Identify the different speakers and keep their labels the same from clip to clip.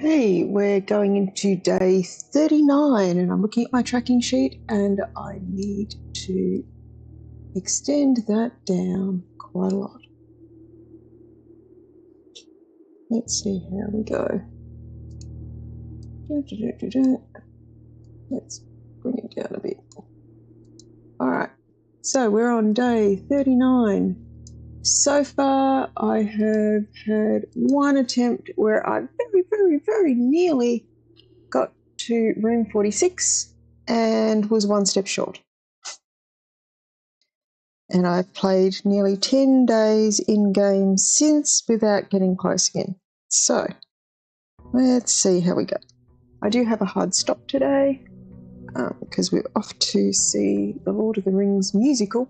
Speaker 1: Hey, we're going into day 39 and I'm looking at my tracking sheet and I need to extend that down quite a lot. Let's see how we go. Let's bring it down a bit. All right, so we're on day 39. So far, I have had one attempt where I very nearly got to room 46 and was one step short. And I've played nearly 10 days in-game since without getting close again. So, let's see how we go. I do have a hard stop today because we're off to see the Lord of the Rings musical,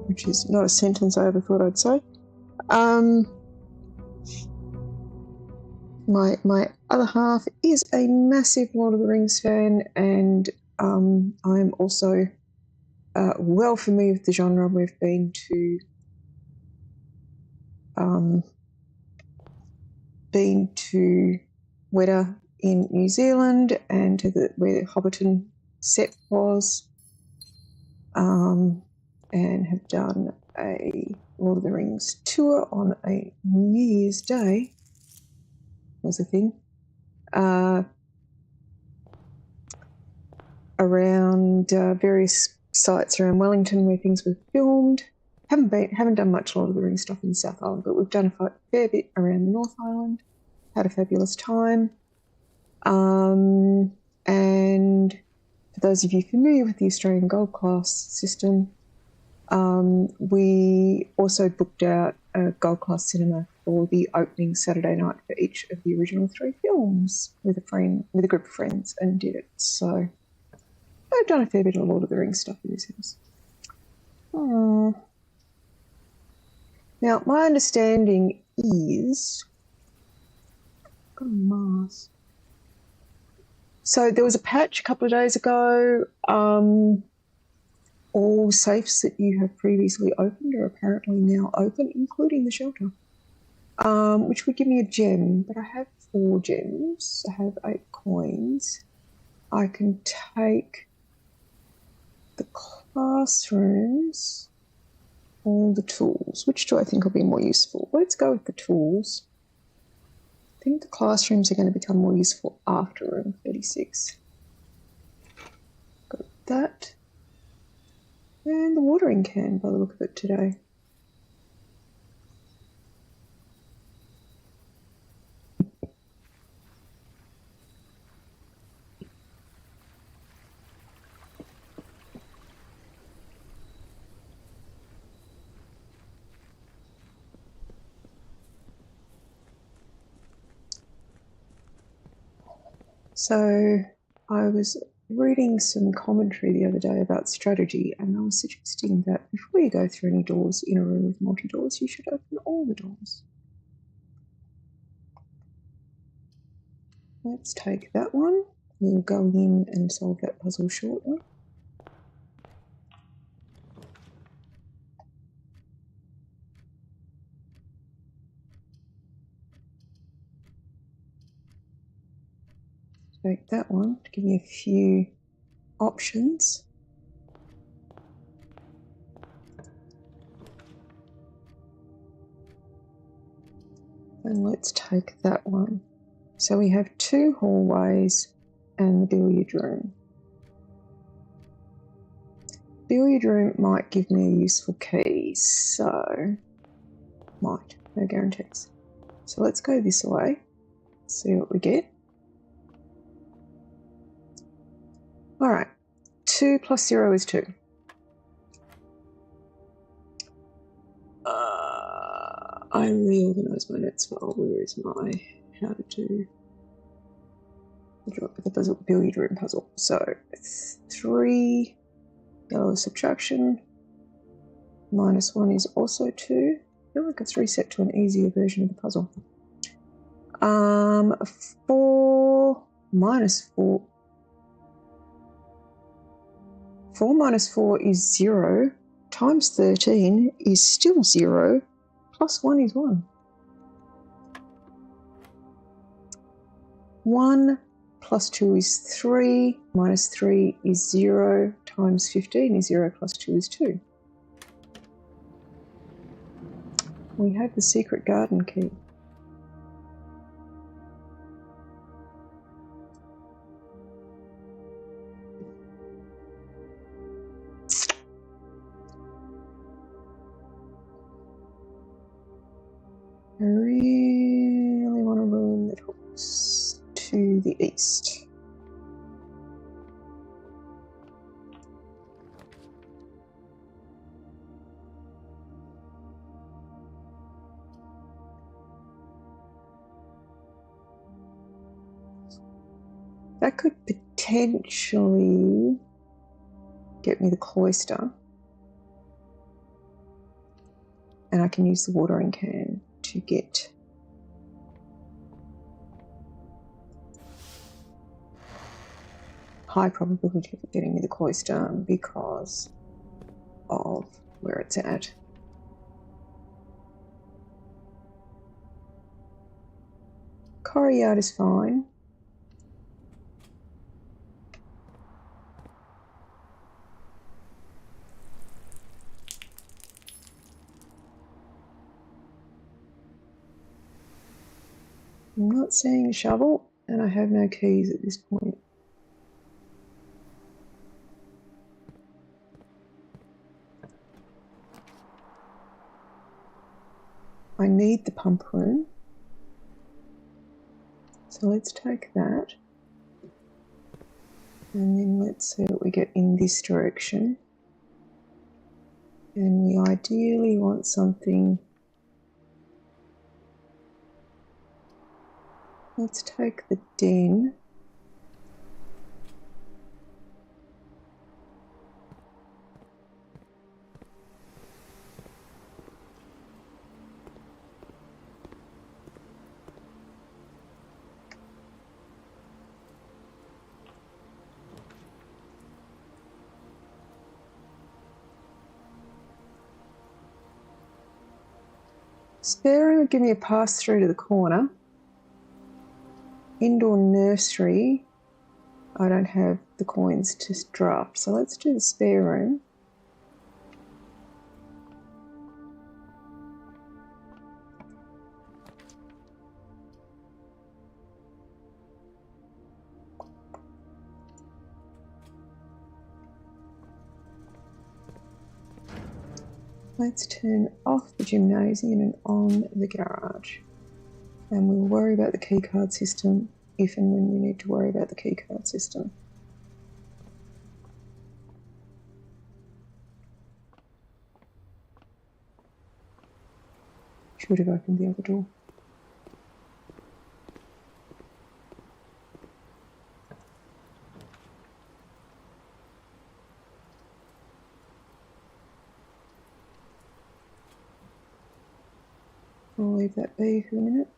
Speaker 1: which is not a sentence I ever thought I'd say. My other half is a massive Lord of the Rings fan, and I'm also well familiar with the genre. We've been to Weta in New Zealand and to where the Hobbiton set was, and have done a Lord of the Rings tour on a New Year's Day. Was a thing around various sites around Wellington where things were filmed. Haven't done much Lord of the Rings stuff in the South Island, but we've done a fair bit around the North Island. Had a fabulous time. And for those of you familiar with the Australian Gold Class system, we also booked out a Gold Class cinema for the opening Saturday night for each of the original 3 films with a group of friends, and did it. So I've done a fair bit of Lord of the Rings stuff in this house. Now, my understanding is... got a mask. So there was a patch a couple of days ago. All safes that you have previously opened are apparently now open, including the shelter, which would give me a gem. But I have 4 gems. I have 8 coins. I can take the classrooms, all the tools. Which do I think will be more useful? Let's go with the tools. I think the classrooms are going to become more useful after room 36. Got that. And the watering can, by the look of it today. So I was reading some commentary the other day about strategy, and I was suggesting that before you go through any doors in a room with multi-doors, you should open all the doors. Let's take that one. We'll go in and solve that puzzle shortly. Take that one to give me a few options. And let's take that one. So we have 2 hallways and the billiard room. Billiard room might give me a useful key, so might, no guarantees. So let's go this way, see what we get. All right, 2 plus 0 is 2. I reorganised my notes file. Where is my how to do the billiard room puzzle? So 3 yellow subtraction minus 1 is also 2. I feel like it's reset to an easier version of the puzzle. 4 minus 4. 4 minus 4 is 0. Times 13 is still 0. Plus 1 is 1. 1 plus 2 is 3, minus 3 is 0, times 15 is 0, plus 2 is 2. We have the secret garden key. I really want a room that hooks to the east. That could potentially get me the cloister. And I can use the watering can to get high probability of getting me the cloister because of where it's at. Courtyard is fine. I'm not seeing a shovel, and I have no keys at this point. I need the pump room. So let's take that. And then let's see what we get in this direction. And we ideally want something. Let's take the den. Spare room would give me a pass through to the corner. Indoor nursery, I don't have the coins to draft, so let's do the spare room. Let's turn off the gymnasium and on the garage. And we'll worry about the keycard system if and when we need to worry about the keycard system. Should have opened the other door. I'll leave that be for a minute.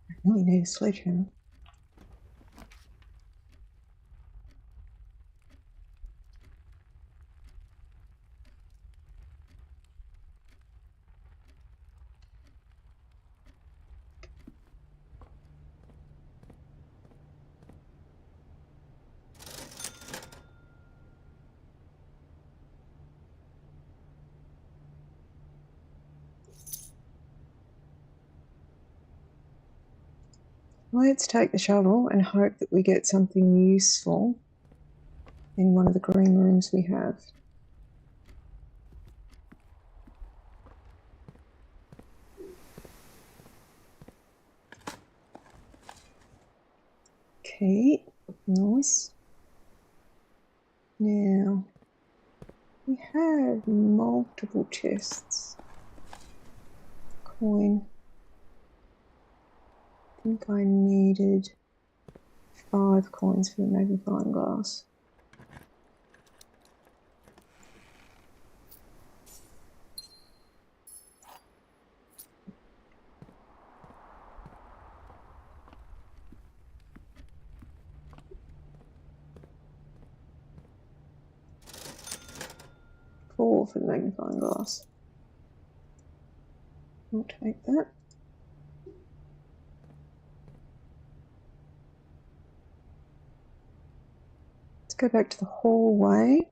Speaker 1: I really need a sledgehammer. Let's take the shovel and hope that we get something useful in one of the green rooms we have. Okay, nice. Now, we have multiple chests. Coin. I think I needed 5 coins for the magnifying glass. 4 for the magnifying glass. I'll take that. Let's go back to the hallway.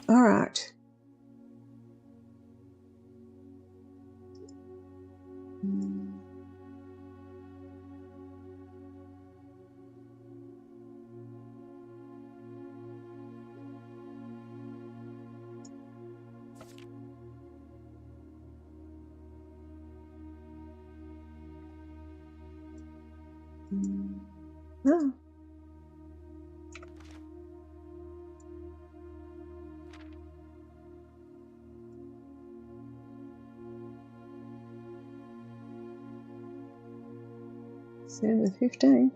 Speaker 1: All right. No. December 15th.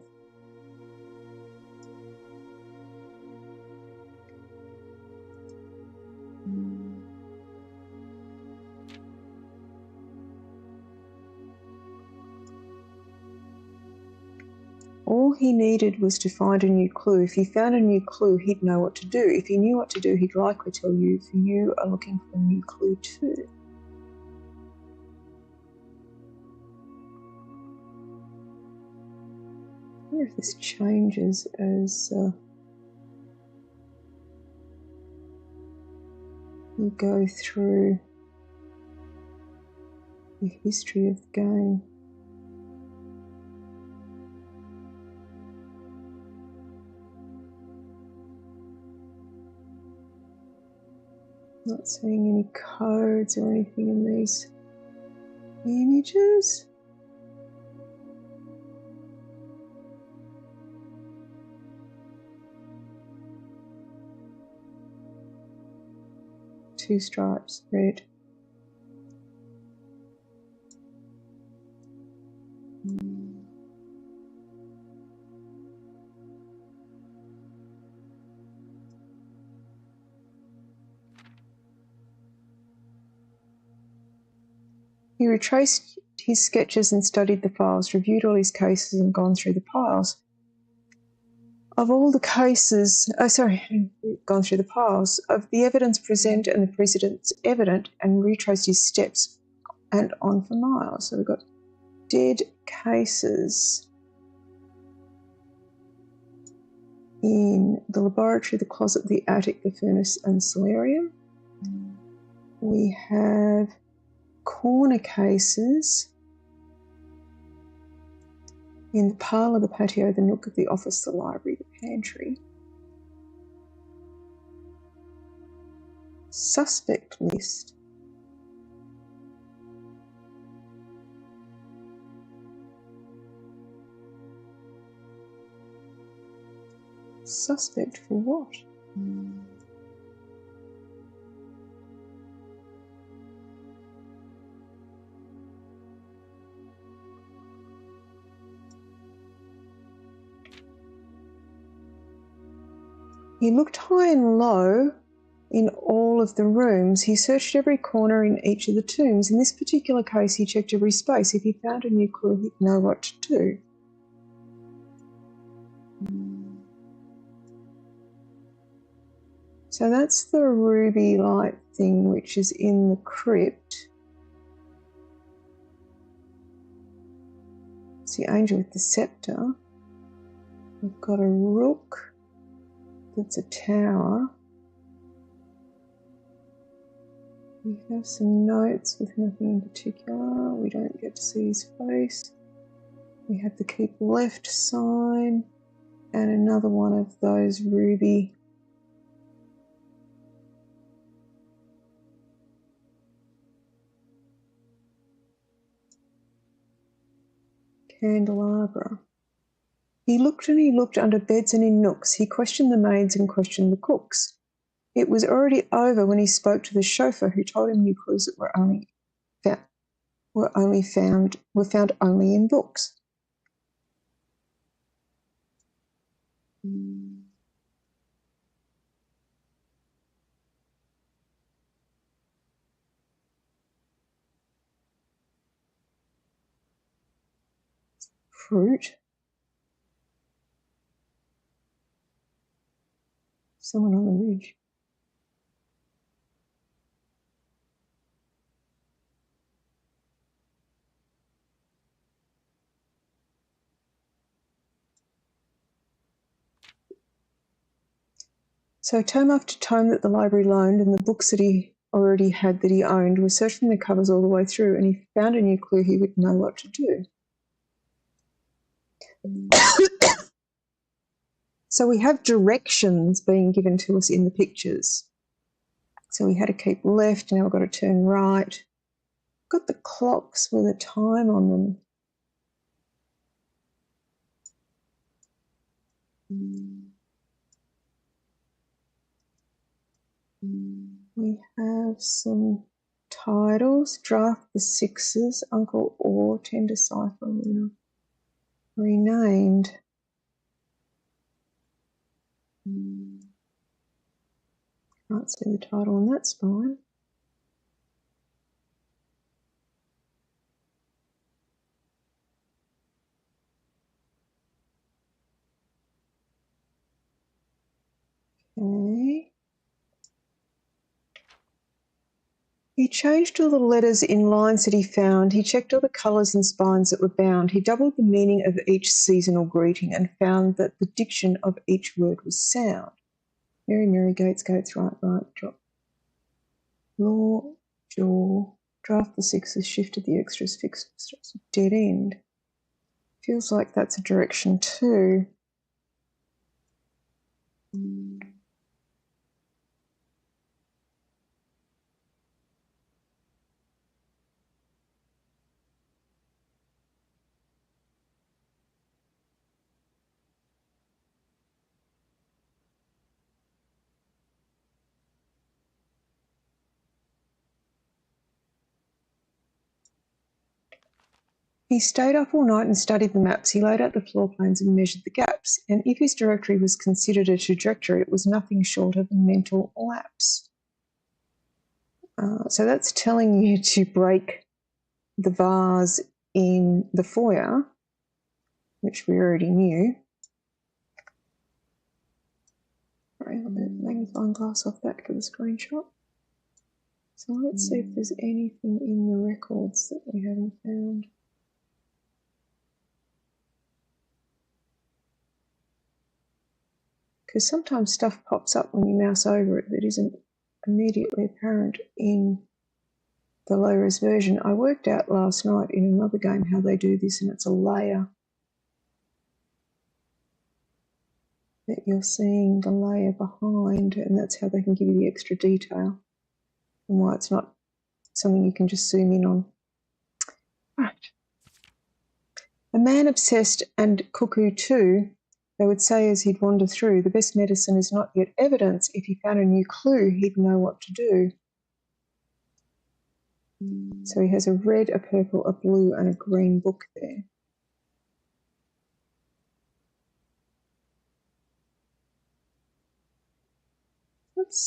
Speaker 1: All he needed was to find a new clue. If he found a new clue, he'd know what to do. If he knew what to do, he'd likely tell you if you are looking for a new clue too. I wonder if this changes as you go through the history of the game. Not seeing any codes or anything in these images. Two stripes, red. He retraced his sketches and studied the files, reviewed all his cases and gone through the piles. Of all the cases, gone through the piles, of the evidence present and the precedents evident, and retraced his steps and on for miles. So we've got dead cases in the laboratory, the closet, the attic, the furnace and solarium. We have corner cases in the parlour, the patio, the nook of the office, the library, the pantry. Suspect list. Suspect for what? He looked high and low in all of the rooms. He searched every corner in each of the tombs. In this particular case, he checked every space. If he found a new clue, he'd know what to do. So that's the ruby light thing which is in the crypt. It's the angel with the scepter. We've got a rook. That's a tower. We have some notes with nothing in particular. We don't get to see his face. We have the keep left sign and another one of those ruby candelabra. He looked and he looked under beds and in nooks. He questioned the maids and questioned the cooks. It was already over when he spoke to the chauffeur, who told him new clues that were found only in books. Fruit. Someone on the ridge. So tome after tome that the library loaned and the books that he already had that he owned were searched from the covers all the way through, and he found a new clue he would know what to do. So we have directions being given to us in the pictures. So we had to keep left, now we've got to turn right. Got the clocks with a time on them. We have some titles: Draft the Sixes, Uncle Orr, Tender Cipher, renamed. Can't see the title on that spine. Okay. He changed all the letters in lines that he found. He checked all the colours and spines that were bound. He doubled the meaning of each seasonal greeting and found that the diction of each word was sound. Mary, Mary, Gates, Gates, right, right, drop. Law, jaw, draft the sixes, shifted the extras, fixed dead end. Feels like that's a direction too. He stayed up all night and studied the maps. He laid out the floor plans and measured the gaps. And if his directory was considered a trajectory, it was nothing short of a mental lapse. So that's telling you to break the vase in the foyer, which we already knew. Sorry, I'll get the magnifying glass off that for the screenshot. So let's see if there's anything in the records that we haven't found. Because sometimes stuff pops up when you mouse over it that isn't immediately apparent in the low-res version. I worked out last night in another game how they do this, and it's a layer that you're seeing the layer behind, and that's how they can give you the extra detail and why it's not something you can just zoom in on. Right. A man obsessed and cuckoo too, they would say as he'd wander through, the best medicine is not yet evidence. If he found a new clue, he'd know what to do. So he has a red, a purple, a blue, and a green book there. What's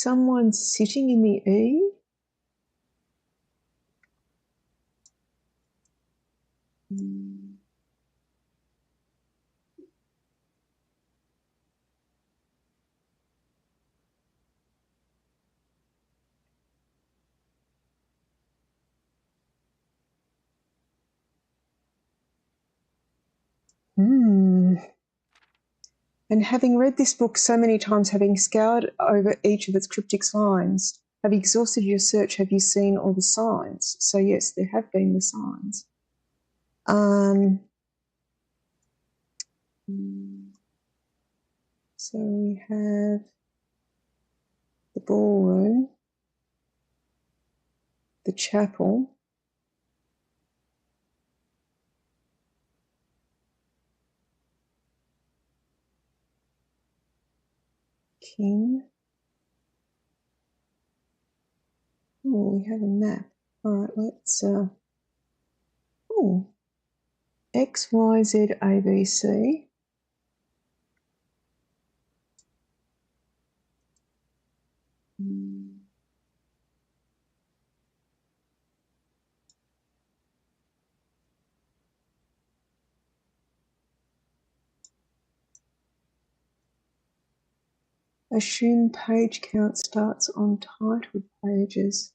Speaker 1: someone sitting in the E? And having read this book so many times, having scoured over each of its cryptic lines, have you exhausted your search? Have you seen all the signs? So yes, there have been the signs. So we have the ballroom, the chapel, checking. Oh, we have a map. All right, let's, X, Y, Z, A, B, C. Assume page count starts on titled pages.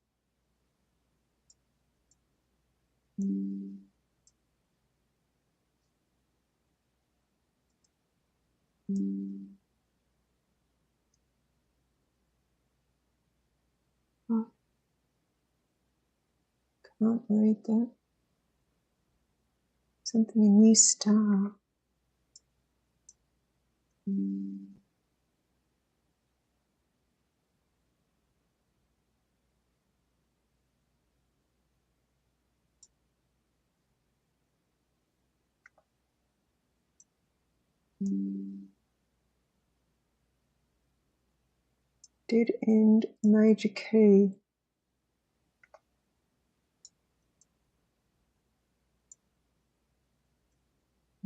Speaker 1: Oh, can't read that. Something, a new star. Dead end, major key.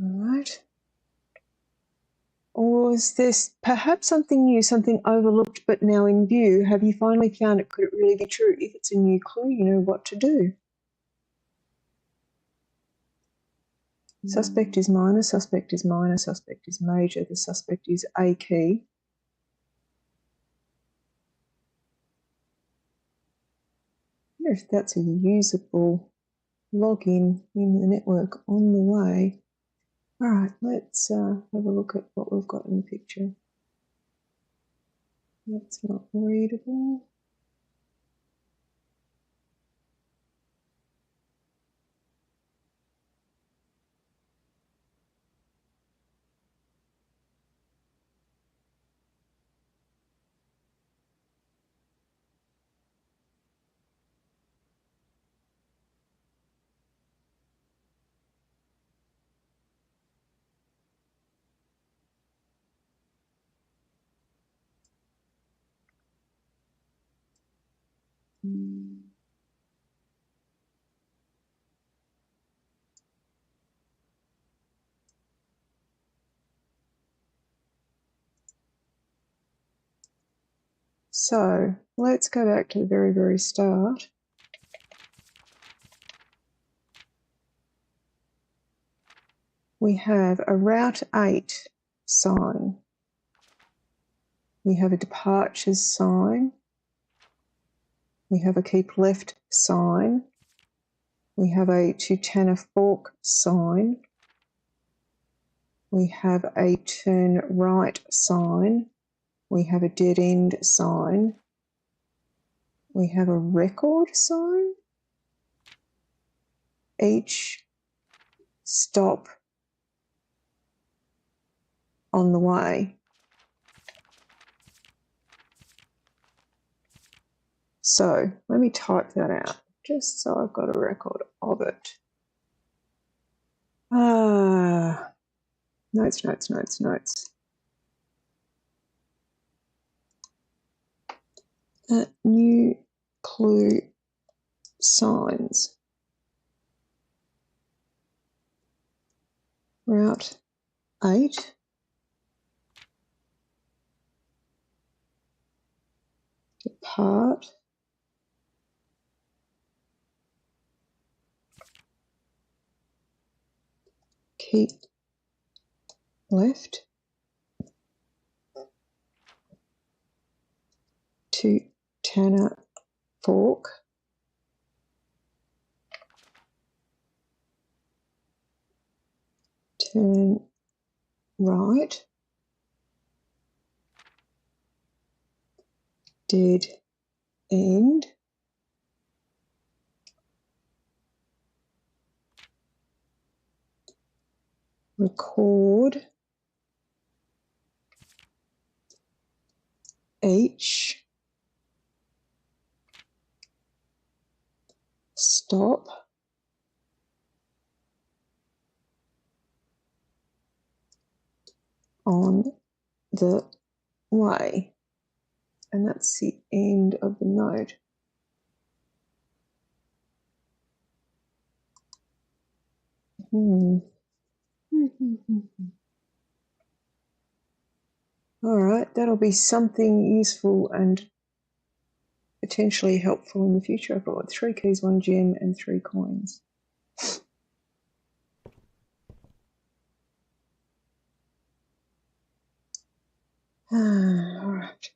Speaker 1: All right. Or is this perhaps something new, something overlooked but now in view? Have you finally found it? Could it really be true? If it's a new clue, you know what to do. Suspect is minor, suspect is minor, suspect is major. The suspect is a key. I wonder if that's a usable login in the network on the way. All right, let's have a look at what we've got in the picture. That's not readable. So let's go back to the very, very start. We have a Route 8 sign. We have a departures sign. We have a keep left sign. We have a Tutana fork sign. We have a turn right sign. We have a dead end sign. We have a record sign. Each stop on the way. So let me type that out just so I've got a record of it. Notes, notes, notes, notes. New clue signs. Route 8. Depart. Keep left. To Tanner Fork. Turn right. Dead end. Record each stop on the way. And that's the end of the node. All right, that'll be something useful and potentially helpful in the future. I've got 3 keys, 1 gem, and 3 coins. All right.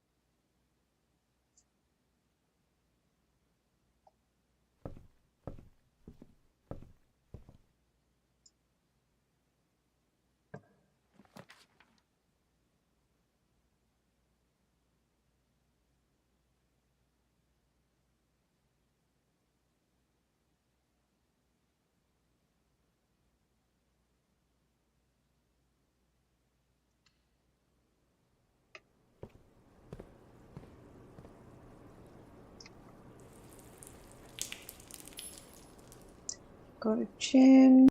Speaker 1: Got a gem,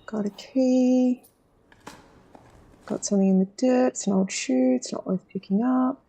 Speaker 1: got a key, got something in the dirt, it's an old shoe, it's not worth picking up.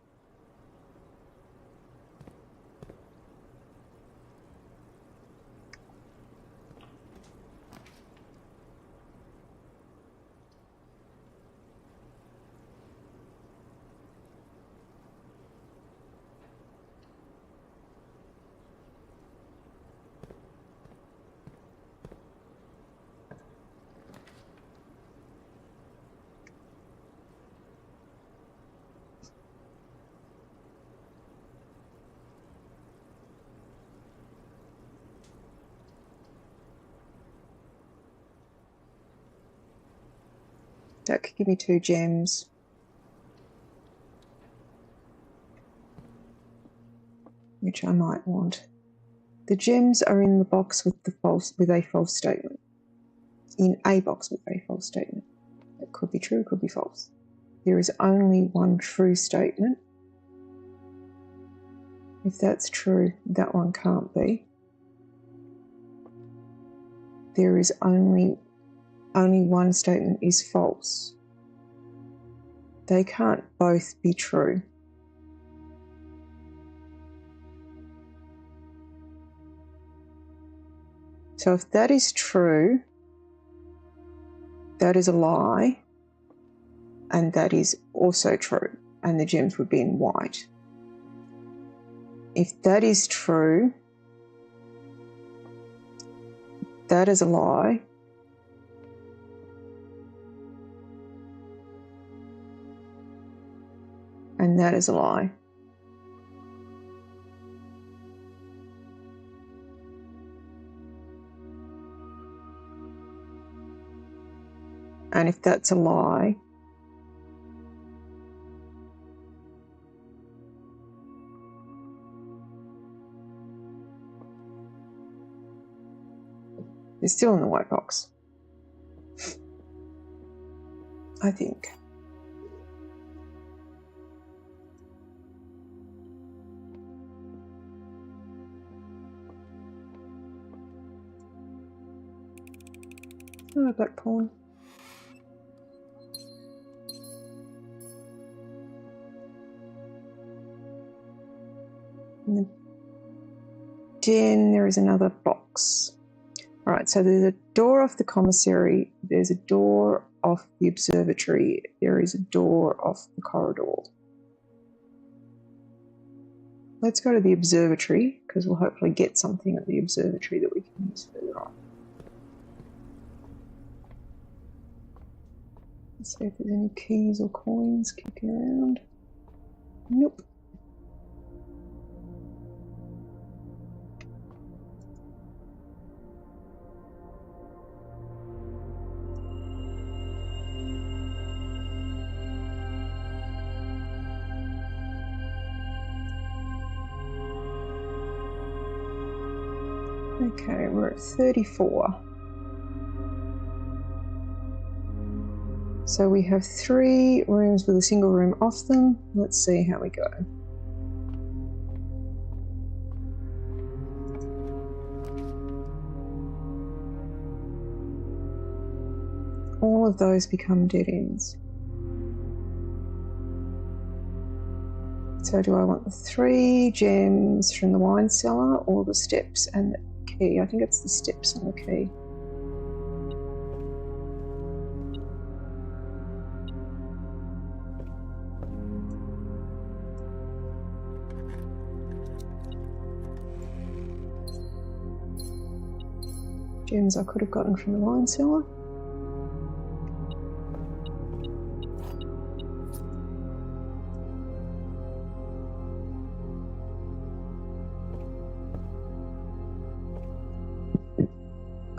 Speaker 1: That could give me 2 gems. Which I might want. The gems are in the box with a false statement. In a box with a false statement. It could be true, it could be false. There is only one true statement. If that's true, that one can't be. There is only one statement is false. They can't both be true. So if that is true, that is a lie, and that is also true, and the gems would be in white. If that is true, that is a lie, and that is a lie. And if that's a lie, it's still in the white box, I think. Oh, black pawn. In the den, there is another box. All right, so there's a door off the commissary, there's a door off the observatory, there is a door off the corridor. Let's go to the observatory, because we'll hopefully get something at the observatory that we can use further on. Let's see if there's any keys or coins kicking around. Nope. Okay, we're at 34. So we have 3 rooms with a single room off them. Let's see how we go. All of those become dead ends. So do I want the 3 gems from the wine cellar or the steps and the key? I think it's the steps and the key. Gems I could have gotten from the wine cellar.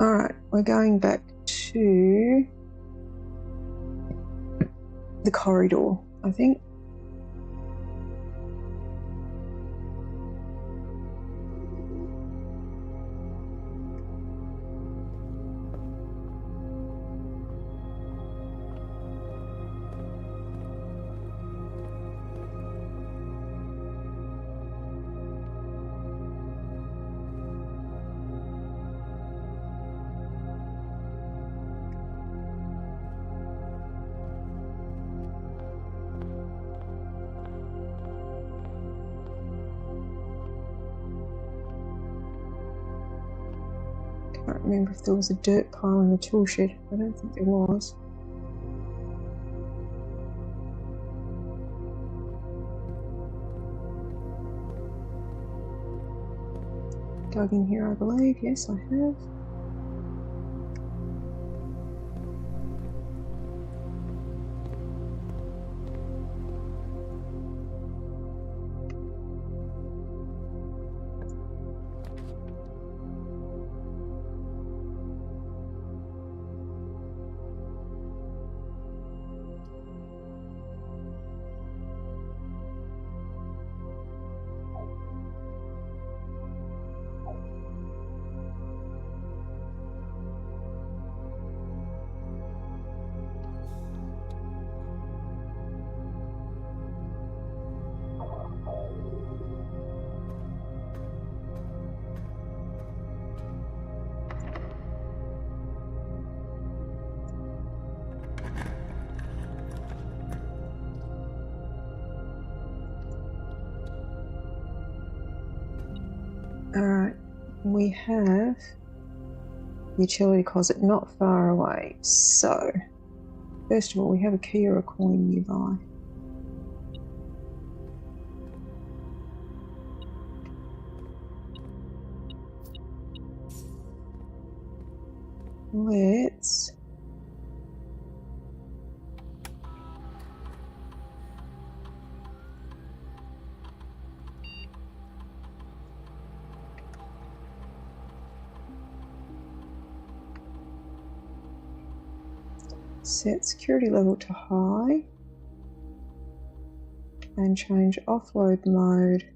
Speaker 1: Alright, we're going back to the corridor, I think. I can't remember if there was a dirt pile in the tool shed. I don't think there was. Dug in here, I believe. Yes, I have. Alright, we have utility closet not far away. So, first of all, we have a key or a coin nearby. Let's set security level to high and change offload mode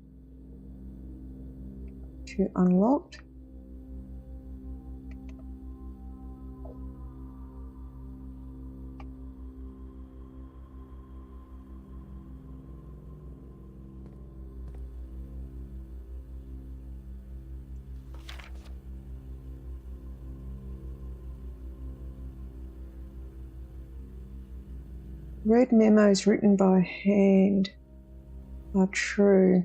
Speaker 1: to unlocked. Read memos written by hand are true.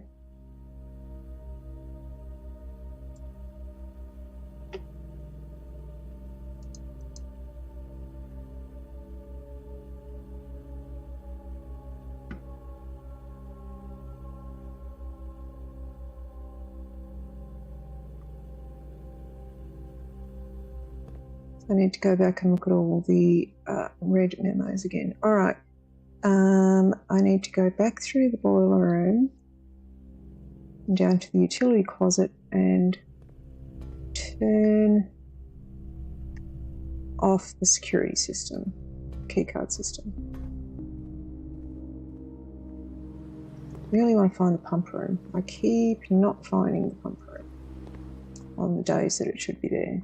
Speaker 1: I need to go back and look at all the read memos again. All right. I need to go back through the boiler room and down to the utility closet and turn off the security system, keycard system. Really want to find the pump room. I keep not finding the pump room on the days that it should be there.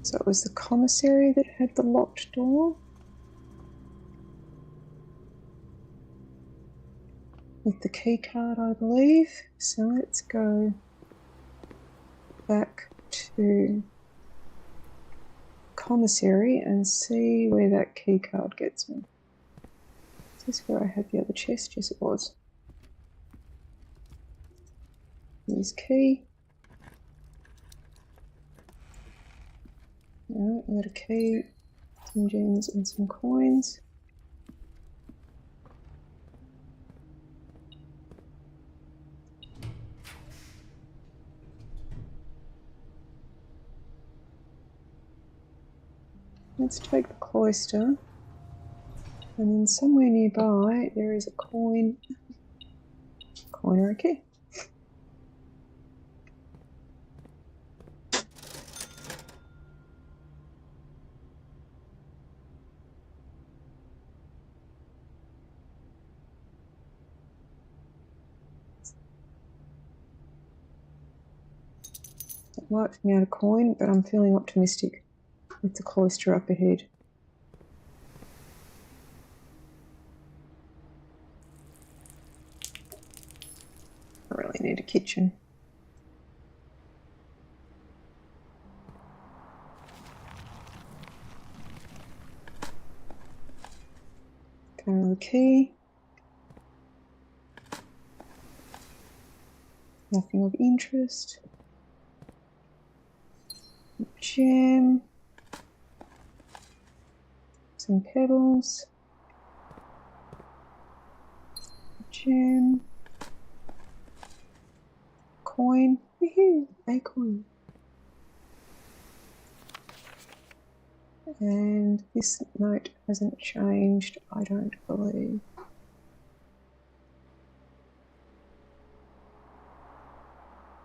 Speaker 1: So it was the commissary that had the locked door with the key card, I believe. So let's go back to commissary and see where that key card gets me. Is this where I had the other chest? Yes, it was. Here's key. Alright, I got a key, some gems and some coins. Let's take the cloister, and then somewhere nearby there is a coin or a key. It wiped me out a coin, but I'm feeling optimistic with the cloister up ahead. I really need a kitchen. Found another key. Nothing of interest. Gem. Some pebbles. Gem. Coin. Woohoo! A coin. And this note hasn't changed, I don't believe.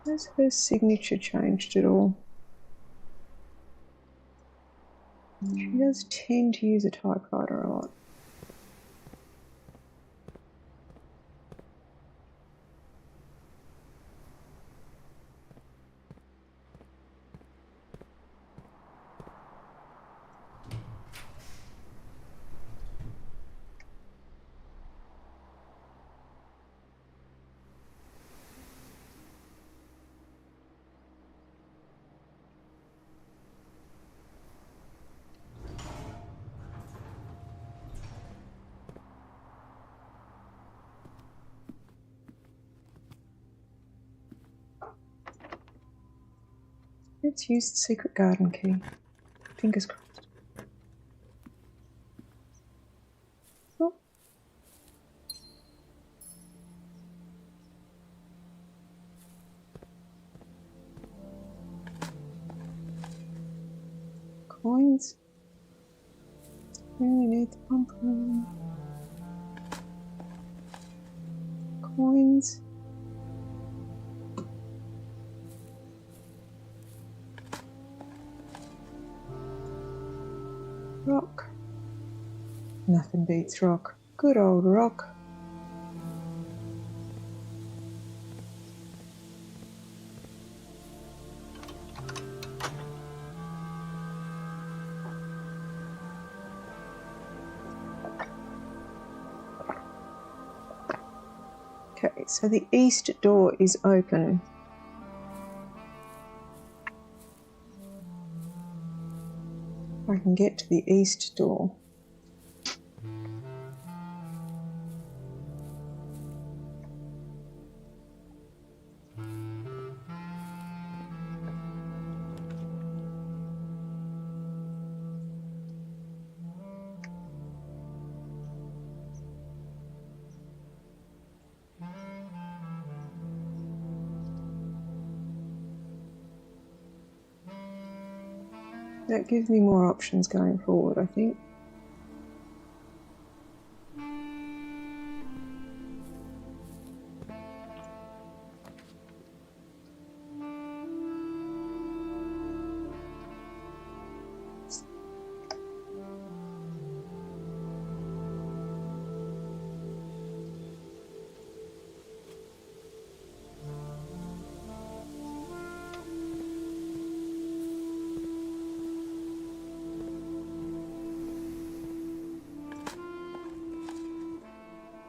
Speaker 1: Has her signature changed at all? She does tend to use a typewriter a lot. Let's use the secret garden key. Fingers crossed. Oh. Coins. Really need the pumpkin. Coins. Rock. Nothing beats rock. Good old rock. Okay, so the east door is open. I can get to the east door. That gives me more options going forward, I think.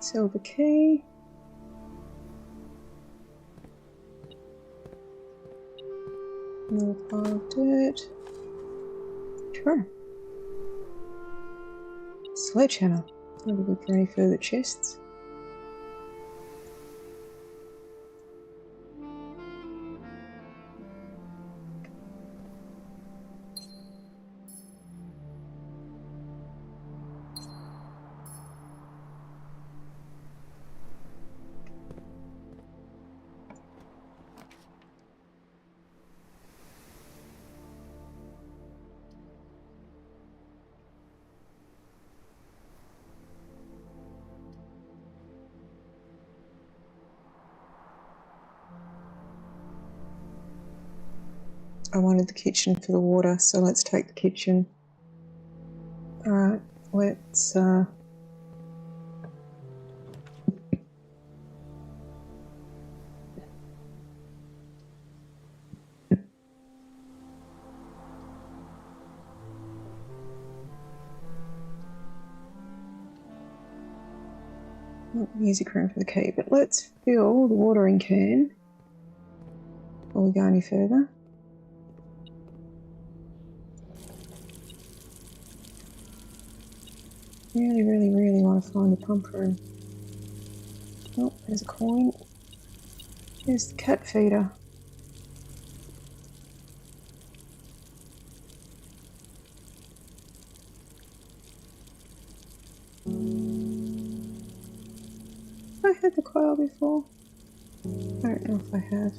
Speaker 1: Silver key. And little pile of dirt. Sure. Sledgehammer. Not good for any further chests. I wanted the kitchen for the water, so let's take the kitchen. Alright, let's music room for the key, but let's fill the watering can before we go any further. Really want to find the pump room. Oh, there's a coin. There's the cat feeder. Have I had the coil before? I don't know if I have.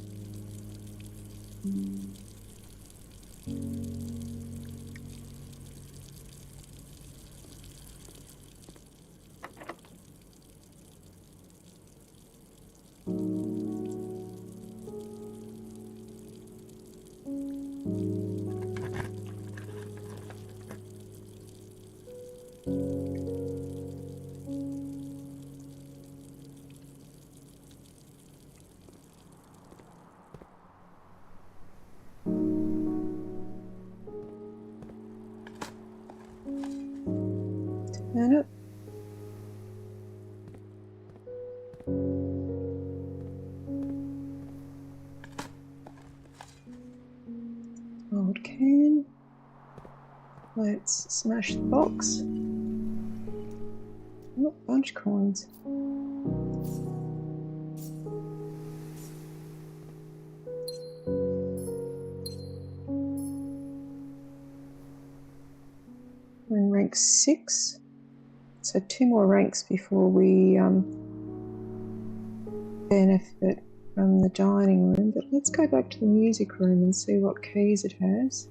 Speaker 1: Turn it. Old can. Let's smash the box. Oh, bunch coins. We're in rank 6. So 2 more ranks before we benefit from the dining room. But let's go back to the music room and see what keys it has.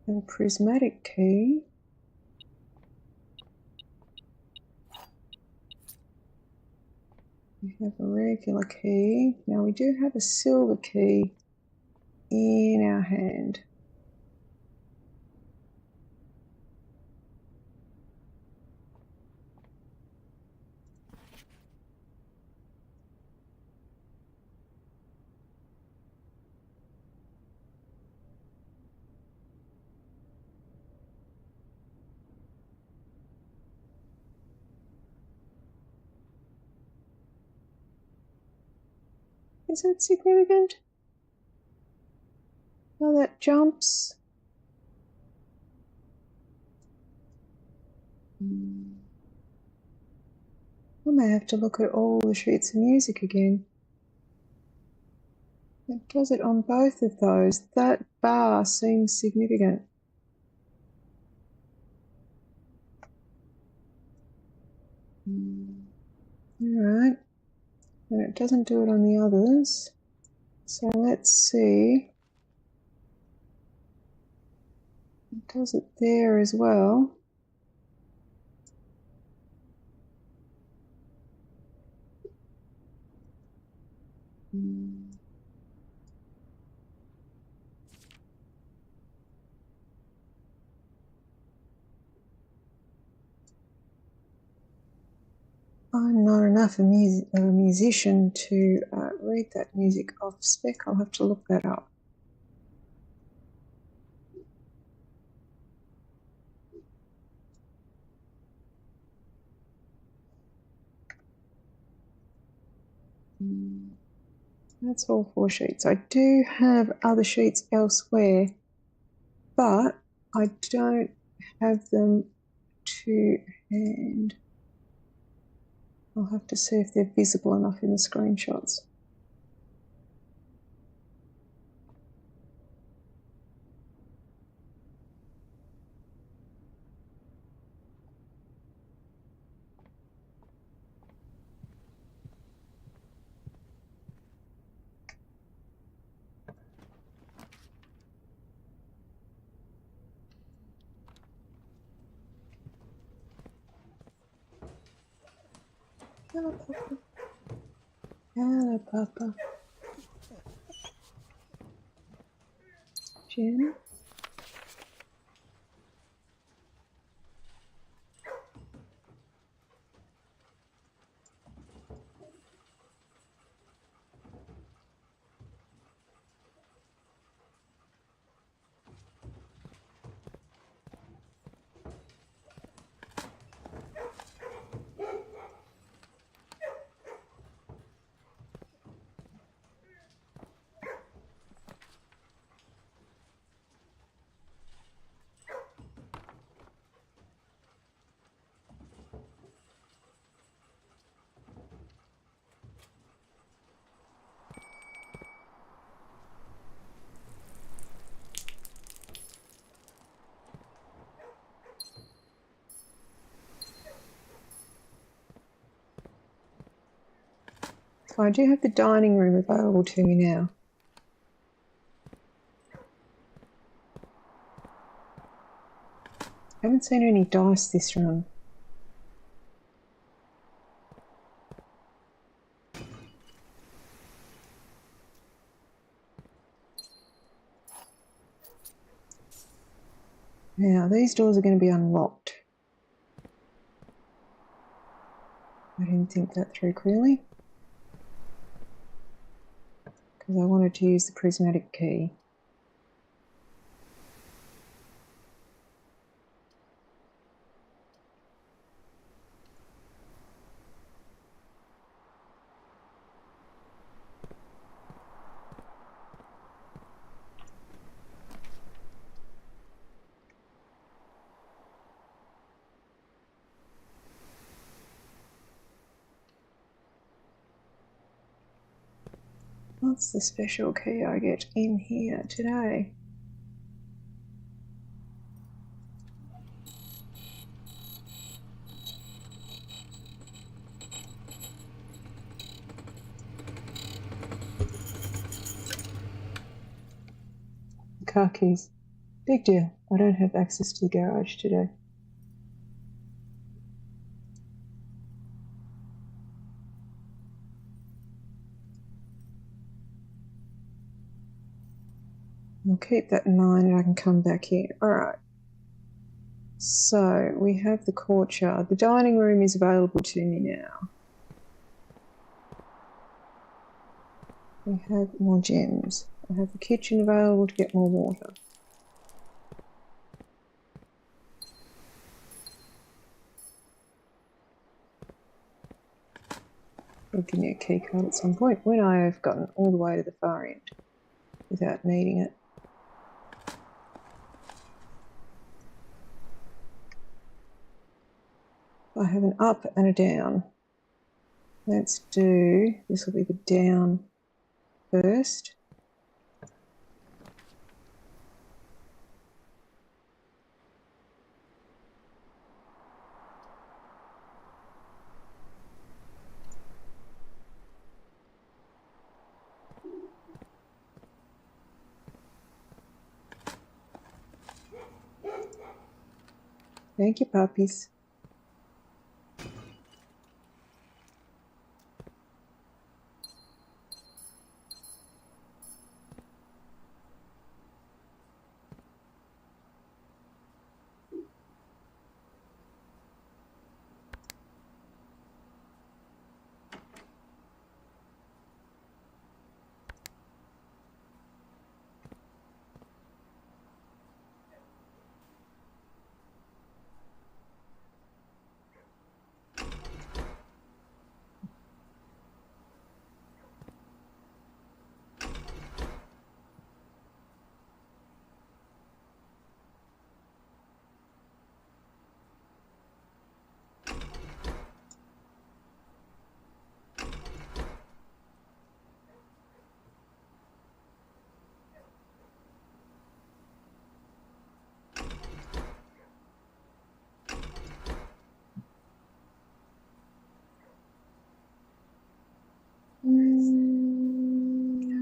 Speaker 1: A prismatic key. We have a regular key. Now we do have a silver key in our hand. Is that significant? Oh, that jumps. I may have to look at all the sheets of music again. It does it on both of those. That bar seems significant. Alright. And it doesn't do it on the others. So let's see. It does it there as well. I'm not enough of a musician to read that music off spec. I'll have to look that up. That's all 4 sheets. I do have other sheets elsewhere, but I don't have them to hand. I'll have to see if they're visible enough in the screenshots. Hello, Papa. Hello, Papa. Jen? So I do have the dining room available to me now. I haven't seen any dice this run. Now, these doors are going to be unlocked. I didn't think that through clearly, because I wanted to use the prismatic key. What's the special key I get in here today? Car keys. Big deal. I don't have access to the garage today. I'll keep that in mind and I can come back here. All right. So we have the courtyard. The dining room is available to me now. We have more gems. I have the kitchen available to get more water. It'll give me a key card at some point when I have gotten all the way to the far end without needing it. I have an up and a down. Let's do, this will be the down first. Thank you, puppies.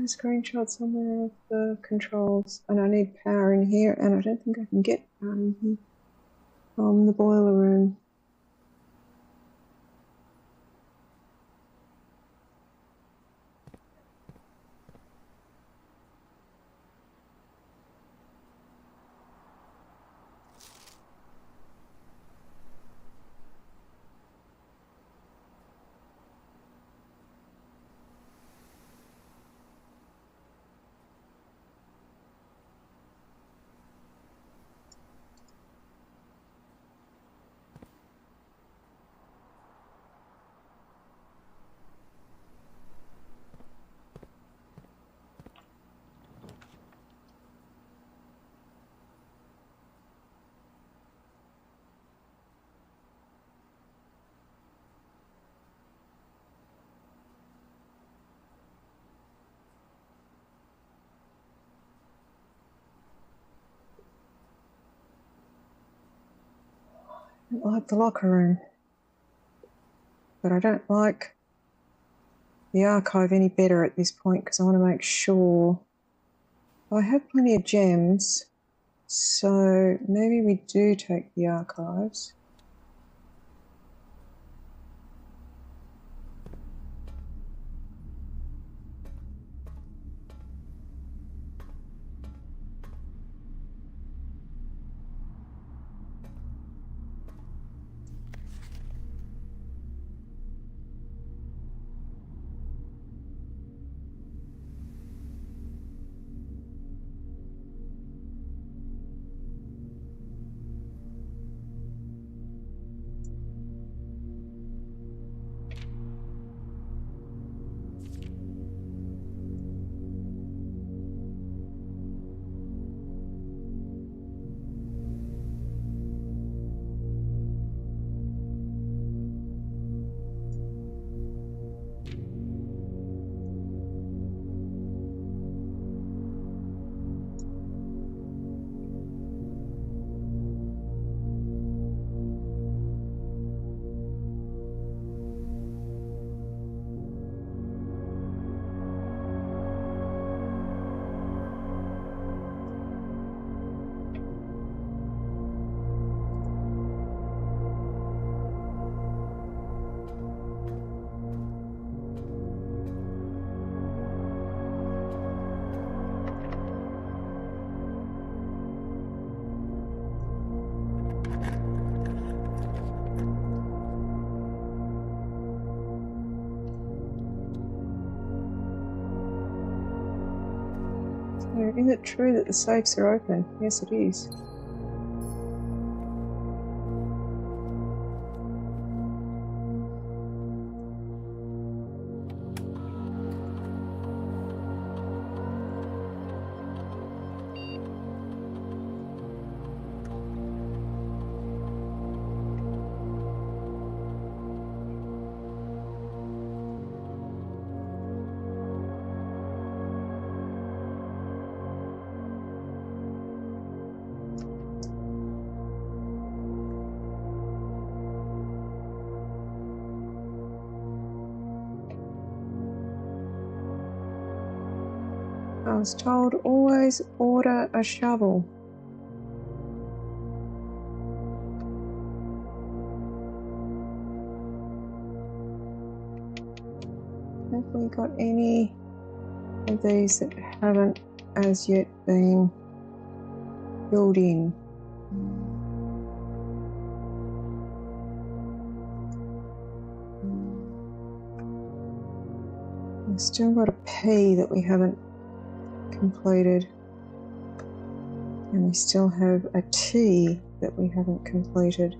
Speaker 1: a screenshot somewhere of the controls, and I need power in here, and I don't think I can get power in here from the boiler room. I don't like the locker room, but I don't like the archive any better at this point because I want to make sure I have plenty of gems, so maybe we do take the archives. So is it true that the safes are open? Yes, it is. I was told always order a shovel. Have we got any of these that haven't as yet been filled in? We've still got a P that we haven't completed, and we still have a T that we haven't completed.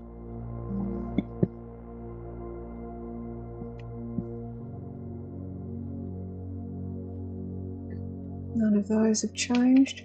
Speaker 1: None of those have changed.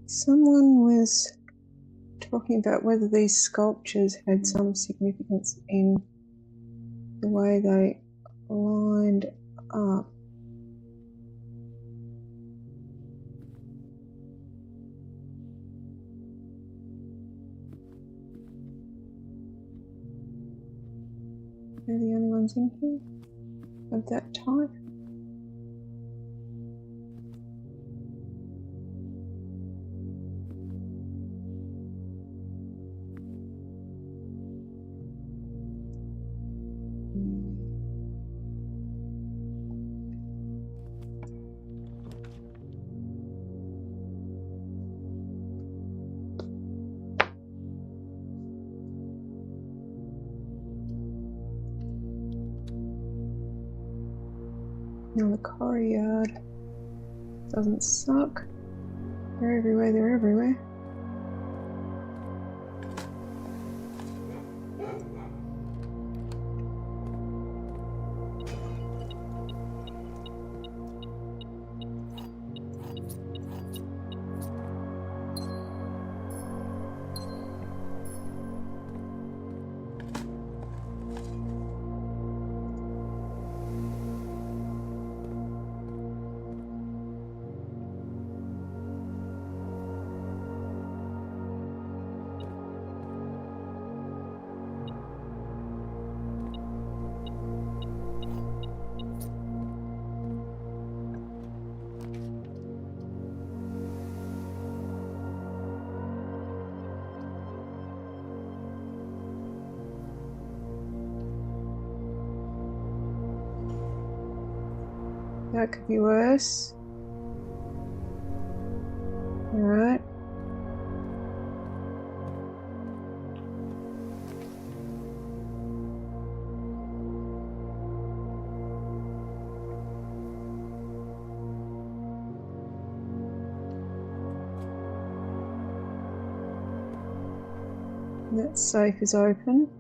Speaker 1: Someone was talking about whether these sculptures had some significance in the way they lined up. They're the only ones in here of that type. Now the courtyard doesn't suck. They're everywhere, they're everywhere. That could be worse. Alright. That safe is open.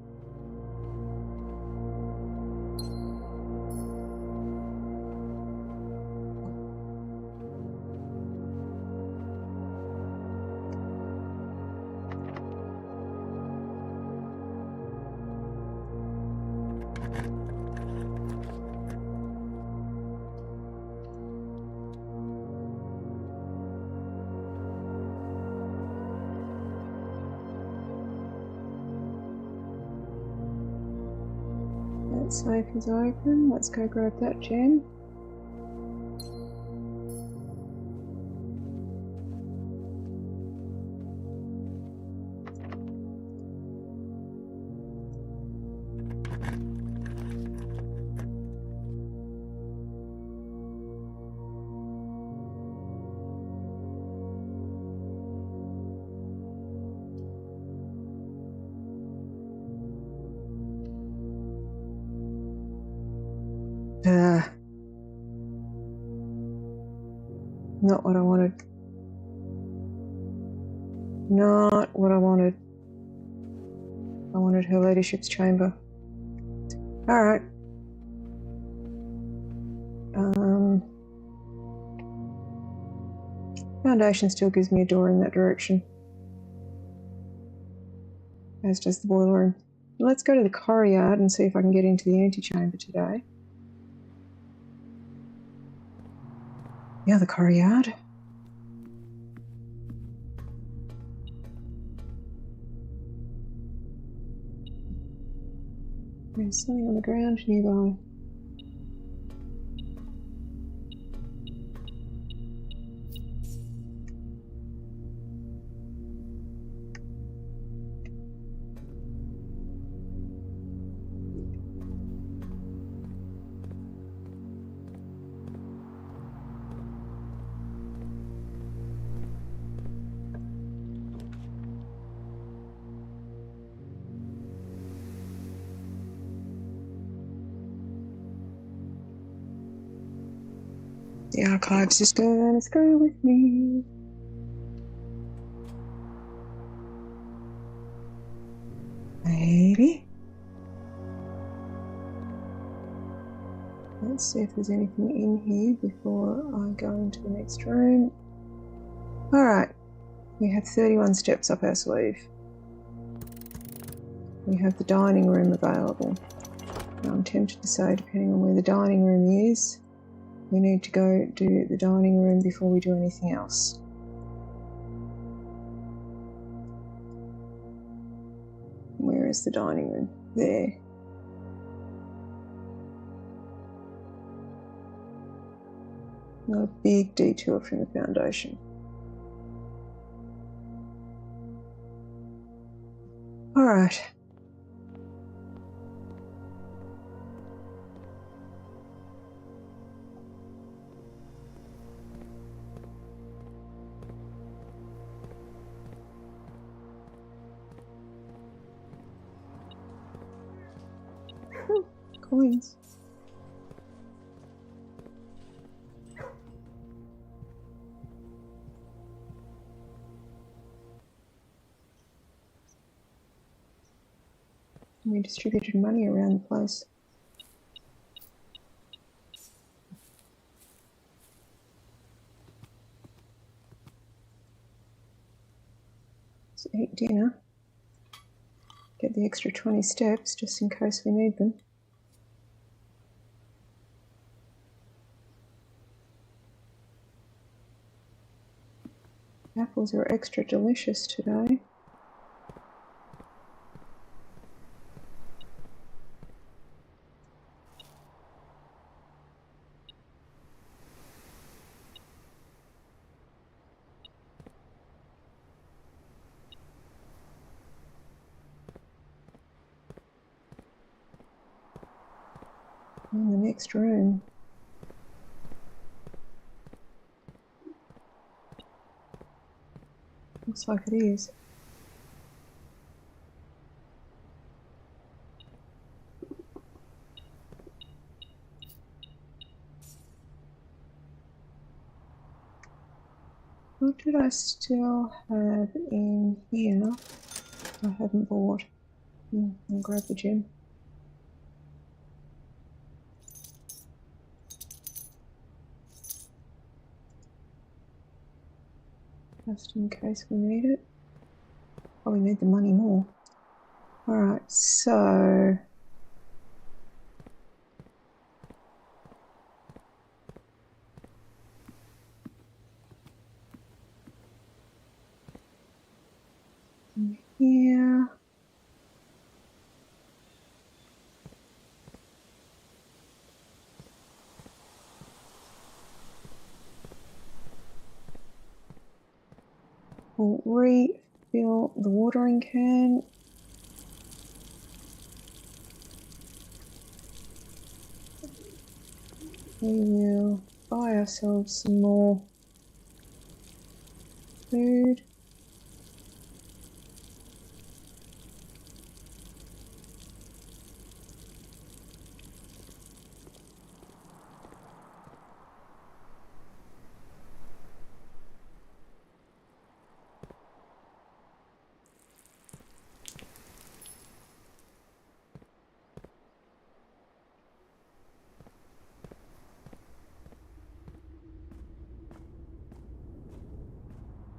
Speaker 1: That safe is open. Let's go grab that gem. Not what I wanted. Not what I wanted. I wanted her ladyship's chamber. Alright. Foundation still gives me a door in that direction. As does the boiler room. Let's go to the courtyard and see if I can get into the antechamber today. Yeah, the courtyard. There's something on the ground nearby. The archives is gonna screw with me. Maybe. Let's see if there's anything in here before I go into the next room. Alright. We have 31 steps up our sleeve. We have the dining room available. Now I'm tempted to say, depending on where the dining room is, we need to go do the dining room before we do anything else. Where is the dining room? There. No big detour from the foundation. All right. Coins. We distributed money around the place. Let's eat dinner. Get the extra 20 steps just in case we need them. Apples are extra delicious today. In the next room. Looks like it is. What did I still have in here I haven't bought? I'll grab the gem. Just in case we need it. Probably need the money more. Alright, so in here. We'll refill the watering can. We will buy ourselves some more food.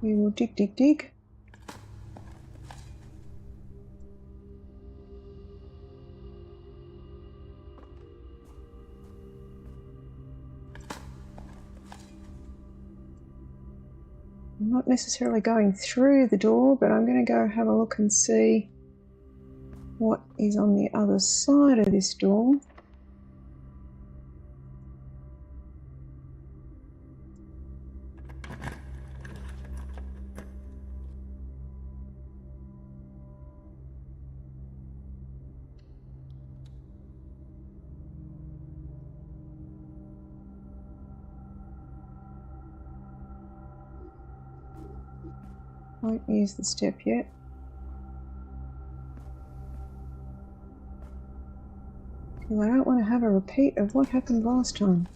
Speaker 1: We will dig. I'm not necessarily going through the door, but I'm going to go have a look and see what is on the other side of this door. Won't use the step yet. Because I don't want to have a repeat of what happened last time.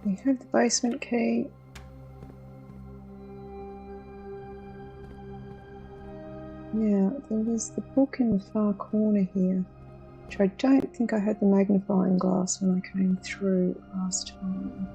Speaker 1: We have the basement key. Now, there was the book in the far corner here, which I don't think I had the magnifying glass when I came through last time.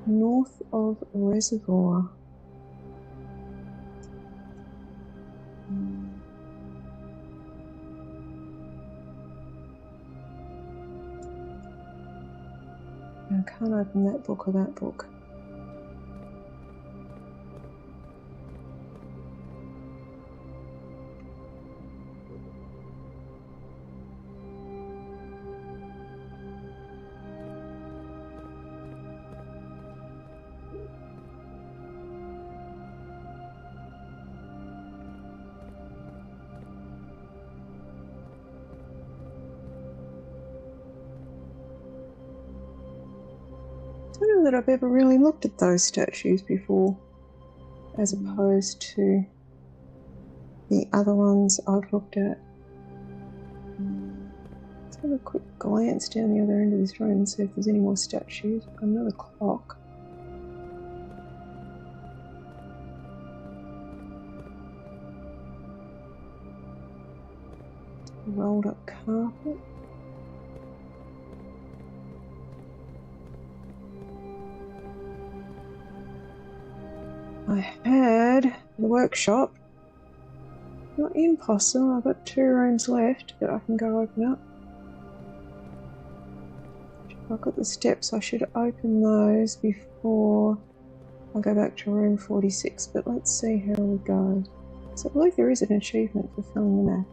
Speaker 1: North of Reservoir. I can't open that book or that book. I don't know that I've ever really looked at those statues before, as opposed to the other ones I've looked at. Let's have a quick glance down the other end of this room and see if there's any more statues. Another clock. Rolled up carpet. I had the workshop. Not impossible. I've got 2 rooms left that I can go open up. I've got the steps. I should open those before I go back to room 46, but let's see how we go. So I believe there is an achievement for filling the map.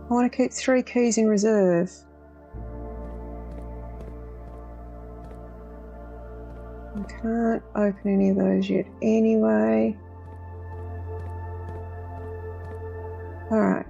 Speaker 1: I want to keep 3 keys in reserve. can't open any of those yet anyway. Alright.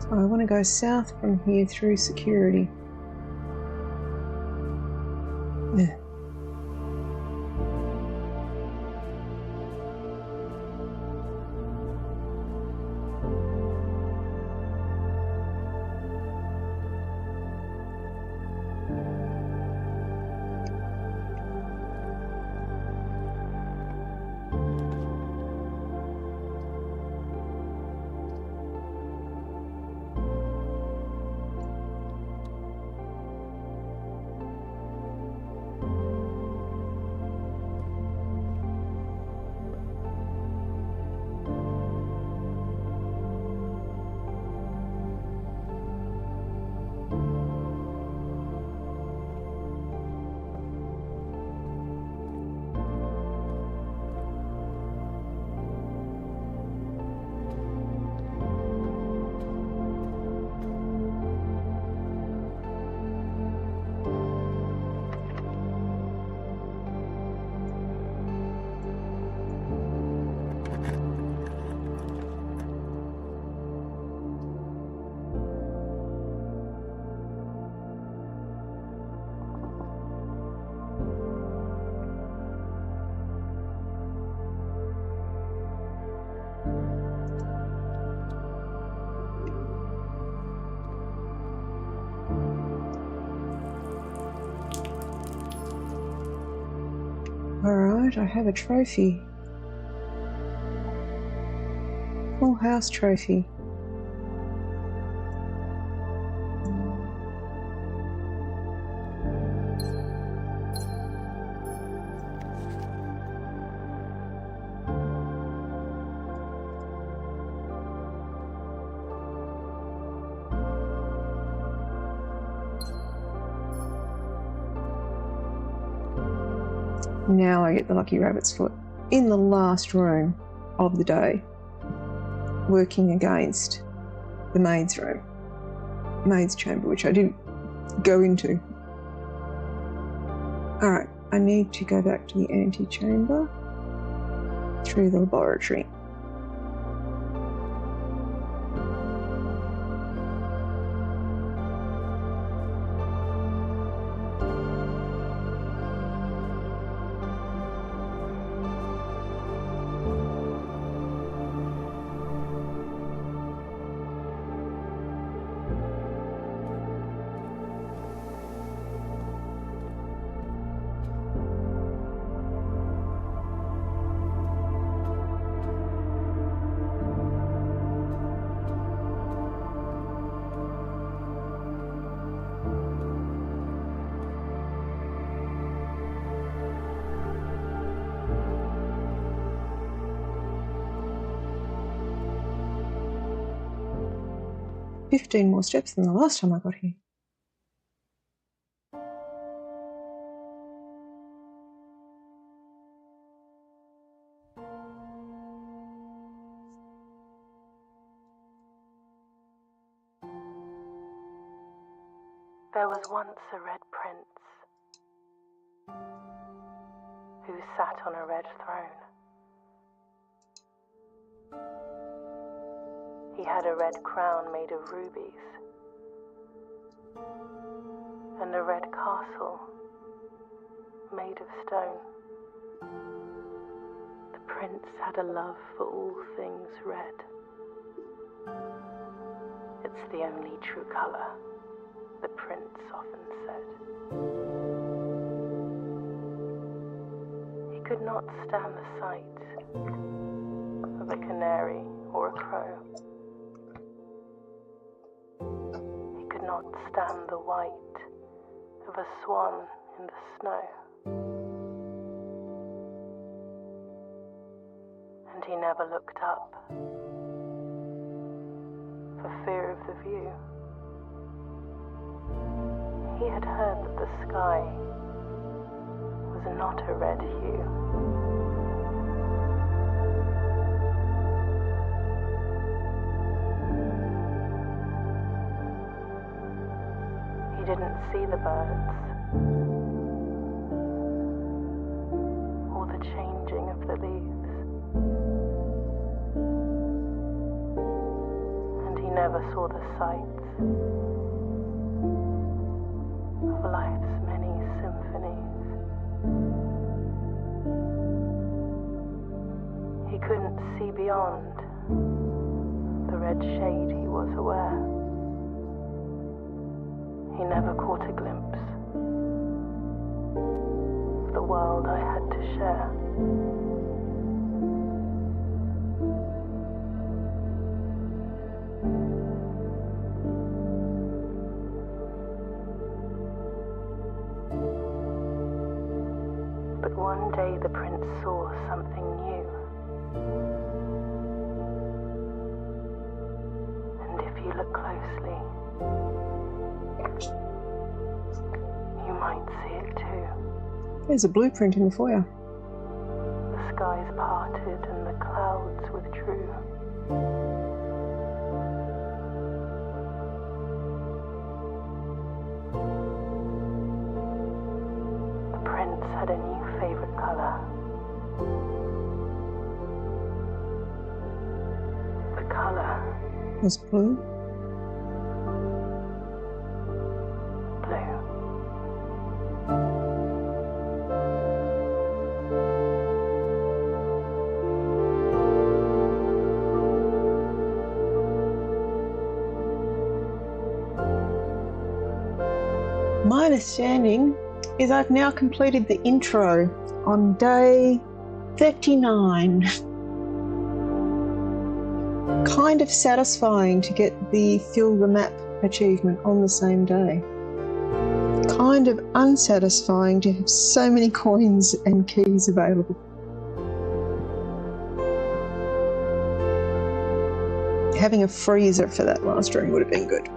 Speaker 1: I want to go south from here through security. Yeah. Alright, I have a trophy. Full house trophy. Now I get the lucky rabbit's foot in the last room of the day, working against the maid's room, maid's chamber, which I didn't go into. Alright, I need to go back to the antechamber through the laboratory. $15 more steps than the last time I got here.
Speaker 2: There was once a red prince who sat on a red throne. He had a red crown made of rubies, and a red castle made of stone. The prince had a love for all things red. It's the only true color, the prince often said. He could not stand the sight of a canary or a crow. He could not stand the white of a swan in the snow. And he never looked up for fear of the view. He had heard that the sky was not a red hue. He didn't see the birds or the changing of the leaves, and he never saw the sights of life's many symphonies. He couldn't see beyond the red shade he was aware. He never caught a glimpse of the world I had to share. But one day the prince saw something new. And if you look closely, you might see it too.
Speaker 1: There's a blueprint in the foyer.
Speaker 2: The skies parted and the clouds withdrew. The prince had a new favorite color. The color
Speaker 1: Was blue.
Speaker 2: blue.
Speaker 1: My understanding is I've now completed the intro on day 39. Kind of satisfying to get the fill the map achievement on the same day. Kind of unsatisfying to have so many coins and keys available. Having a freezer for that last room would have been good.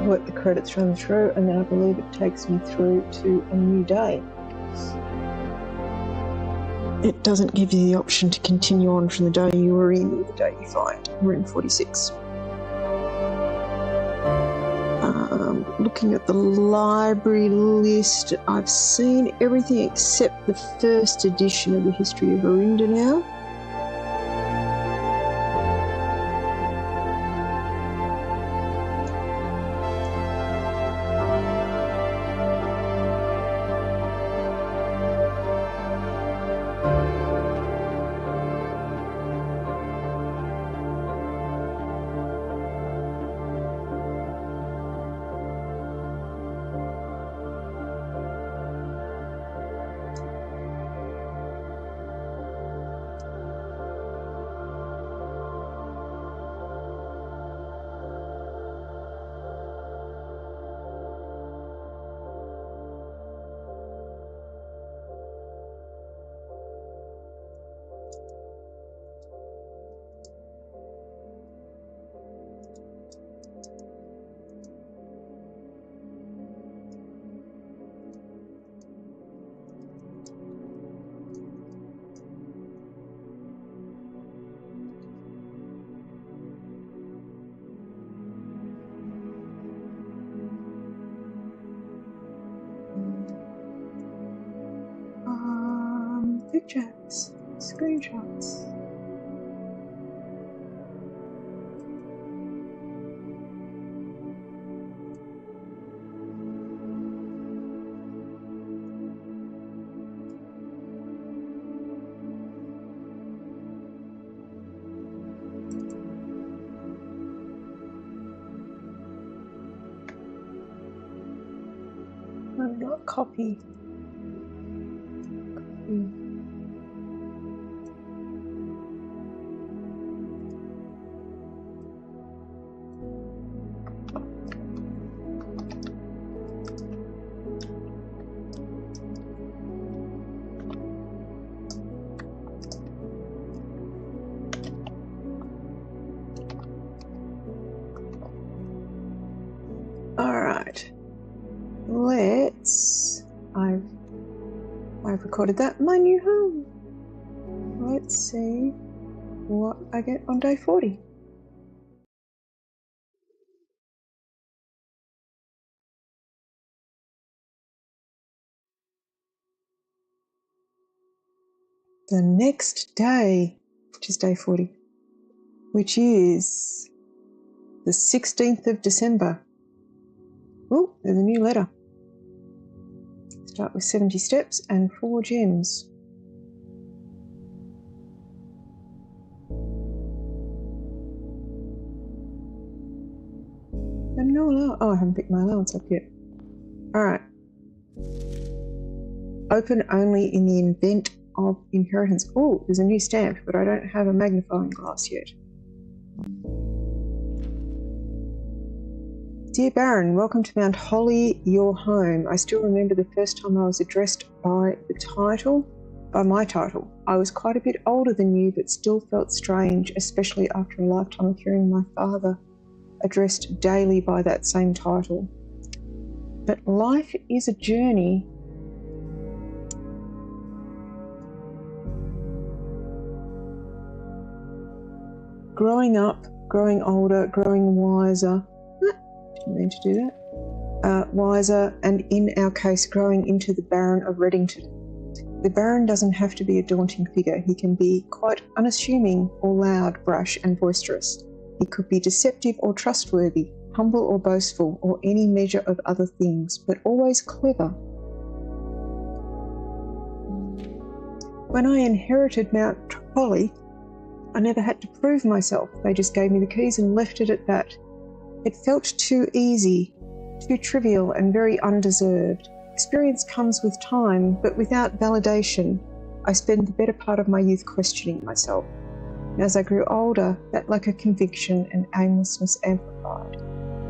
Speaker 1: Let the credits run through, and then I believe it takes me through to a new day. It doesn't give you the option to continue on from the day you were in, the day you find. We're in 46. Looking at the library list, I've seen everything except the first edition of the History of Orinda now. pictures, screenshots. No, not copy. Alright. I've recorded that. My new home. Let's see what I get on day 40. The next day, which is day 40, which is the 16th of December. Oh, there's a new letter. Start with 70 steps and 4 gems. And no allowance. Oh, I haven't picked my allowance up yet. Alright. Open only in the event of inheritance. Oh, there's a new stamp, but I don't have a magnifying glass yet. Dear Baron, welcome to Mount Holly, your home. I still remember the first time I was addressed by my title. I was quite a bit older than you, but still felt strange, especially after a lifetime of hearing my father addressed daily by that same title. But life is a journey. Growing up, growing older, growing wiser. Didn't mean to do that. Wiser, and in our case, growing into the Baron of Reddington. The Baron doesn't have to be a daunting figure. He can be quite unassuming or loud, brash and boisterous. He could be deceptive or trustworthy, humble or boastful, or any measure of other things, but always clever. When I inherited Mount Holly, I never had to prove myself. They just gave me the keys and left it at that. It felt too easy, too trivial and very undeserved. Experience comes with time, but without validation. I spent the better part of my youth questioning myself. And as I grew older, that lack of conviction and aimlessness amplified.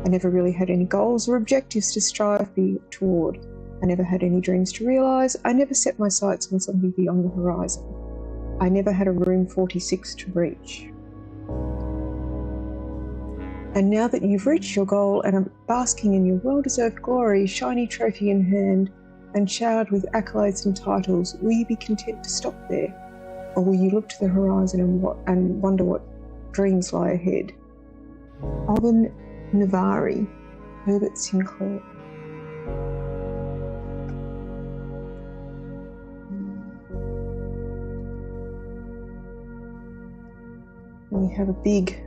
Speaker 1: I never really had any goals or objectives to strive toward. I never had any dreams to realise. I never set my sights on something beyond the horizon. I never had a room 46 to reach. And now that you've reached your goal and are basking in your well-deserved glory, shiny trophy in hand, and showered with accolades and titles, will you be content to stop there? Or will you look to the horizon and wonder what dreams lie ahead? Alban Navari, Herbert Sinclair. And we have a big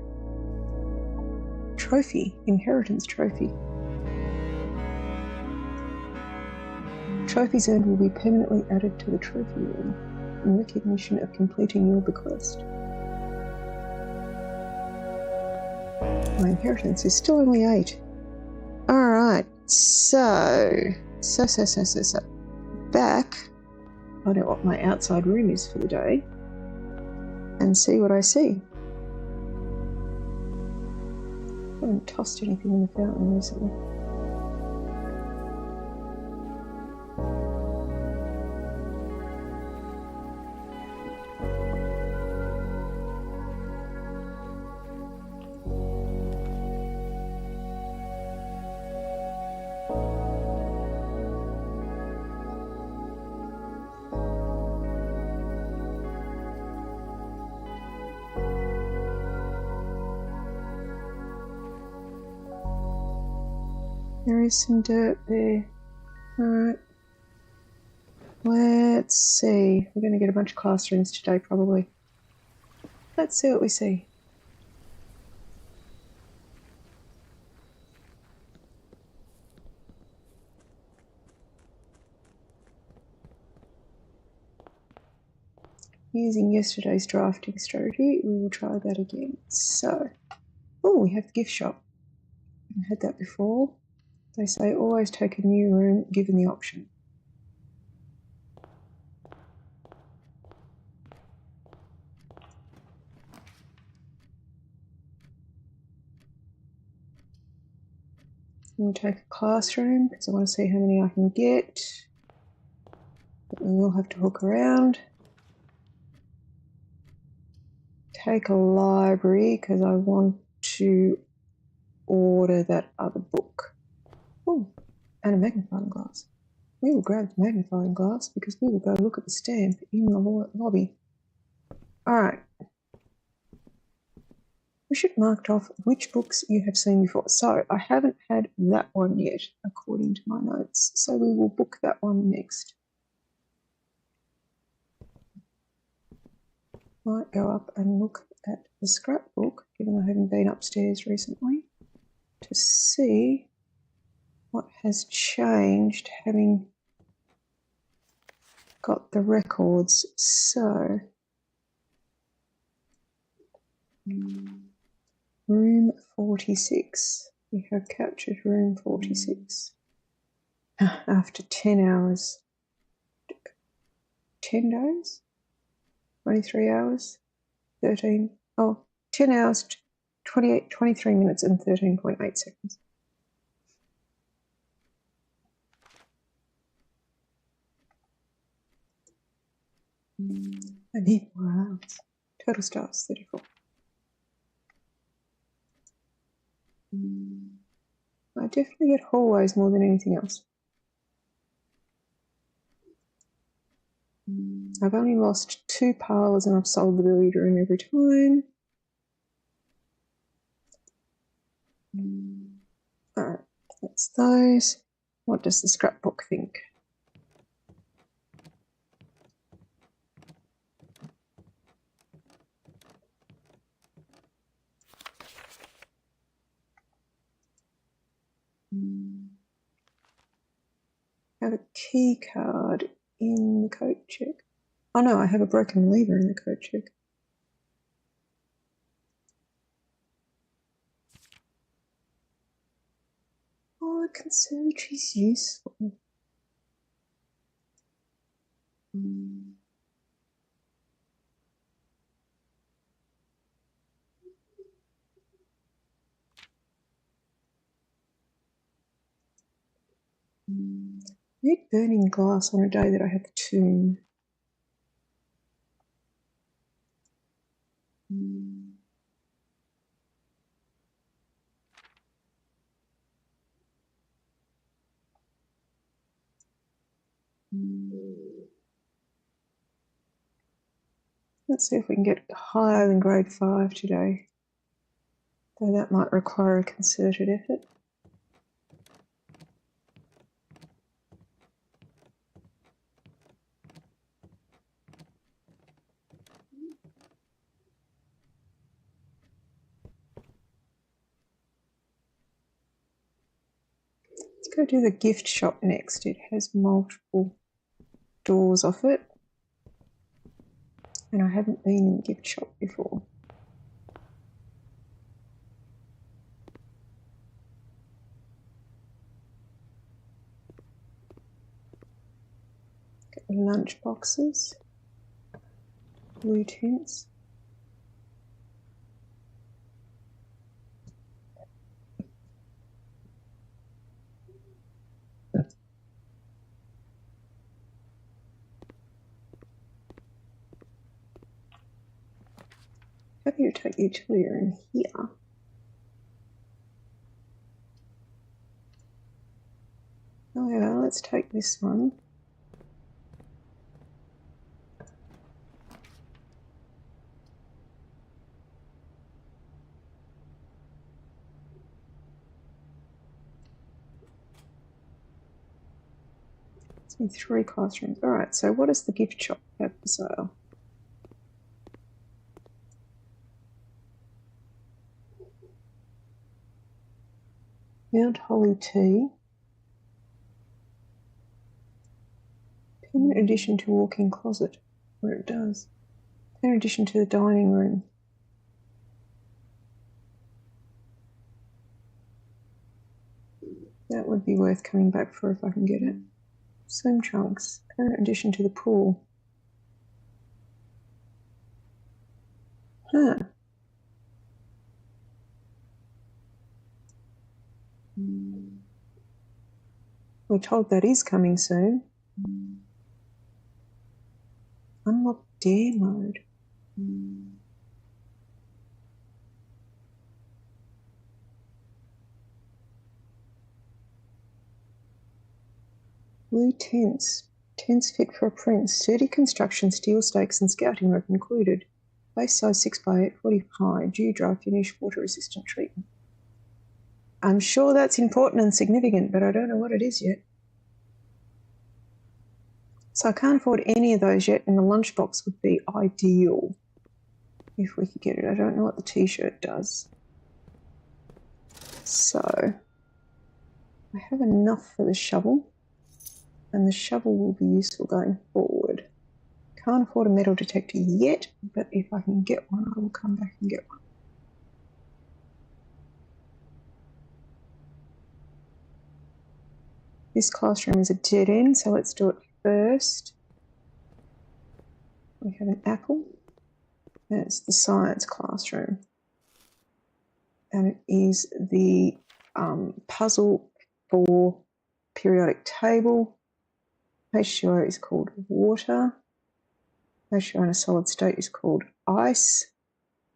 Speaker 1: trophy, inheritance trophy. Trophies earned will be permanently added to the trophy room in recognition of completing your bequest. My inheritance is still only 8. Alright, so back, find out what my outside room is for the day and see what I see. I haven't tossed anything in the fountain recently. There is some dirt there. Alright. Let's see. We're going to get a bunch of classrooms today, probably. Let's see what we see. Using yesterday's drafting strategy, we will try that again. So, oh, we have the gift shop. I've had that before. They say always take a new room given the option. We'll take a classroom because I want to see how many I can get. But we will have to hook around. Take a library because I want to order that other book. Oh, and a magnifying glass. We will grab the magnifying glass because we will go look at the stamp in the lobby. All right. We should mark off which books you have seen before. So I haven't had that one yet, according to my notes. So we will book that one next. Might go up and look at the scrapbook, given I haven't been upstairs recently, to see what has changed having got the records. So room 46. We have captured room 46 after 10 hours. 10 days? 23 hours? 13? Oh, 10 hours, 23 minutes and 13.8 seconds. I need more hours. Total stars, 34. I definitely get hallways more than anything else. I've only lost 2 parlours and I've sold the billiard room every time. Alright, that's those. What does the scrapbook think? I have a key card in the code check. Oh no, I have a broken lever in the code check. Oh, a conservatory's useful. I need burning glass on a day that I have a tomb. Let's see if we can get higher than grade 5 today. Though that might require a concerted effort. Let's go do the gift shop next. It has multiple doors off it. And I haven't been in the gift shop before. Get the lunch boxes. Blue tents. Happy to take the utility in here. However, let's take this one. It's 3 classrooms. All right, so what does the gift shop have for sale? Mount Holly tea. Permanent addition to walk-in closet, where it does. Permanent addition to the dining room. That would be worth coming back for if I can get it. Swim trunks. Permanent addition to the pool. Huh. We're told that is coming soon. Unlock dare mode. Blue tents. Tents fit for a prince. Sturdy construction, steel stakes and scouting rope included. Base size 6x8, 40 high. Dew dry finish, water resistant treatment. I'm sure that's important and significant, but I don't know what it is yet. So I can't afford any of those yet, and the lunchbox would be ideal if we could get it. I don't know what the t-shirt does. So I have enough for the shovel, and the shovel will be useful going forward. Can't afford a metal detector yet, but if I can get one, I will come back and get one. This classroom is a dead end, so let's do it first. We have an apple. That's the science classroom. And it is the puzzle for periodic table. H2O is called water. H2O in a solid state is called ice.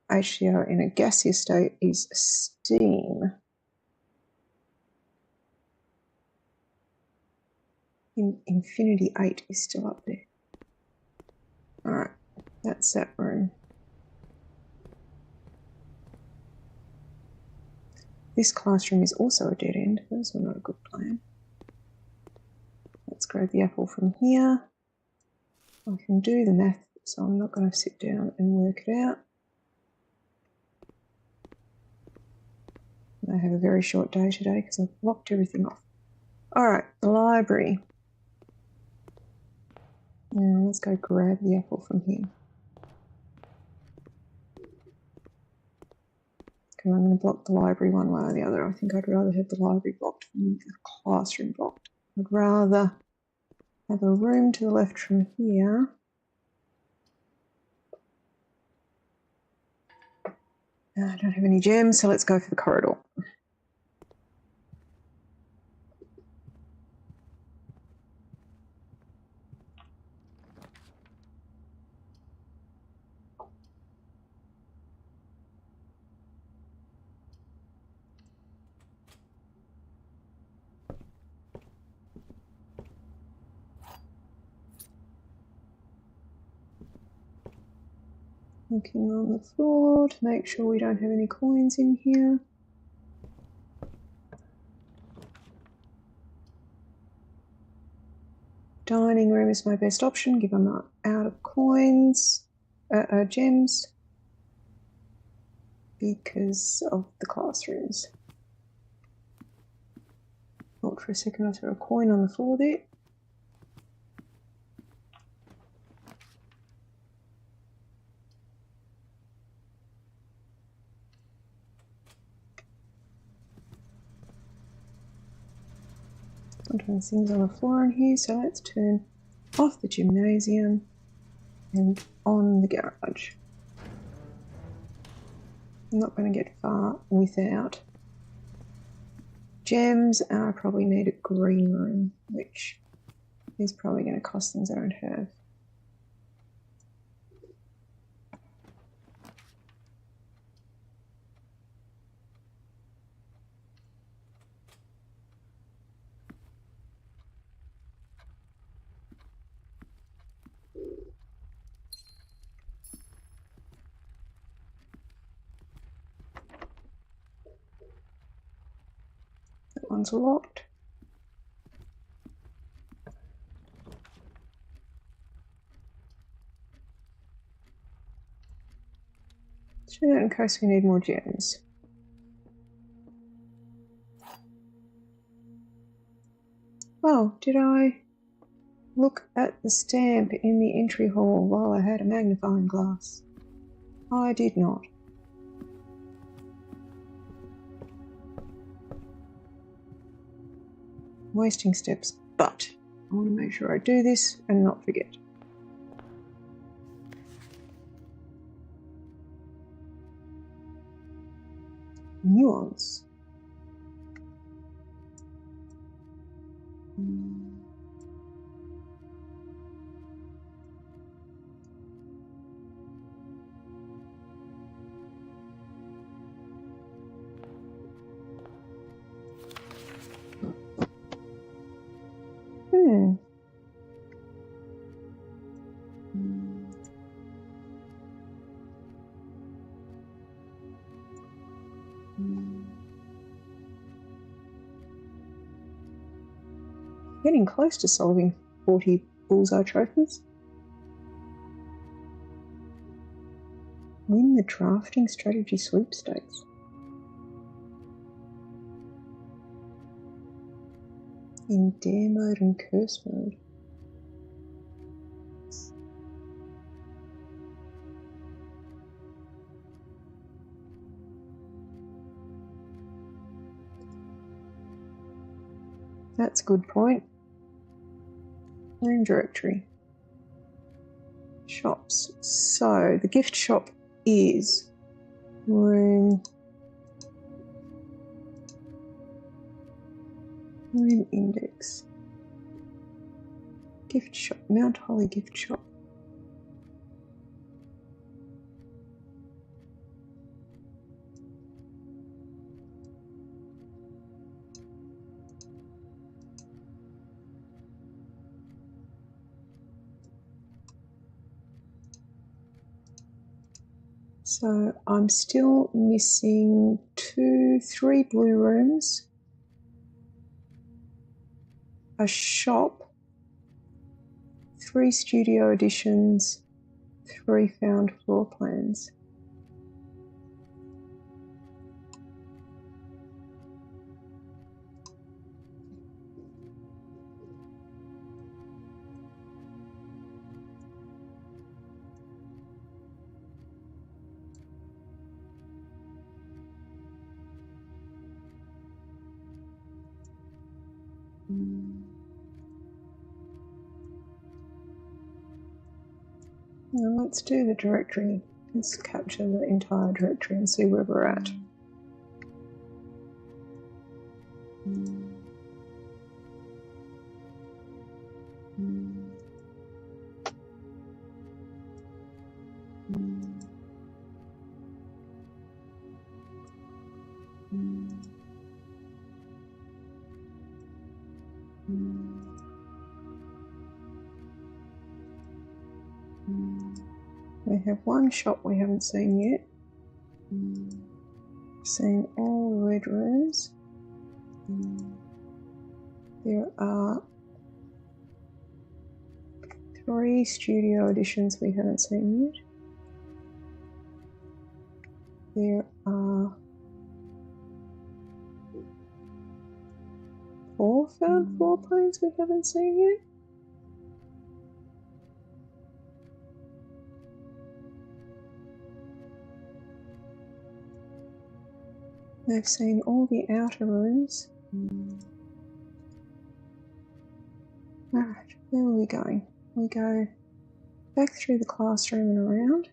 Speaker 1: H2O in a gaseous state is steam. Infinity 8 is still up there. All right, that's that room. This classroom is also a dead end. Those were not a good plan. Let's grab the apple from here. I can do the math, so I'm not going to sit down and work it out. I have a very short day today because I've blocked everything off. All right, the library. Now let's go grab the apple from here. Okay, I'm going to block the library one way or the other. I think I'd rather have the library blocked than the classroom blocked. I'd rather have a room to the left from here. I don't have any gems, so let's go for the corridor. Looking on the floor to make sure we don't have any coins in here. Dining room is my best option, given I'm out of coins, gems, because of the classrooms. Thought for a second I threw a coin on the floor there. Sometimes things on the floor in here, so let's turn off the gymnasium and on the garage. I'm not going to get far without gems, and I probably need a green room, which is probably going to cost things I don't have. That one's locked. do that in case we need more gems. Oh, did I look at the stamp in the entry hall while I had a magnifying glass? I did not. Wasting steps, but I want to make sure I do this and not forget. Nuance. Getting close to solving 40 bullseye trophies. Win the drafting strategy sweepstakes. In dare mode and curse mode. That's a good point. Home directory. Shops. So the gift shop is room index. Gift shop. Mount Holly gift shop. So I'm still missing 3 blue rooms, a shop, 3 studio editions, 3 found floor plans. Now let's do the directory. Let's capture the entire directory and see where we're at. We have one shop we haven't seen yet. Seen all the red rooms. There are 3 studio editions we haven't seen yet. There are 4 found floor plans we haven't seen yet. They've seen all the outer rooms. Alright, where are we going? We go back through the classroom and around.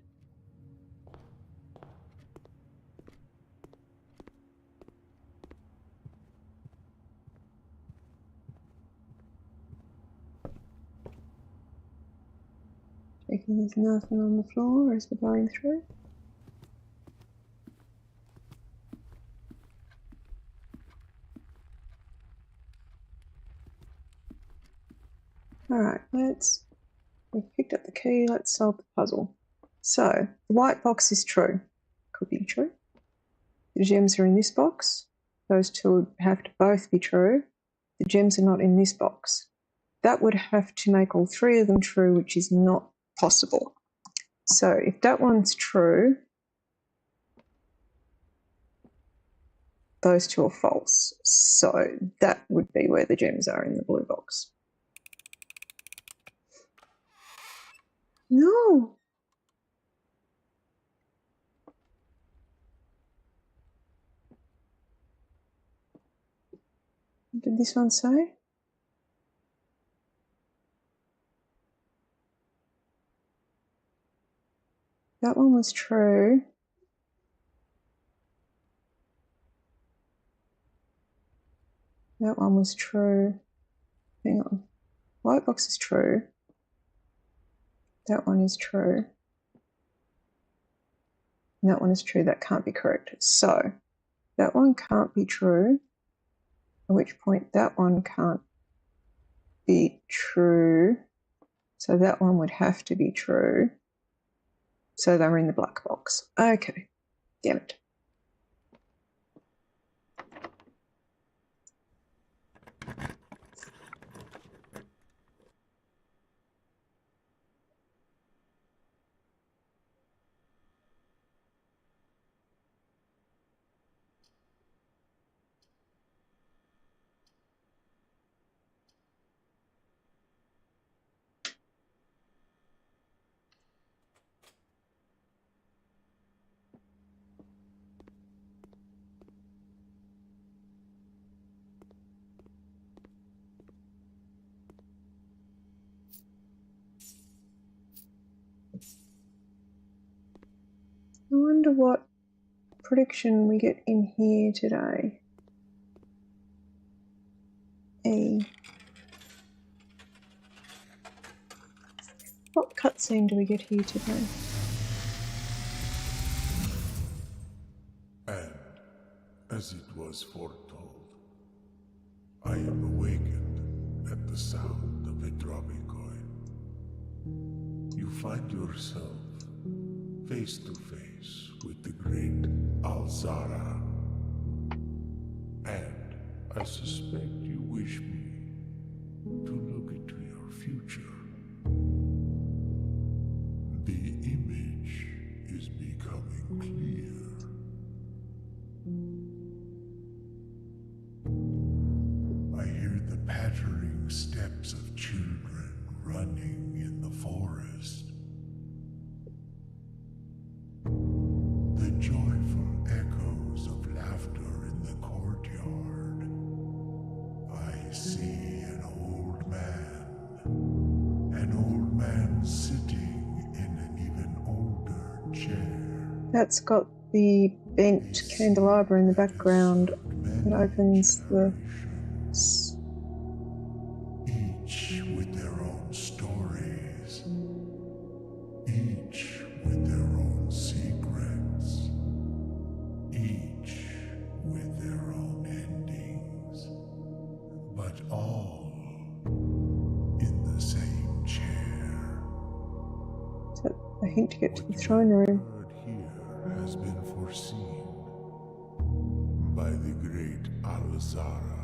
Speaker 1: Checking there's nothing on the floor as we're going through. Alright, we've picked up the key, let's solve the puzzle. So, the white box is true. Could be true. The gems are in this box. Those two would have to both be true. The gems are not in this box. That would have to make all 3 of them true, which is not possible. So, if that one's true, those two are false. So that would be where the gems are in the blue box. No. What did this one say? That one was true. That one was true. Hang on. White box is true. That one is true. And that one is true. That can't be correct. So that one can't be true, at which point that one can't be true. So that one would have to be true. So they're in the black box. Okay. Damn it. I wonder what prediction we get in here today. What cutscene do we get here today?
Speaker 3: And, as it was foretold, I am awakened at the sound of a dropping coin. You find yourself face to face with the great Alzara. And I suspect you wish me to look into your future. The image is becoming clear. I hear the pattering steps of children running in the forest. The joyful echoes of laughter in the courtyard. I see an old man sitting in an even older chair.
Speaker 1: That's got the bent candelabra in the background. It opens the...
Speaker 3: Each with their own stories. Each with their own secrets. Each with their own endings. But all in the same chair.
Speaker 1: Is that a hint to get to the throne room?
Speaker 3: What here has been foreseen by the great Alzara.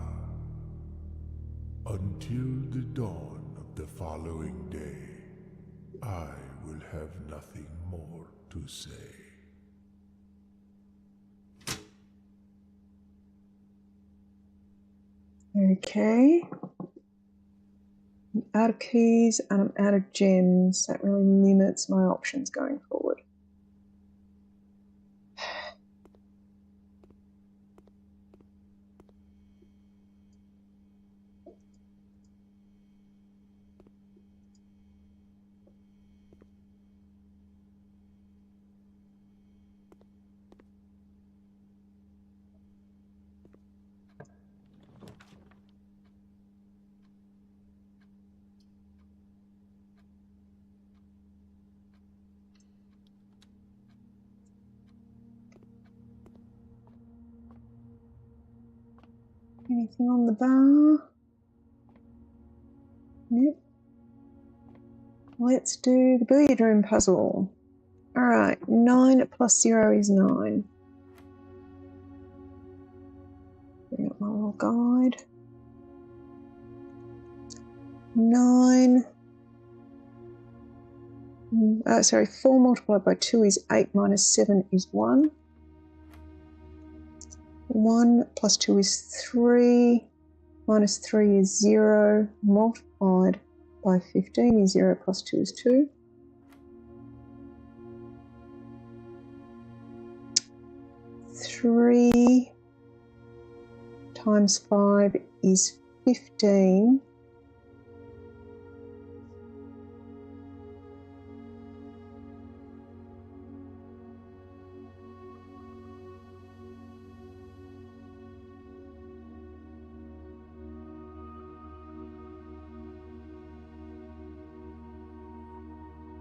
Speaker 3: Until the dawn of the following day, I will have nothing more to say.
Speaker 1: Okay. I'm out of keys and I'm out of gems. That really limits my options going forward. Anything on the bar? Yep. Let's do the billiard room puzzle. Alright, 9 plus 0 is 9. Bring up my little guide. 9. 4 multiplied by 2 is 8 minus 7 is 1. 1 plus 2 is 3, minus 3 is 0, multiplied by 15 is 0 plus 2 is 2. 3 times 5 is 15.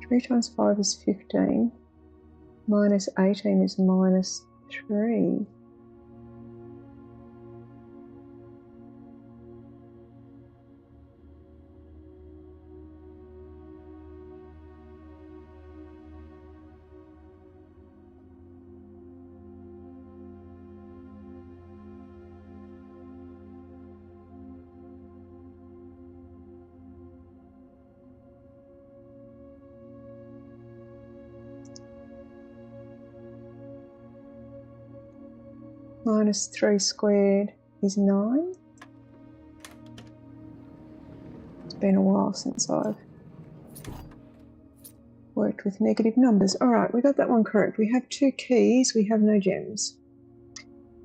Speaker 1: Three times 5 is 15, minus 18 is minus 3. Minus 3 squared is 9. It's been a while since I've worked with negative numbers. All right, we got that one correct. We have 2 keys, we have no gems.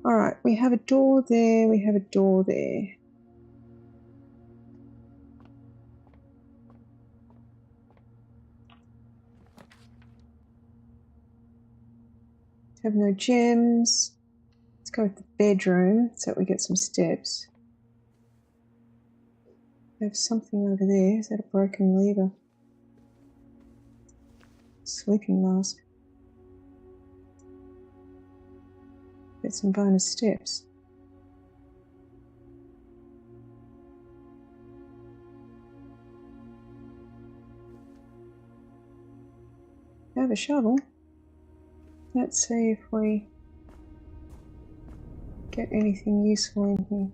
Speaker 1: All right, we have a door there, we have a door there. Have no gems. Let's go with the bedroom so that we get some steps. We have something over there. Is that a broken lever? Sleeping mask. Get some bonus steps. I have a shovel. Let's see if we get anything useful in here.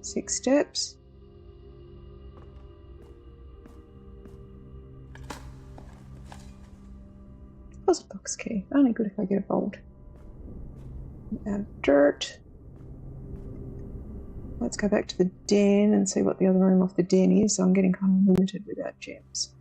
Speaker 1: 6 steps. Deposit box key. Only good if I get a bolt. Add dirt. Let's go back to the den and see what the other room off the den is. So I'm getting kind of limited without gems.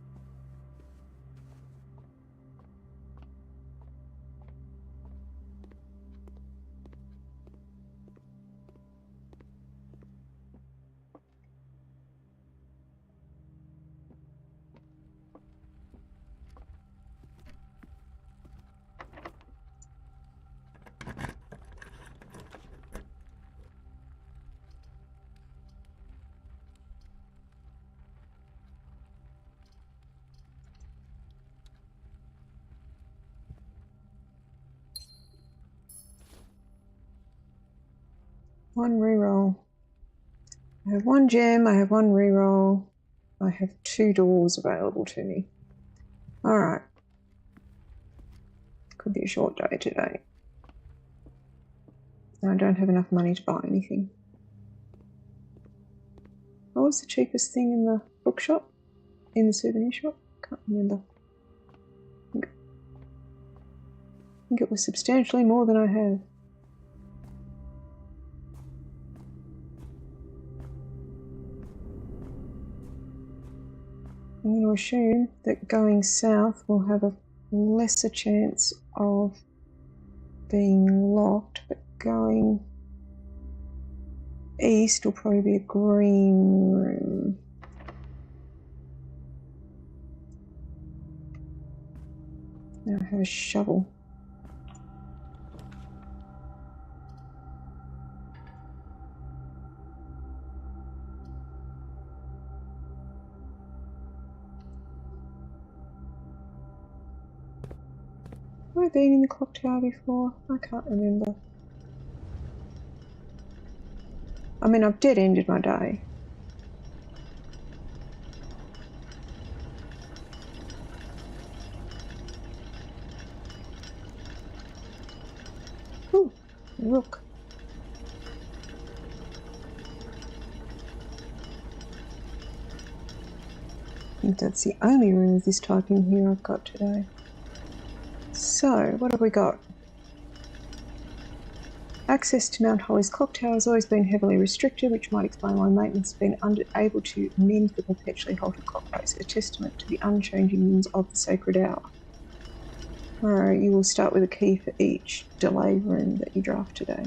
Speaker 1: One reroll. I have 1 gem, I have 1 reroll. I have 2 doors available to me. Alright. Could be a short day today. I don't have enough money to buy anything. What was the cheapest thing in the bookshop? In the souvenir shop? Can't remember. I think it was substantially more than I have. I'm going to assume that going south will have a lesser chance of being locked, but going east will probably be a green room. Now I have a shovel. Have I been in the clock tower before? I can't remember. I mean, I've dead ended my day. Ooh, rook. I think that's the only room of this type in here I've got today. So, what have we got? Access to Mount Holly's clock tower has always been heavily restricted, which might explain why maintenance has been unable to mend the perpetually halted clock face, a testament to the unchanging winds of the sacred hour. Alright, you will start with a key for each delay room that you draft today.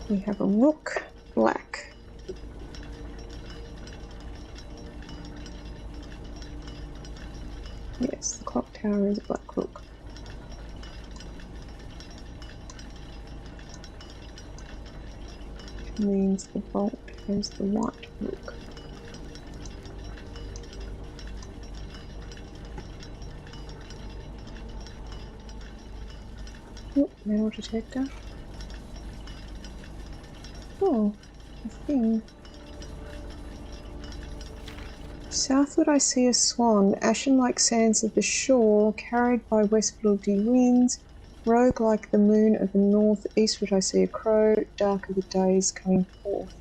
Speaker 1: We have a rook, black. Yes, the clock tower is a black rook. Which means the vault has the white rook. Oh, metal detector. Oh, a thing. Southward I see a swan, ashen like sands of the shore, carried by westwardly winds, rogue like the moon of the north. Eastward I see a crow, dark of the days coming forth.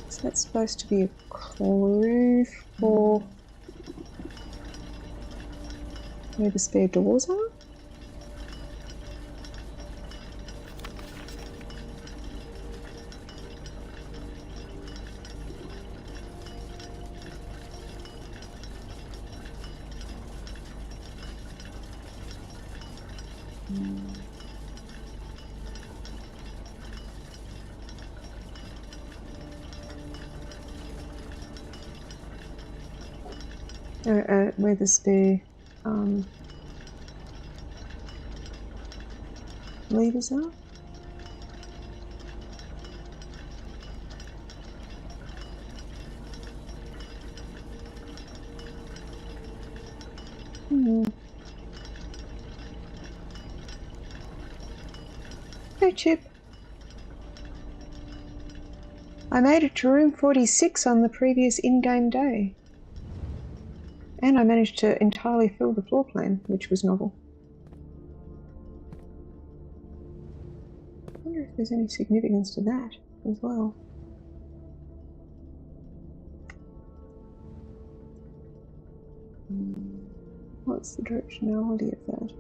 Speaker 1: So that's supposed to be a clue for where the spare doors are? Where the spare levers are. Hey, Chip. I made it to room 46 on the previous in-game day. And I managed to entirely fill the floor plan, which was novel. I wonder if there's any significance to that as well. What's the directionality of that?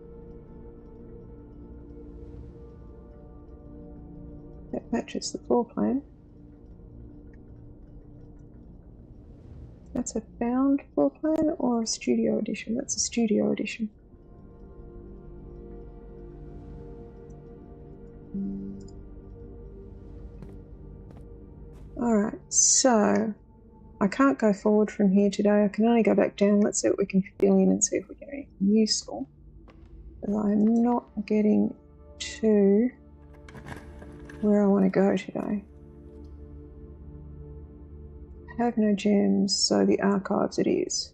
Speaker 1: That matches the floor plan. That's a found floor plan or a studio edition? That's a studio edition. Alright, so I can't go forward from here today. I can only go back down. Let's see what we can fill in and see if we get anything useful. But I'm not getting to where I want to go today. I have no gems, so the archives it is.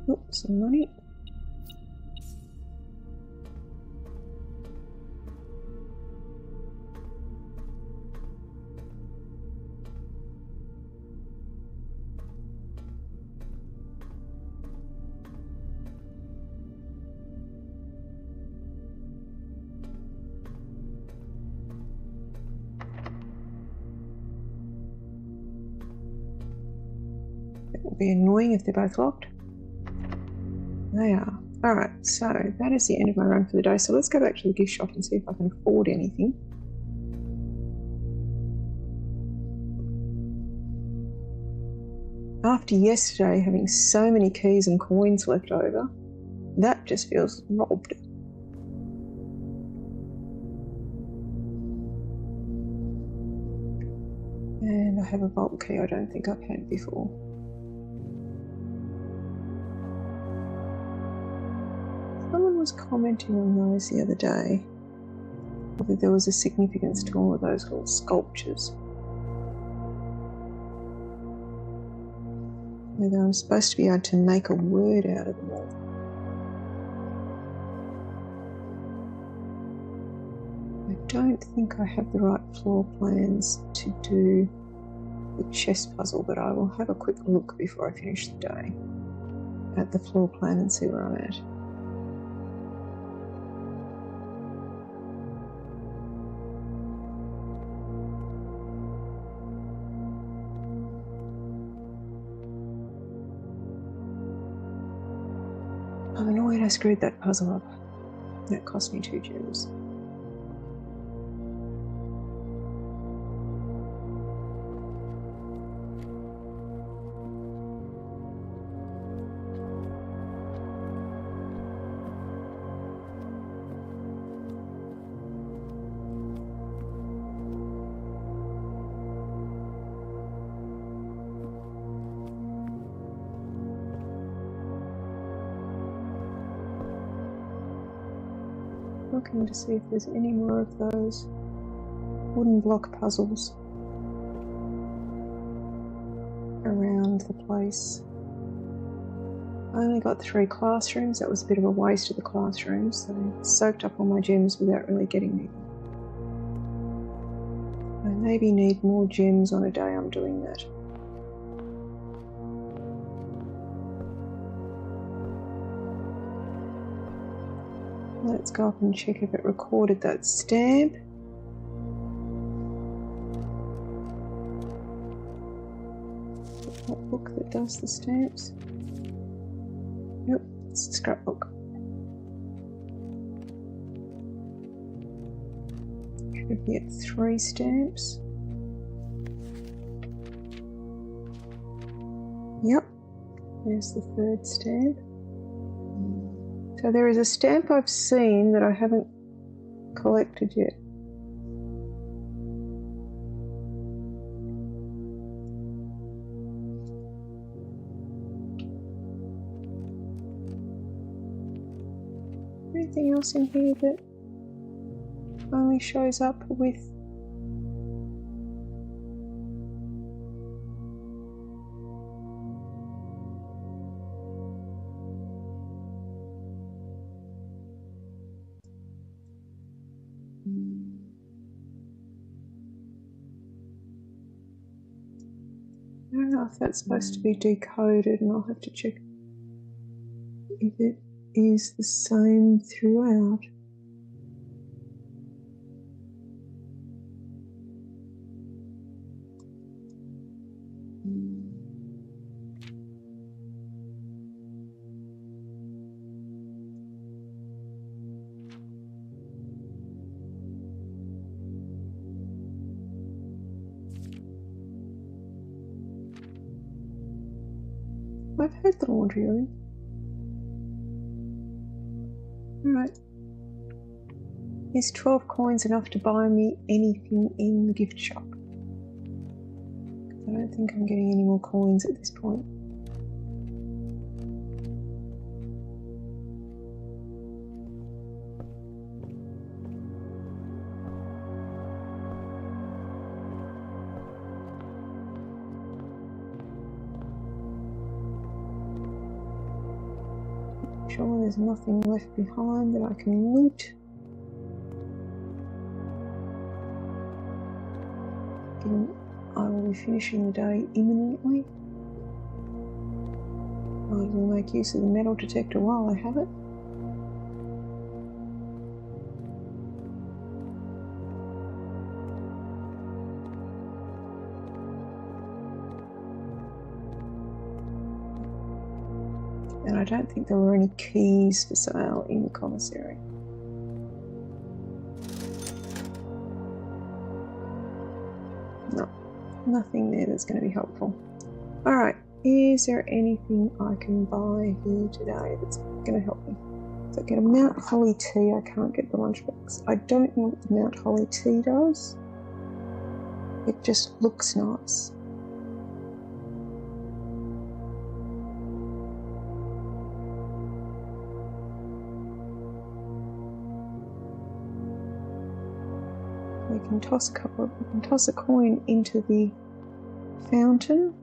Speaker 1: Oops, some money. It will be annoying if they're both locked. They are. Alright, so that is the end of my run for the day. So let's go back to the gift shop and see if I can afford anything. After yesterday having so many keys and coins left over, that just feels robbed. And I have a vault key I don't think I've had before. Someone was commenting on those the other day. Whether there was a significance to all of those little sculptures. Whether I'm supposed to be able to make a word out of them all. I don't think I have the right floor plans to do the chess puzzle, but I will have a quick look before I finish the day at the floor plan and see where I'm at. I'm annoyed I screwed that puzzle up. That cost me 2 gems. Looking to see if there's any more of those wooden block puzzles around the place. I only got 3 classrooms. That was a bit of a waste of the classrooms, so I soaked up all my gems without really getting anything. I maybe need more gems on a day I'm doing that. Let's go up and check if it recorded that stamp. That book that does the stamps. Nope, it's the scrapbook. Should be at 3 stamps. Yep, there's the 3rd stamp. So there is a stamp I've seen that I haven't collected yet. Anything else in here that only shows up with I don't know if that's supposed to be decoded, and I'll have to check if it is the same throughout. I've had the laundry room. Alright. Is 12 coins enough to buy me anything in the gift shop? I don't think I'm getting any more coins at this point. Sure, there's nothing left behind that I can loot. Given I will be finishing the day imminently, might as well make use of the metal detector while I have it. And I don't think there were any keys for sale in the commissary. No, nothing there that's going to be helpful. Alright, is there anything I can buy here today that's going to help me? So I get a Mount Holly tea. I can't get the lunchbox. I don't know what the Mount Holly tea does. It just looks nice. We can toss a coin into the fountain.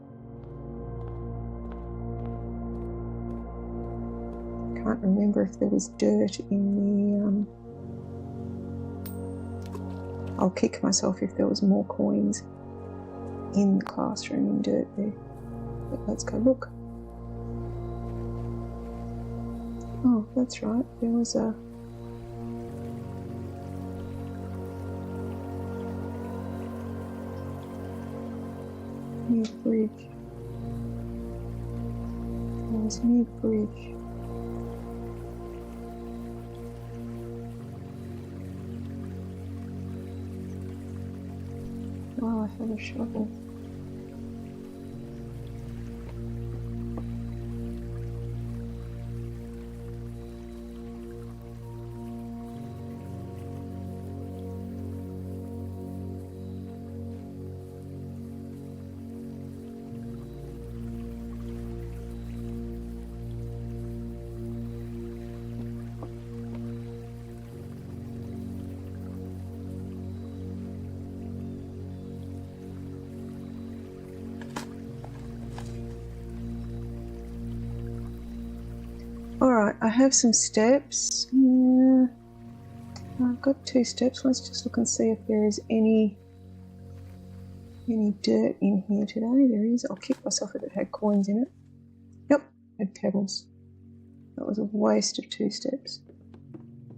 Speaker 1: I can't remember if there was dirt in the I'll kick myself if there was more coins in the classroom and dirt there. But let's go look. Oh, that's right. There was a new bridge. There was a new bridge. Oh, I have a shovel. Alright, I have some steps. Yeah, I've got 2 steps. Let's just look and see if there is any dirt in here today. There is. I'll kick myself if it had coins in it. Yep, it had pebbles. That was a waste of 2 steps.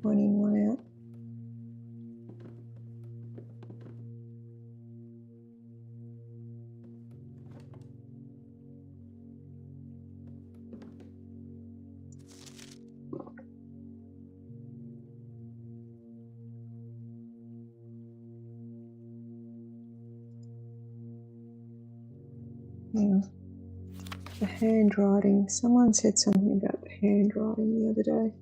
Speaker 1: 1 in, 1 out. Yeah. The handwriting. Someone said something about the handwriting the other day.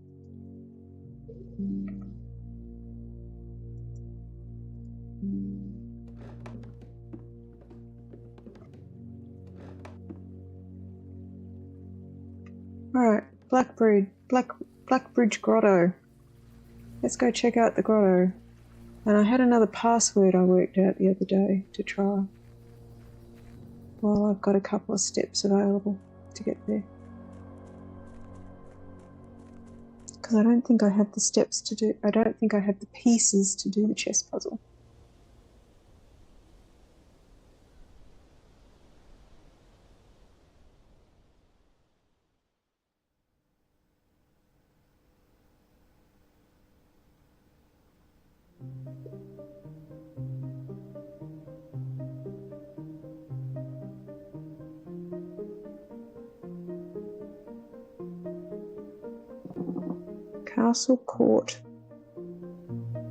Speaker 1: Alright, Blackbridge Grotto. Let's go check out the grotto. And I had another password I worked out the other day to try. Well, I've got a couple of steps available to get there. Because I don't think I have the steps to do, I don't think I have the pieces to do the chess puzzle. Castle, court,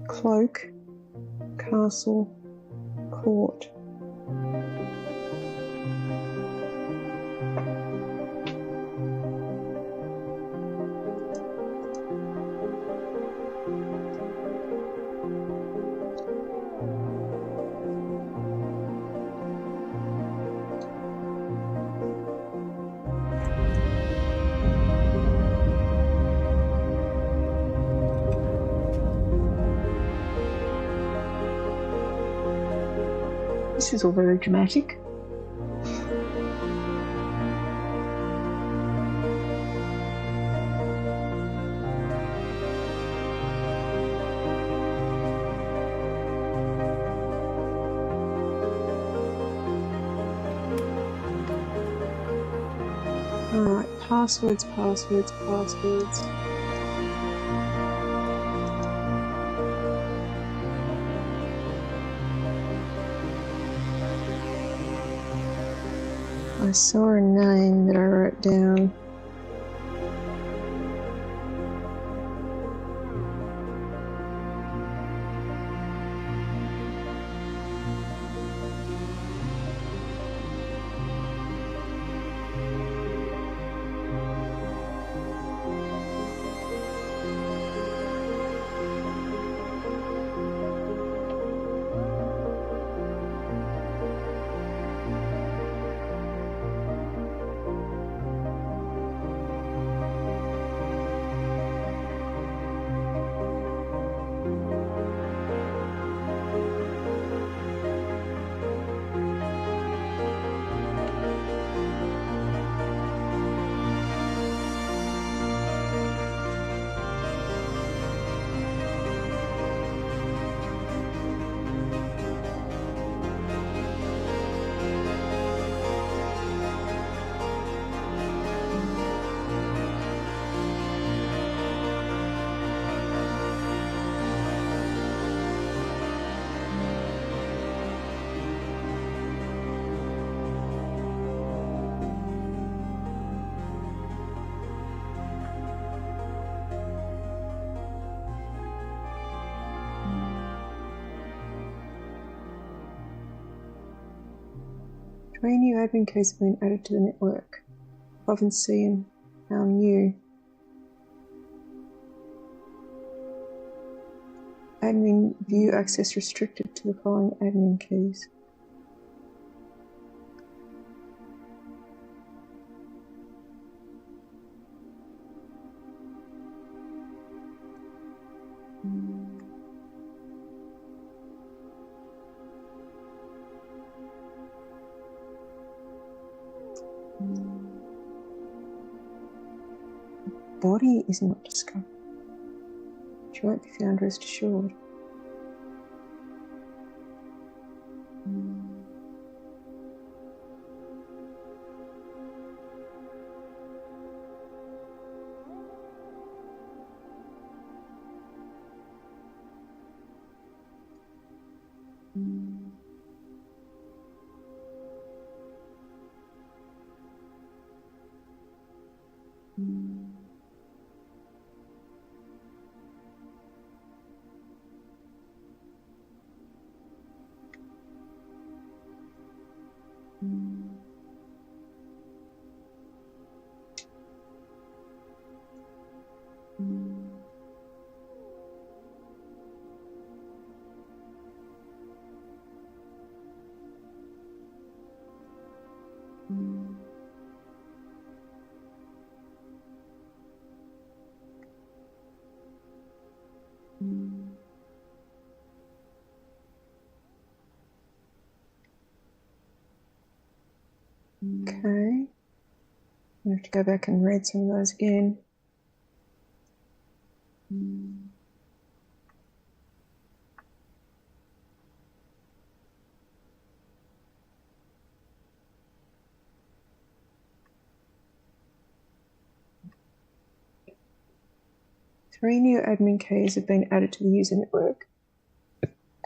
Speaker 1: cloak, castle, court. This is all very dramatic. Alright, passwords. I saw a name that I wrote down. 3 new admin keys have been added to the network. Above and see and how new. Admin view access restricted to the following admin keys. Body is not discovered. She won't be found, rest assured. Okay. I have to go back and read some of those again. Three new admin keys have been added to the user network.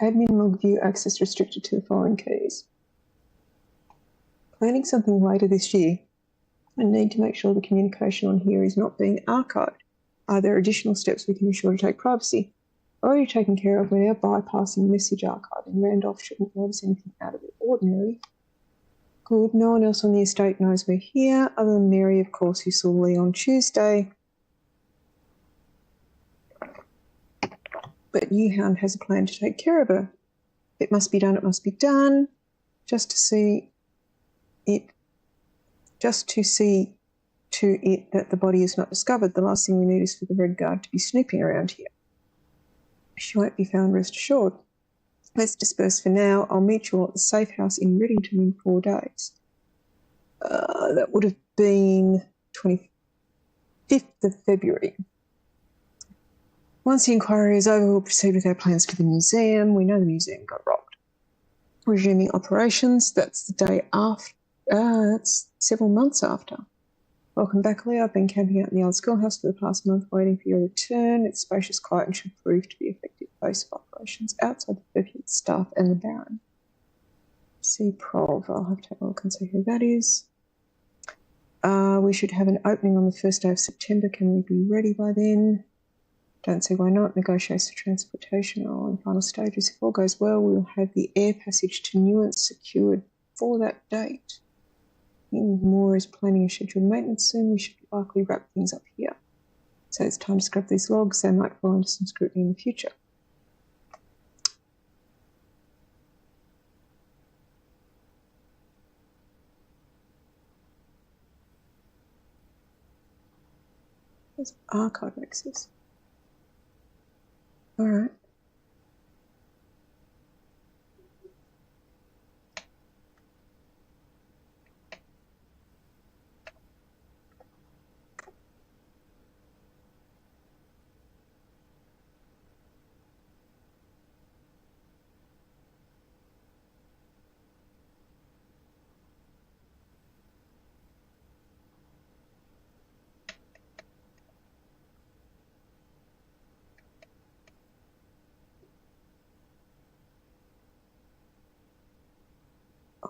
Speaker 1: Admin log view access restricted to the following keys. Planning something later this year, I need to make sure the communication on here is not being archived. Are there additional steps we can ensure to take privacy? Already taken care of, we're now bypassing message archiving. Randolph shouldn't notice anything out of the ordinary. Good, no one else on the estate knows we're here, other than Mary, of course, who saw Lee on Tuesday. But Newhound has a plan to take care of her. It must be done, it must be done. Just to see to it that the body is not discovered. The last thing we need is for the Red Guard to be snooping around here. She won't be found, rest assured. Let's disperse for now. I'll meet you all at the safe house in Reddington in 4 days. That would have been 25th of February. Once the inquiry is over, we'll proceed with our plans for the museum. We know the museum got robbed. Resuming operations, that's the day after. That's several months after. Welcome back, Lee. I've been camping out in the old schoolhouse for the past month waiting for your return. It's spacious, quiet, and should prove to be an effective base of operations outside the Furfield staff and the Baron. See Prov. I'll have to have a look and see who that is. We should have an opening on the first day of September. Can we be ready by then? Don't see why not. Negotiates the transportation are in final stages. If all goes well, we'll have the air passage to Newent secured for that date. Moore is planning a scheduled maintenance soon. We should likely wrap things up here. So it's time to scrap these logs. They might fall under some scrutiny in the future. There's archive access. All right.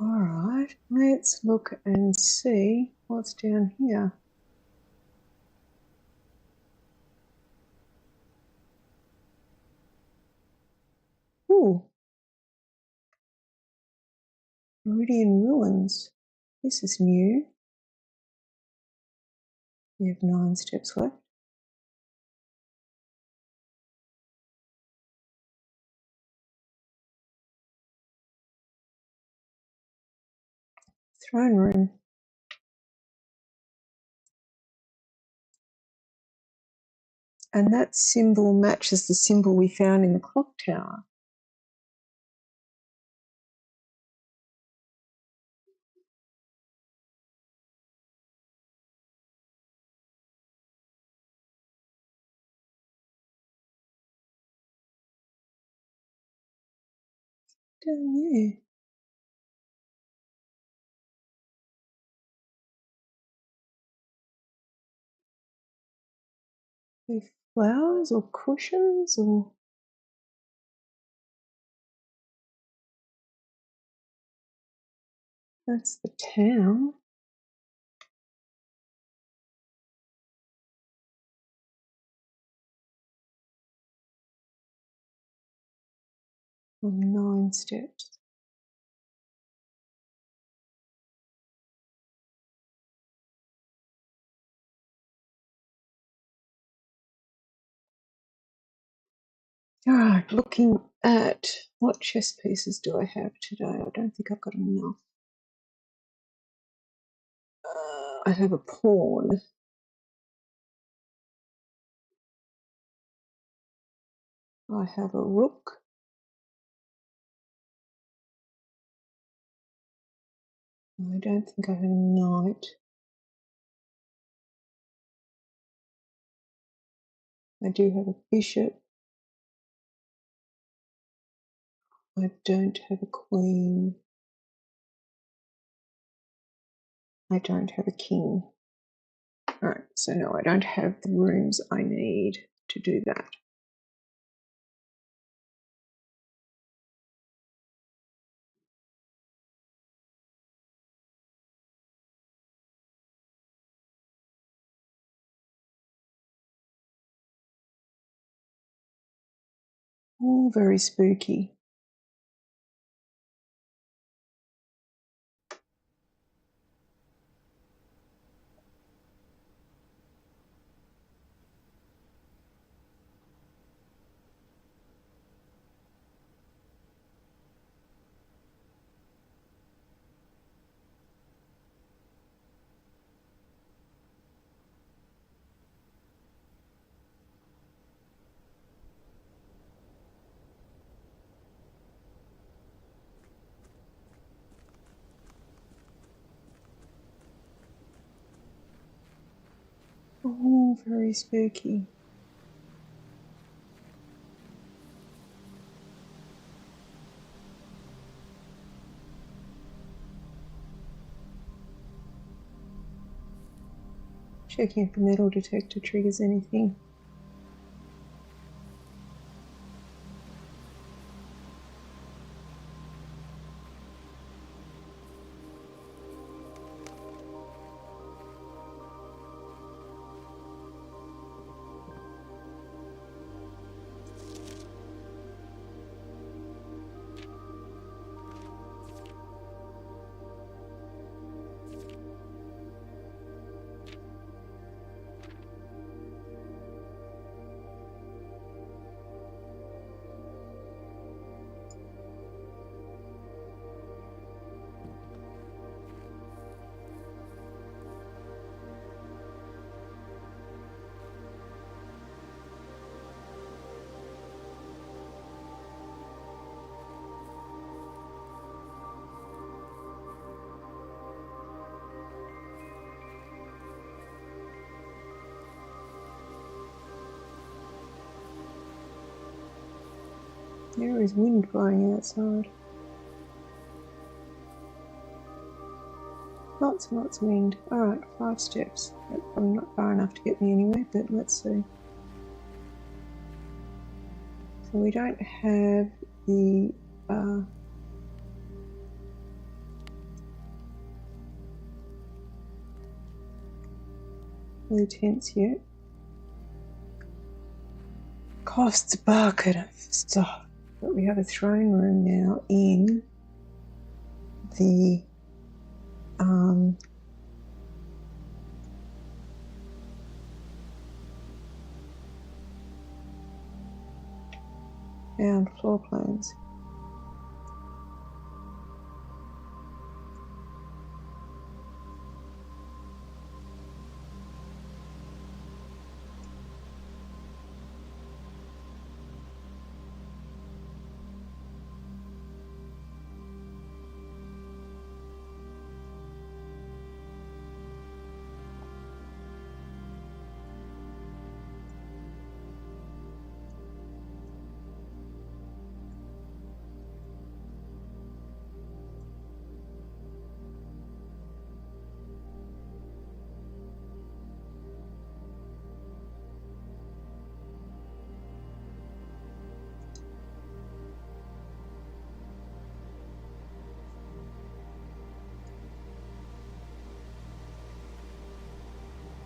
Speaker 1: All right, let's look and see what's down here. Ooh. Viridian Ruins. This is new. We have 9 steps left. Throne room. And that symbol matches the symbol we found in the clock tower. Down there. With flowers or cushions or... That's the town. On 9 steps. All right, looking at what chess pieces do I have today? I don't think I've got enough. I have a pawn. I have a rook. I don't think I have a knight. I do have a bishop. I don't have a queen. I don't have a king. All right, so no, I don't have the rooms I need to do that. All very spooky. All very spooky. Checking if the metal detector triggers anything. There is wind blowing outside. Lots and lots of wind. Alright, 5 steps. That's probably not far enough to get me anywhere, but let's see. So we don't have the tents yet. Costs bucket of stuff. But we have a throne room now in the found floor plans.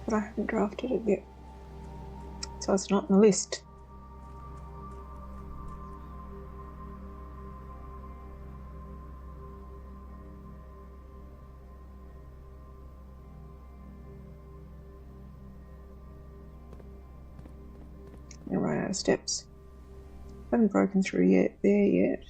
Speaker 1: But I haven't drafted it yet, so it's not in the list. I'm right out of steps. Haven't broken through there yet.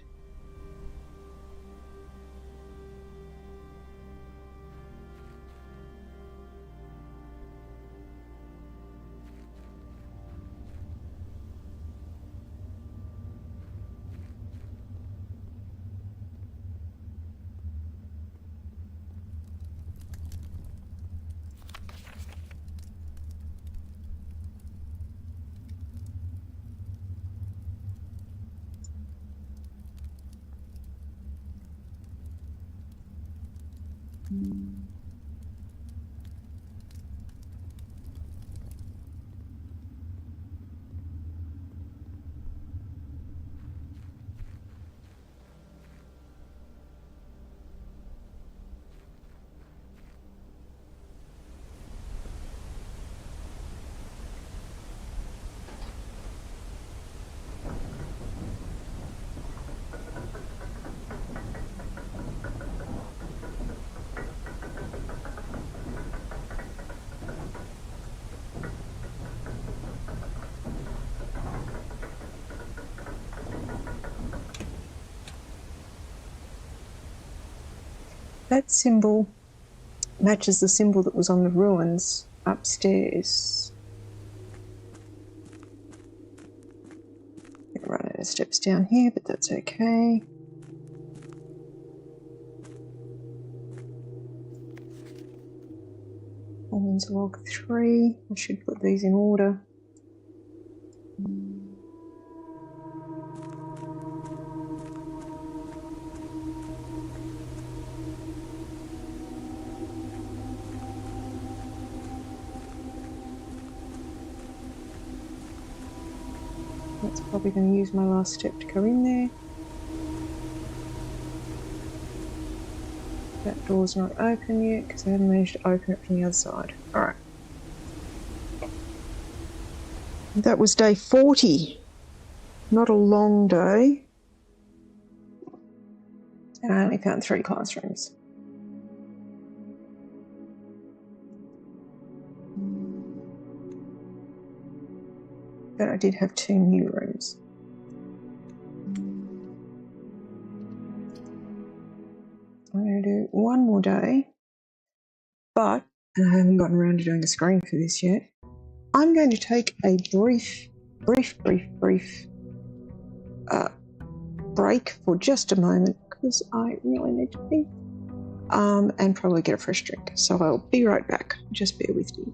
Speaker 1: That symbol matches the symbol that was on the ruins upstairs. I'm gonna run out of steps down here, but that's okay. Almonds log 3. I should put these in order. That's probably going to use my last step to go in there. That door's not open yet because I haven't managed to open it from the other side. Alright. That was day 40. Not a long day. And I only found 3 classrooms. But I did have 2 new rooms. I'm going to do one more day, but I haven't gotten around to doing a screen for this yet. I'm going to take a brief break for just a moment because I really need to pee, and probably get a fresh drink. So I'll be right back. Just bear with me.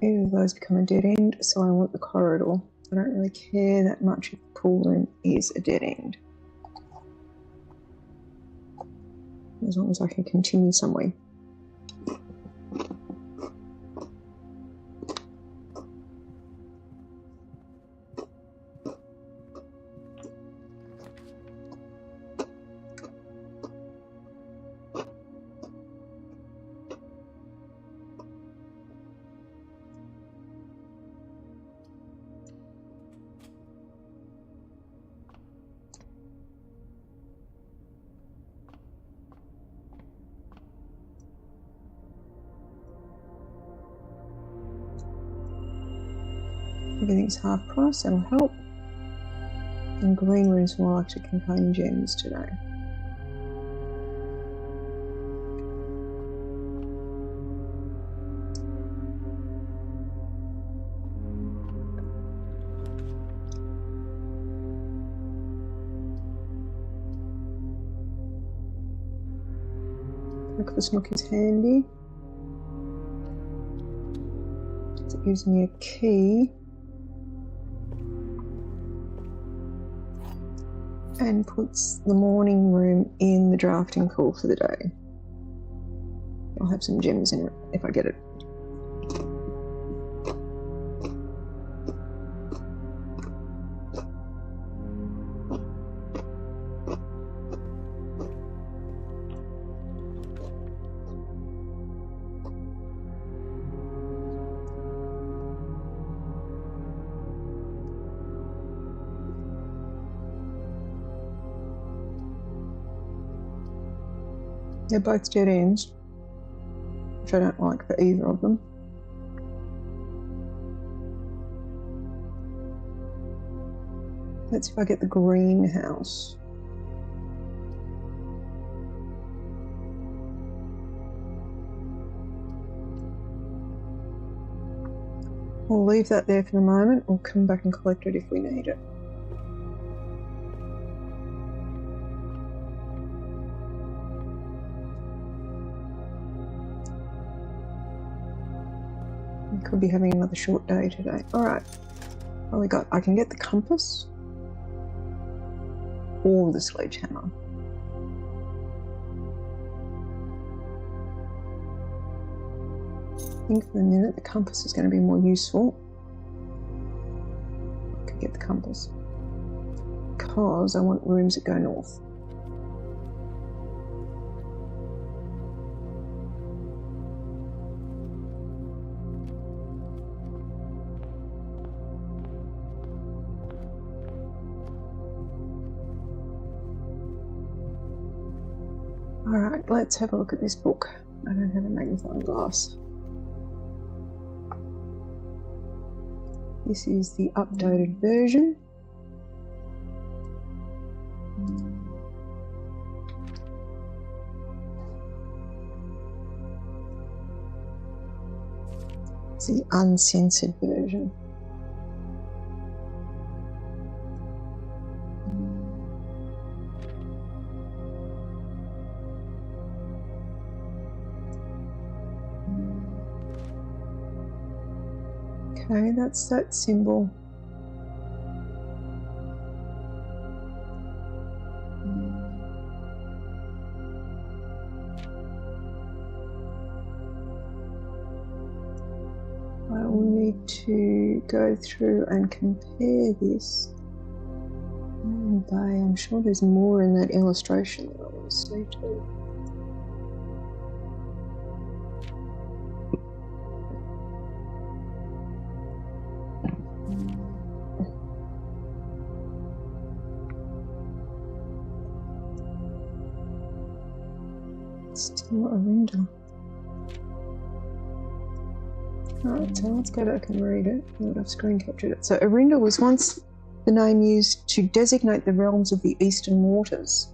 Speaker 1: Either of those become a dead end, so I want the corridor. I don't really care that much if the pool room is a dead end. As long as I can continue somewhere. Everything's half price, that'll help. And green rooms more likely to contain gems today. Breakfast nook is handy. It gives me a key. And puts the morning room in the drafting pool for the day. I'll have some gems in it if I get it. They're both dead ends, which I don't like for either of them. Let's see if I get the greenhouse. We'll leave that there for the moment. We'll come back and collect it if we need it. Could be having another short day today. Alright. What we got? I can get the compass or the sledgehammer. I think for the minute the compass is going to be more useful. I could get the compass. Because I want rooms that go north. Alright, let's have a look at this book. I don't have a magnifying glass. This is the updated version. It's the uncensored version. Okay, that's that symbol. I will need to go through and compare this. I'm sure there's more in that illustration that I want to see too. Still a render. Alright, so let's go back and read it. I've screen captured it. So Arinda was once the name used to designate the realms of the eastern waters.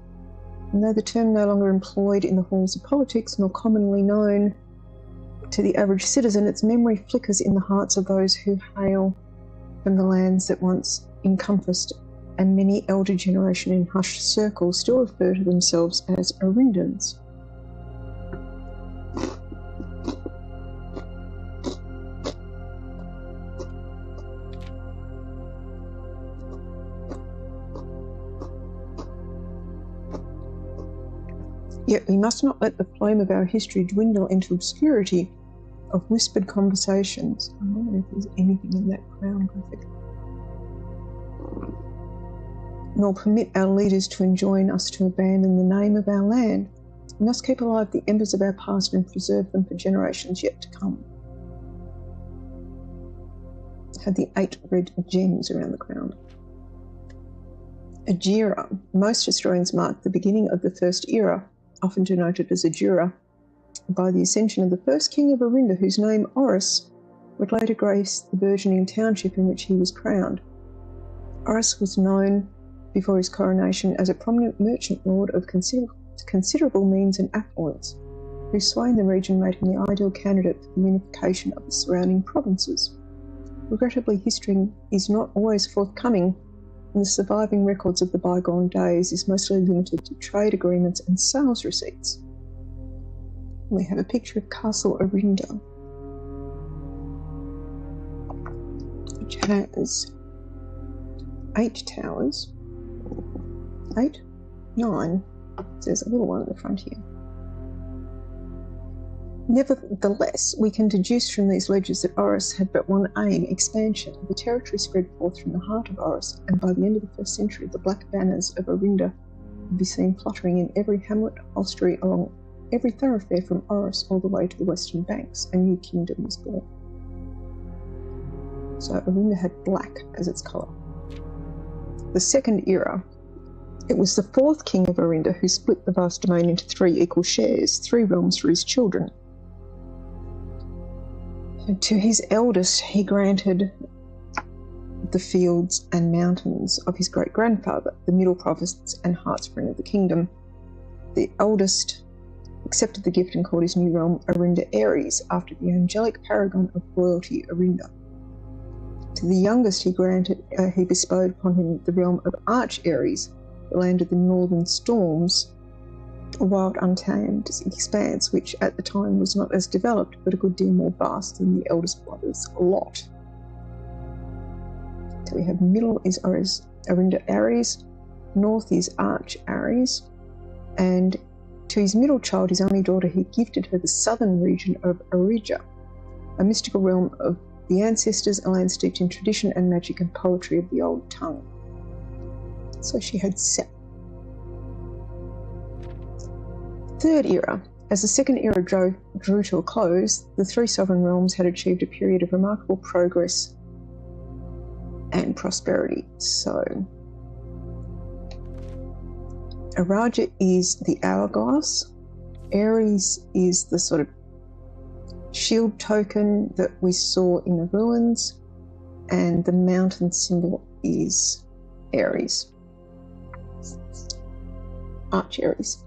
Speaker 1: And though the term no longer employed in the halls of politics nor commonly known to the average citizen, its memory flickers in the hearts of those who hail from the lands that once encompassed, and many elder generation in hushed circles still refer to themselves as Arindans. Yet we must not let the flame of our history dwindle into obscurity of whispered conversations. I wonder if there's anything in that crown graphic. Nor permit our leaders to enjoin us to abandon the name of our land. We must keep alive the embers of our past and preserve them for generations yet to come. It had the 8 red gems around the crown. A Jura. Most historians mark the beginning of the first era, often denoted as a Jura, by the ascension of the first king of Orinda, whose name, Oris, would later grace the burgeoning township in which he was crowned. Oris was known before his coronation as a prominent merchant lord of considerable means and affluence, whose sway in the region made him the ideal candidate for the unification of the surrounding provinces. Regrettably, history is not always forthcoming, and the surviving records of the bygone days is mostly limited to trade agreements and sales receipts. We have a picture of Castle Orinda, which has 8 towers. 8? 9. There's a little one at the front here. Nevertheless, we can deduce from these ledgers that Oris had but one aim, expansion. The territory spread forth from the heart of Oris, and by the end of the 1st century, the black banners of Orinda could be seen fluttering in every hamlet, hostelry, along every thoroughfare from Oris all the way to the western banks. A new kingdom was born. So Orinda had black as its colour. The second era. It was the 4th king of Orinda who split the vast domain into 3 equal shares, 3 realms for his children. To his eldest, he granted the fields and mountains of his great-grandfather, the middle province and heartspring of the kingdom. The eldest accepted the gift and called his new realm Orinda Aries, after the angelic paragon of royalty, Orinda. To the youngest, he bestowed upon him the realm of Arch Aries, the land of the northern storms, a wild, untamed expanse which at the time was not as developed but a good deal more vast than the eldest brother's lot. So we have middle is Orinda Aries, north is Arch Aries, and to his middle child, his only daughter, he gifted her the southern region of Orija, a mystical realm of the ancestors, a land steeped in tradition and magic and poetry of the old tongue. So she had 7. Third era. As the second era drew to a close, the 3 sovereign realms had achieved a period of remarkable progress and prosperity. So Araja is the hourglass, Aries is the sort of shield token that we saw in the ruins, and the mountain symbol is Aries. Arch Aries.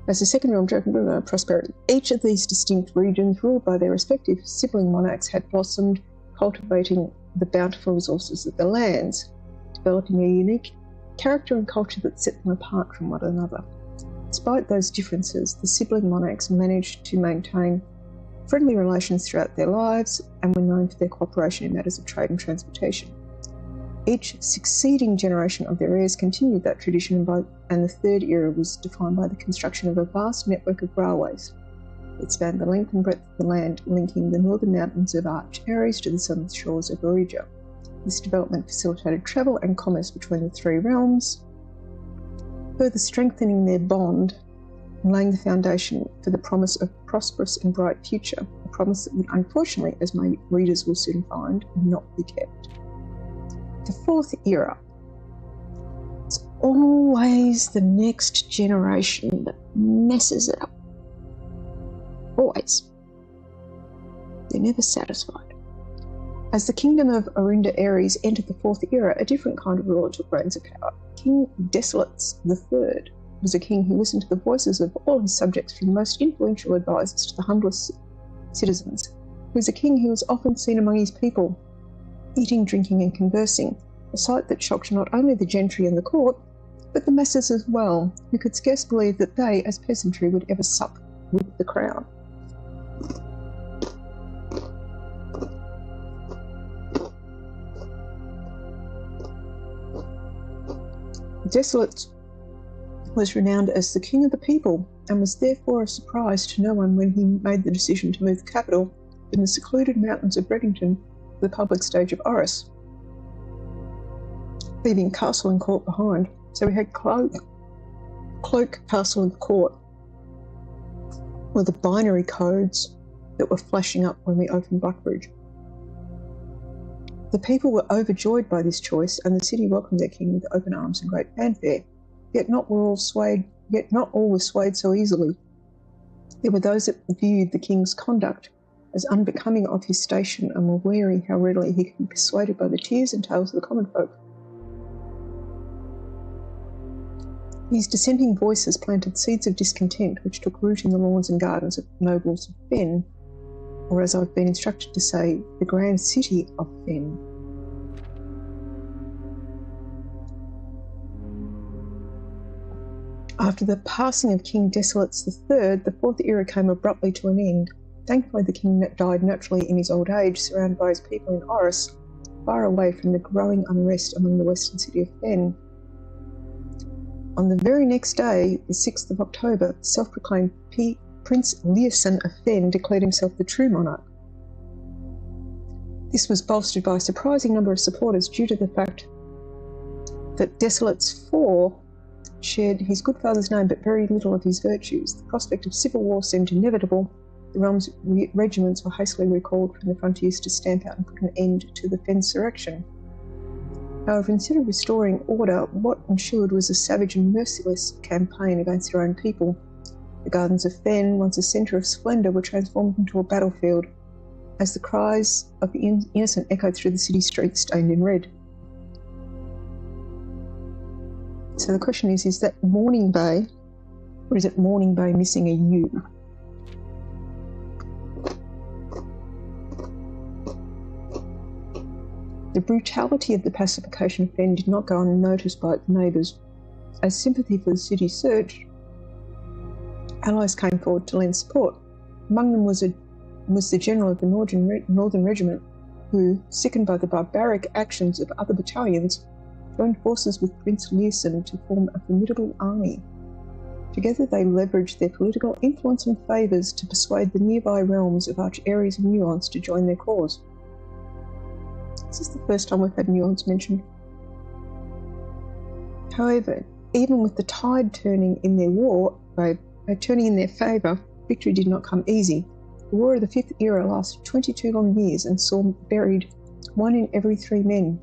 Speaker 1: As the second realm drew prosperity, each of these distinct regions, ruled by their respective sibling monarchs, had blossomed, cultivating the bountiful resources of the lands, developing a unique character and culture that set them apart from one another. Despite those differences, the sibling monarchs managed to maintain friendly relations throughout their lives and were known for their cooperation in matters of trade and transportation. Each succeeding generation of their heirs continued that tradition, and the third era was defined by the construction of a vast network of railways that spanned the length and breadth of the land, linking the northern mountains of Arch Aries to the southern shores of Orija. This development facilitated travel and commerce between the 3 realms, further strengthening their bond and laying the foundation for the promise of a prosperous and bright future, a promise that would unfortunately, as my readers will soon find, not be kept. The 4th era. It's always the next generation that messes it up. Always. They're never satisfied. As the kingdom of Orinda Aries entered the 4th era, a different kind of ruler took reins of power. King Desolates III was a king who listened to the voices of all his subjects, from the most influential advisors to the humblest citizens. He was a king who was often seen among his people, eating, drinking and conversing, a sight that shocked not only the gentry and the court, but the masses as well, who could scarce believe that they, as peasantry, would ever sup with the crown. Desolate was renowned as the king of the people and was therefore a surprise to no one when he made the decision to move the capital from the secluded mountains of Bredington to the public stage of Orris, leaving castle and court behind. So we had cloak, castle and court were the binary codes that were flashing up when we opened Blackbridge. The people were overjoyed by this choice, and the city welcomed their king with open arms and great fanfare. Yet not all were swayed so easily. There were those that viewed the king's conduct as unbecoming of his station and were wary how readily he could be persuaded by the tears and tales of the common folk. These dissenting voices planted seeds of discontent which took root in the lawns and gardens of the nobles of Fen, or as I've been instructed to say, the grand city of Fen. After the passing of King Desolates III, the Fourth Era came abruptly to an end. Thankfully, the king died naturally in his old age, surrounded by his people in Orris, far away from the growing unrest among the western city of Fen. On the very next day, the 6th of October, self-proclaimed Prince Leeson of Fen declared himself the true monarch. This was bolstered by a surprising number of supporters due to the fact that Desolates IV shared his good father's name but very little of his virtues. The prospect of civil war seemed inevitable. The realm's regiments were hastily recalled from the frontiers to stamp out and put an end to the Fensurrection. However, instead of restoring order, what ensued was a savage and merciless campaign against their own people. The gardens of Fen, once a centre of splendour, were transformed into a battlefield, as the cries of the innocent echoed through the city streets stained in red. So the question is that Mourning Bay, or is it Mourning Bay missing a U? The brutality of the pacification of Fen did not go unnoticed by its neighbours. As sympathy for the city surged, allies came forward to lend support. Among them was the general of the Northern Regiment, who, sickened by the barbaric actions of other battalions, joined forces with Prince Leeson to form a formidable army. Together they leveraged their political influence and favours to persuade the nearby realms of Arch-Ares and Nuance to join their cause. This is the first time we've had Nuance mentioned. However, even with the tide turning in their favour, victory did not come easy. The War of the Fifth Era lasted 22 long years and saw buried 1 in every 3 men.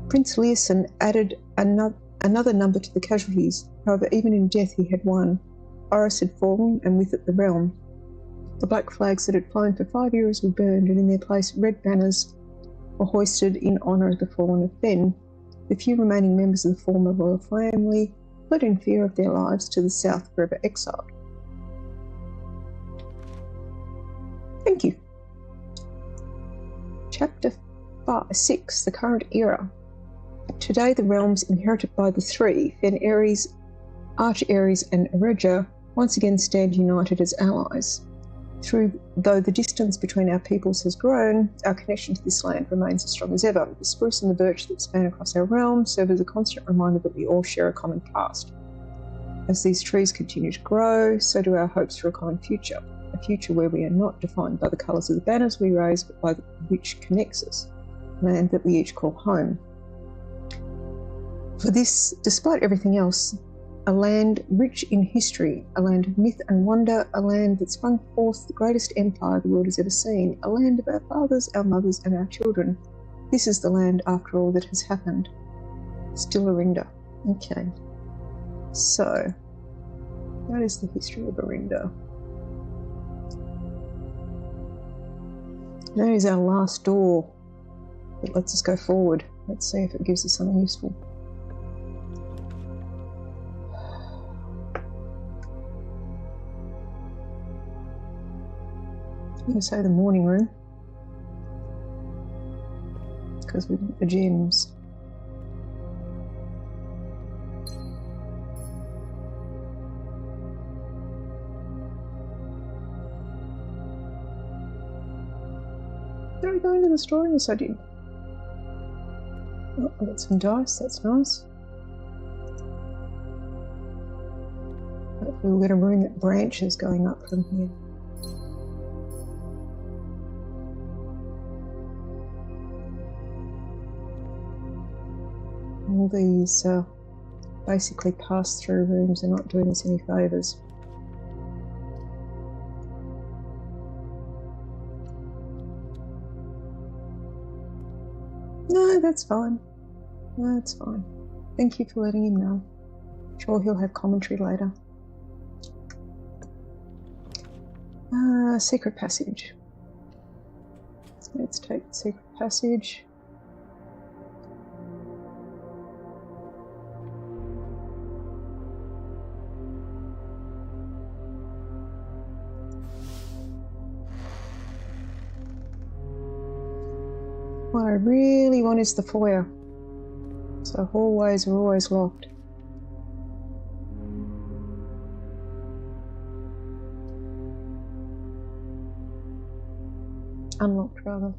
Speaker 1: Prince Leeson added another number to the casualties. However, even in death he had won. Orris had fallen, and with it the realm. The black flags that had flown for 5 years were burned, and in their place red banners were hoisted in honour of the fallen of Fen. The few remaining members of the former royal family fled in fear of their lives to the south, forever exiled. Thank you. Chapter 6, the current era. Today the realms inherited by the three, Fen-Ares, Arch-Ares and Eregia, once again stand united as allies. Though the distance between our peoples has grown, our connection to this land remains as strong as ever. The spruce and the birch that span across our realm serve as a constant reminder that we all share a common past. As these trees continue to grow, so do our hopes for a common future, a future where we are not defined by the colours of the banners we raise, but by which connects us, land that we each call home. For this, despite everything else, a land rich in history, a land of myth and wonder, a land that sprung forth the greatest empire the world has ever seen, a land of our fathers, our mothers and our children. This is the land, after all that has happened. Still Arinda. Okay. So, that is the history of Arinda. That is our last door that lets us go forward. Let's see if it gives us something useful. I'm going to say the morning room, because we've got the gems. Did I go into the store? Yes, I did. Oh, I got some dice, that's nice. We've got a room that branches going up from here. All these basically pass-through rooms are not doing us any favours. No, that's fine. No, that's fine. Thank you for letting him know. Sure, he'll have commentary later. Secret passage. Let's take the secret passage. What I really want is the foyer. So hallways are always locked. Unlocked, rather.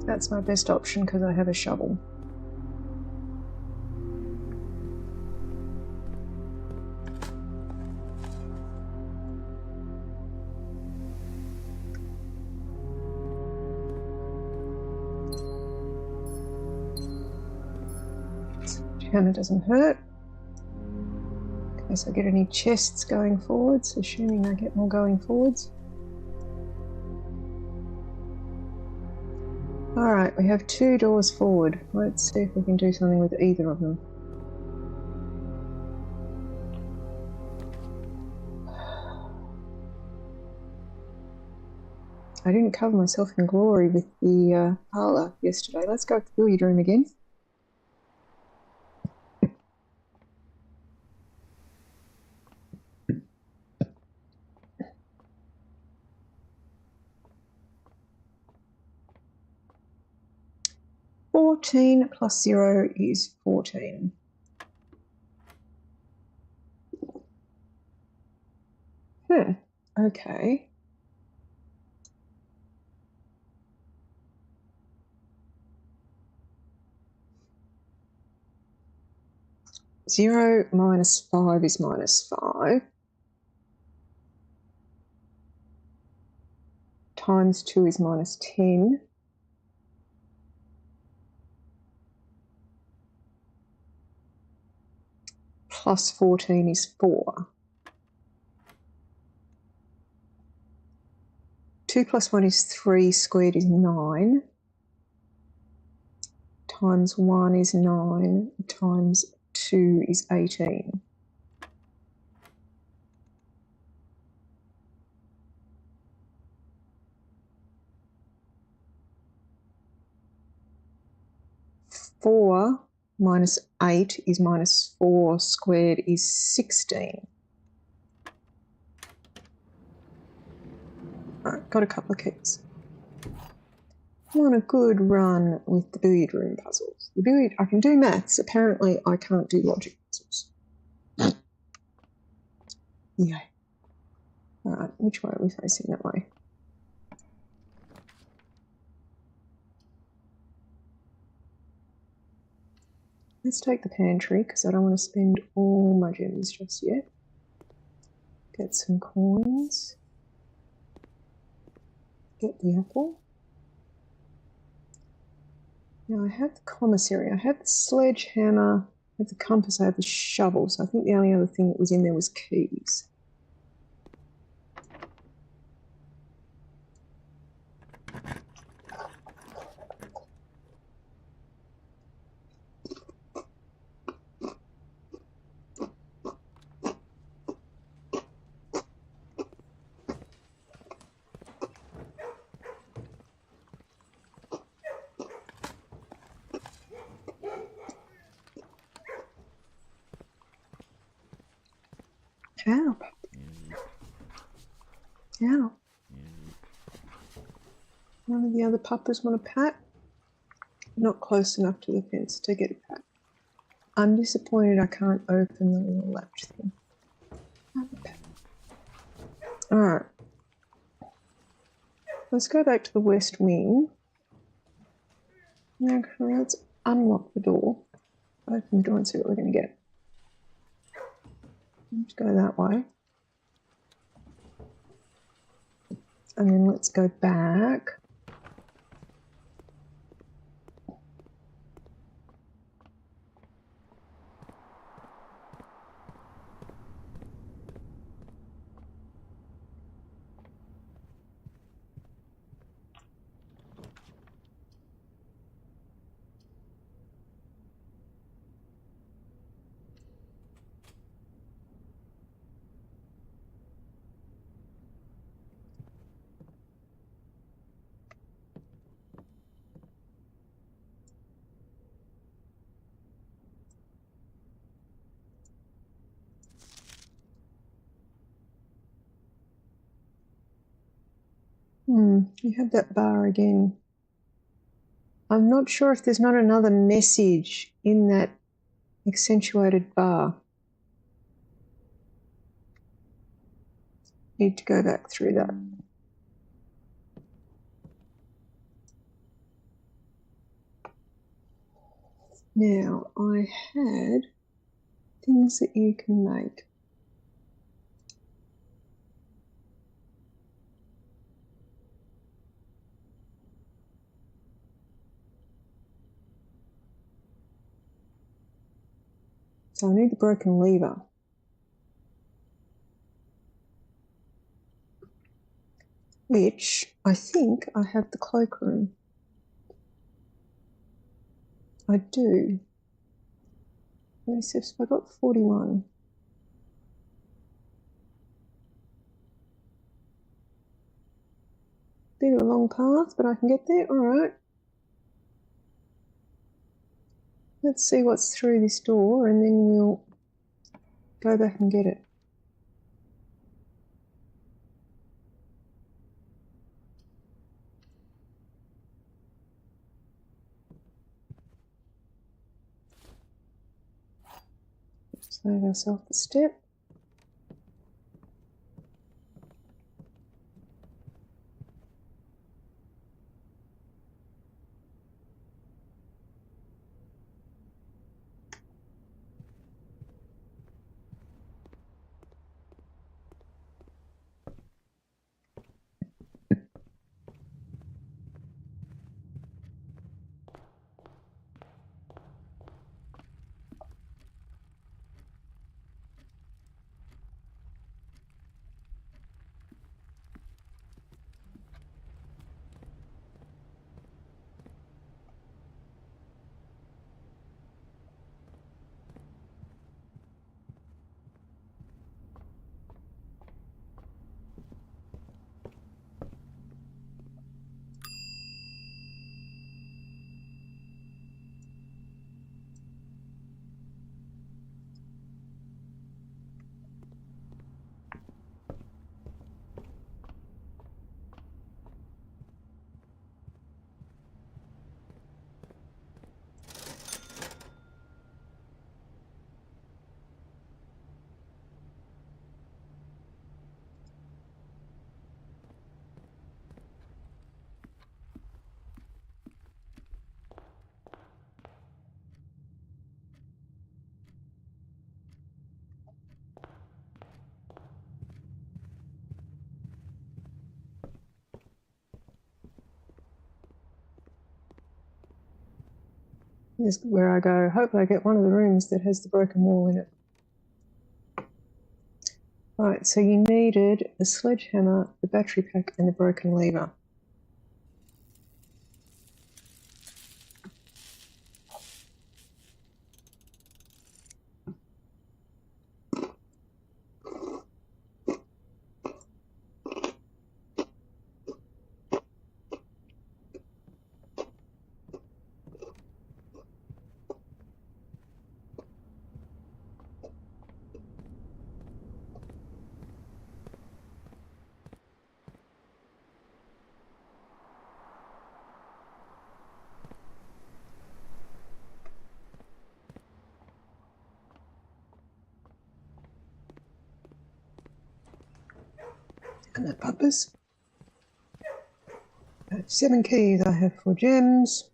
Speaker 1: That's my best option because I have a shovel. Hammer doesn't hurt. In case I get any chests going forwards, assuming I get more going forwards. Alright, we have 2 doors forward. Let's see if we can do something with either of them. I didn't cover myself in glory with the parlour yesterday. Let's go to the billiard room again. (14 plus 0 is 14. Okay. Zero minus 5 is minus 5. Times 2 is minus 10. Plus 14 is 4. 2 plus 1 is 3, squared is 9. Times 1 is 9, times 2 is 18. Four minus 8 is minus 4, squared is 16. Alright, got a couple of keys. I'm on a good run with the billiard room puzzles. The billiard, I can do maths. Apparently, I can't do logic puzzles. Yeah. Alright, which way are we facing? That way. Let's take the pantry because I don't want to spend all my gems just yet. Get some coins. Get the apple. Now I have the commissary, I have the sledgehammer, I have the compass, I have the shovel, so I think the only other thing that was in there was keys. Ow. Ow. One of the other puppies want a pat. Not close enough to the fence to get a pat. I'm disappointed I can't open the little latch thing. Alright. Let's go back to the west wing. Now let's unlock the door. open the door and see what we're going to get. Let's go that way. And then let's go back. You have that bar again. I'm not sure if there's not another message in that accentuated bar. Need to go back through that. Now, I had things that you can make. So I need the broken lever. Which I think I have the cloakroom. I do. So I got 41. Bit of a long path, but I can get there. All right. Let's see what's through this door, and then we'll go back and get it. Save ourselves the step. This is where I go. Hopefully I get one of the rooms that has the broken wall in it. Right, so you needed the sledgehammer, the battery pack, and the broken lever. And the puppers. 7 keys. I have 4 gems.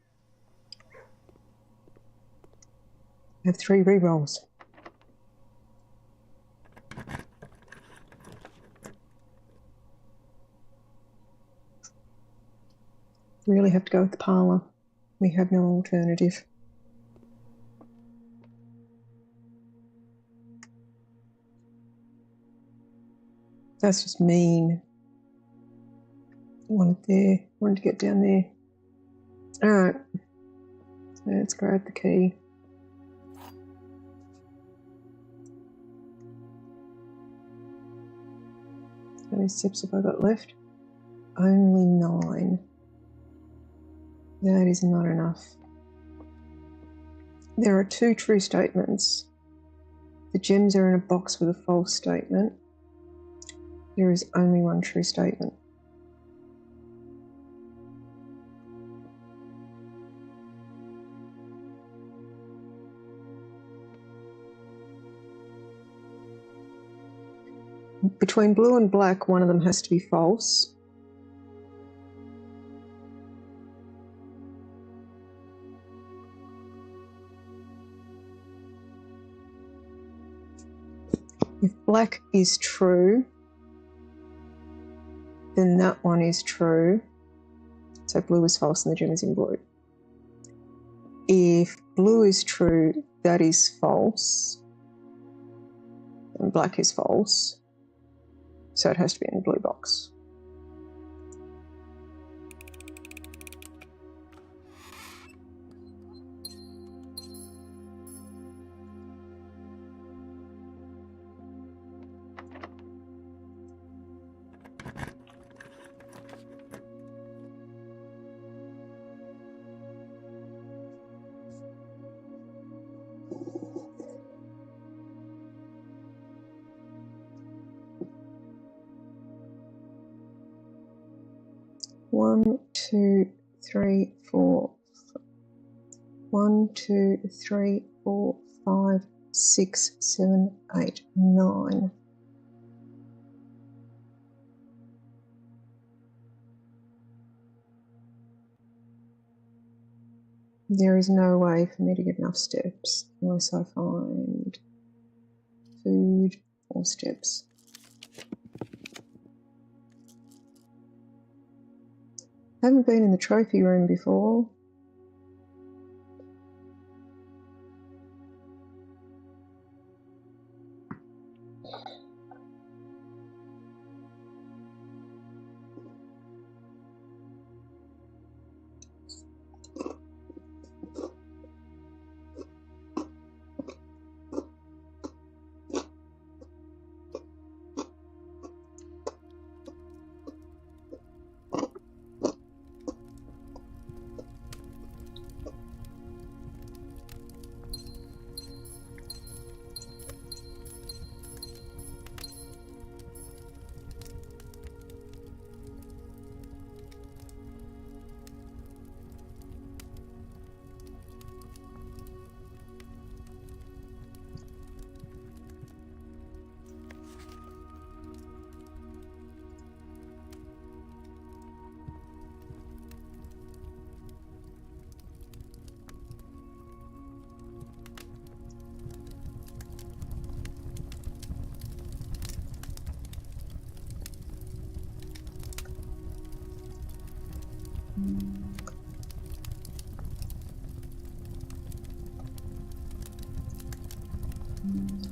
Speaker 1: have 3 rerolls. Really have to go with the parlour. We have no alternative. That's just mean. I wanted there. I wanted to get down there. Alright. So let's grab the key. How many steps have I got left? Only 9. That is not enough. There are 2 true statements. The gems are in a box with a false statement. There is only 1 true statement. Between blue and black, one of them has to be false. If black is true, then that one is true. So blue is false and the gem is in blue. If blue is true, that is false. And black is false. So it has to be in the blue box. One, two, three, four. 1, 2, 3, 4, 5, 6, 7, 8, 9. There is no way for me to get enough steps unless I find food or steps. I haven't been in the trophy room before.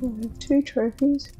Speaker 1: I have 2 trophies.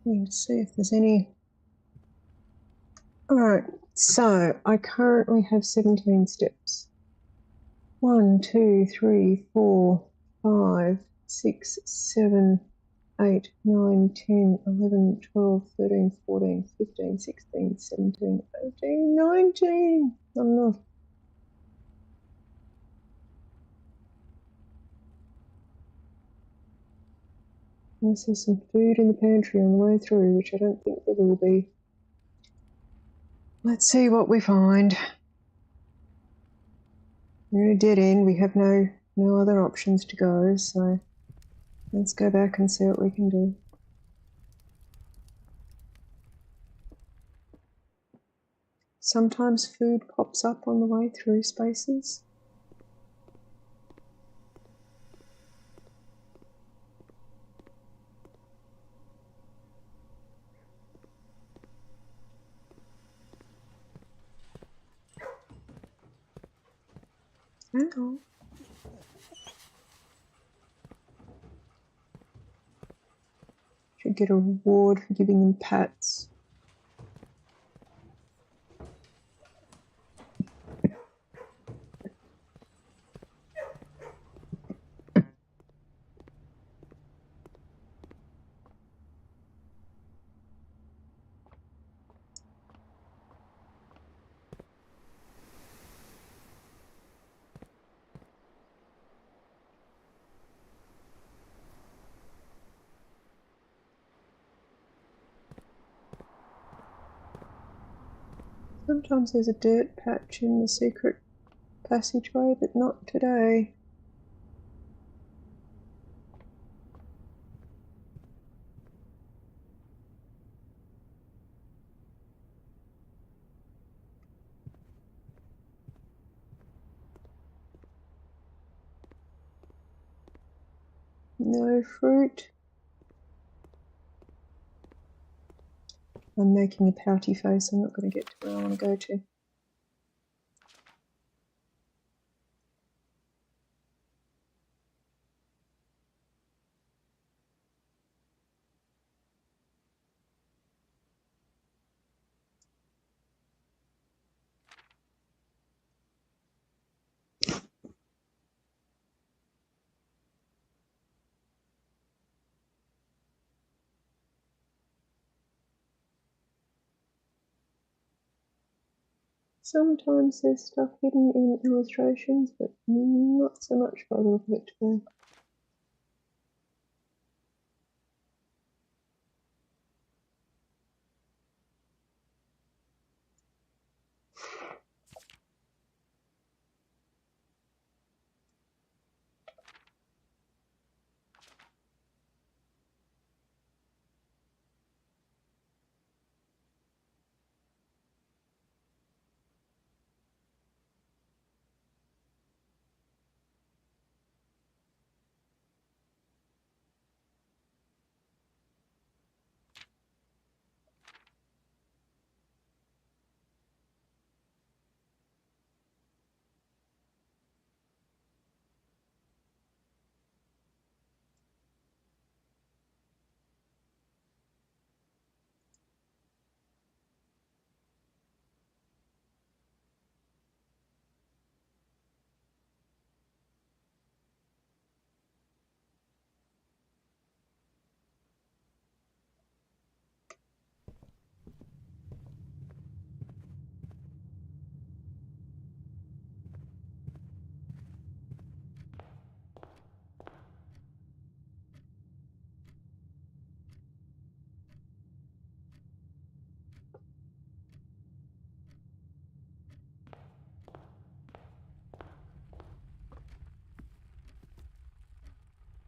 Speaker 1: Need to see if there's any. Alright, so I currently have 17 steps. 1, 2, 3, 4, 5, 6, 7, 8, 9, 10, 11, 12, 13, 14, 15, 16, 17, 18, 19. Not enough. Unless there's some food in the pantry on the way through, which I don't think there will be. Let's see what we find. We're at a dead end. We have no other options to go, so let's go back and see what we can do. Sometimes food pops up on the way through spaces. Oh. Should get a reward for giving them pats. Sometimes there's a dirt patch in the secret passageway, but not today. No fruit. I'm making a pouty face. I'm not going to get to where I want to go to. Sometimes there's stuff hidden in illustrations, but not so much by the look of it today.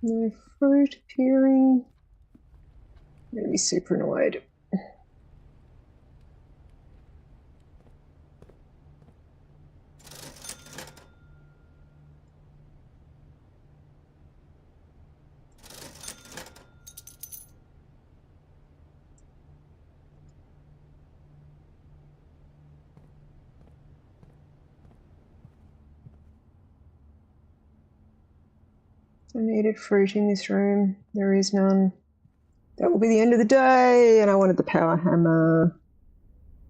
Speaker 1: No fruit appearing. I'm going to be super annoyed. I needed fruit in this room. There is none. That will be the end of the day, and I wanted the power hammer.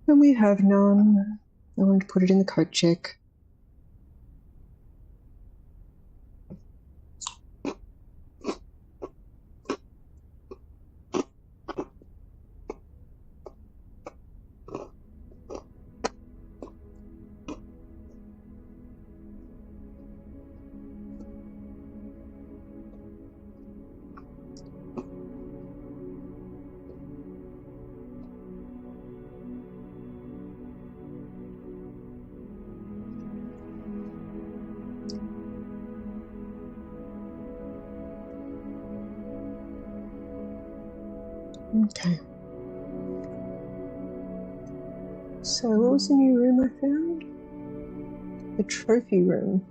Speaker 1: And we have none. I wanted to put it in the coat check. Okay. So what was the new room I found? The trophy room.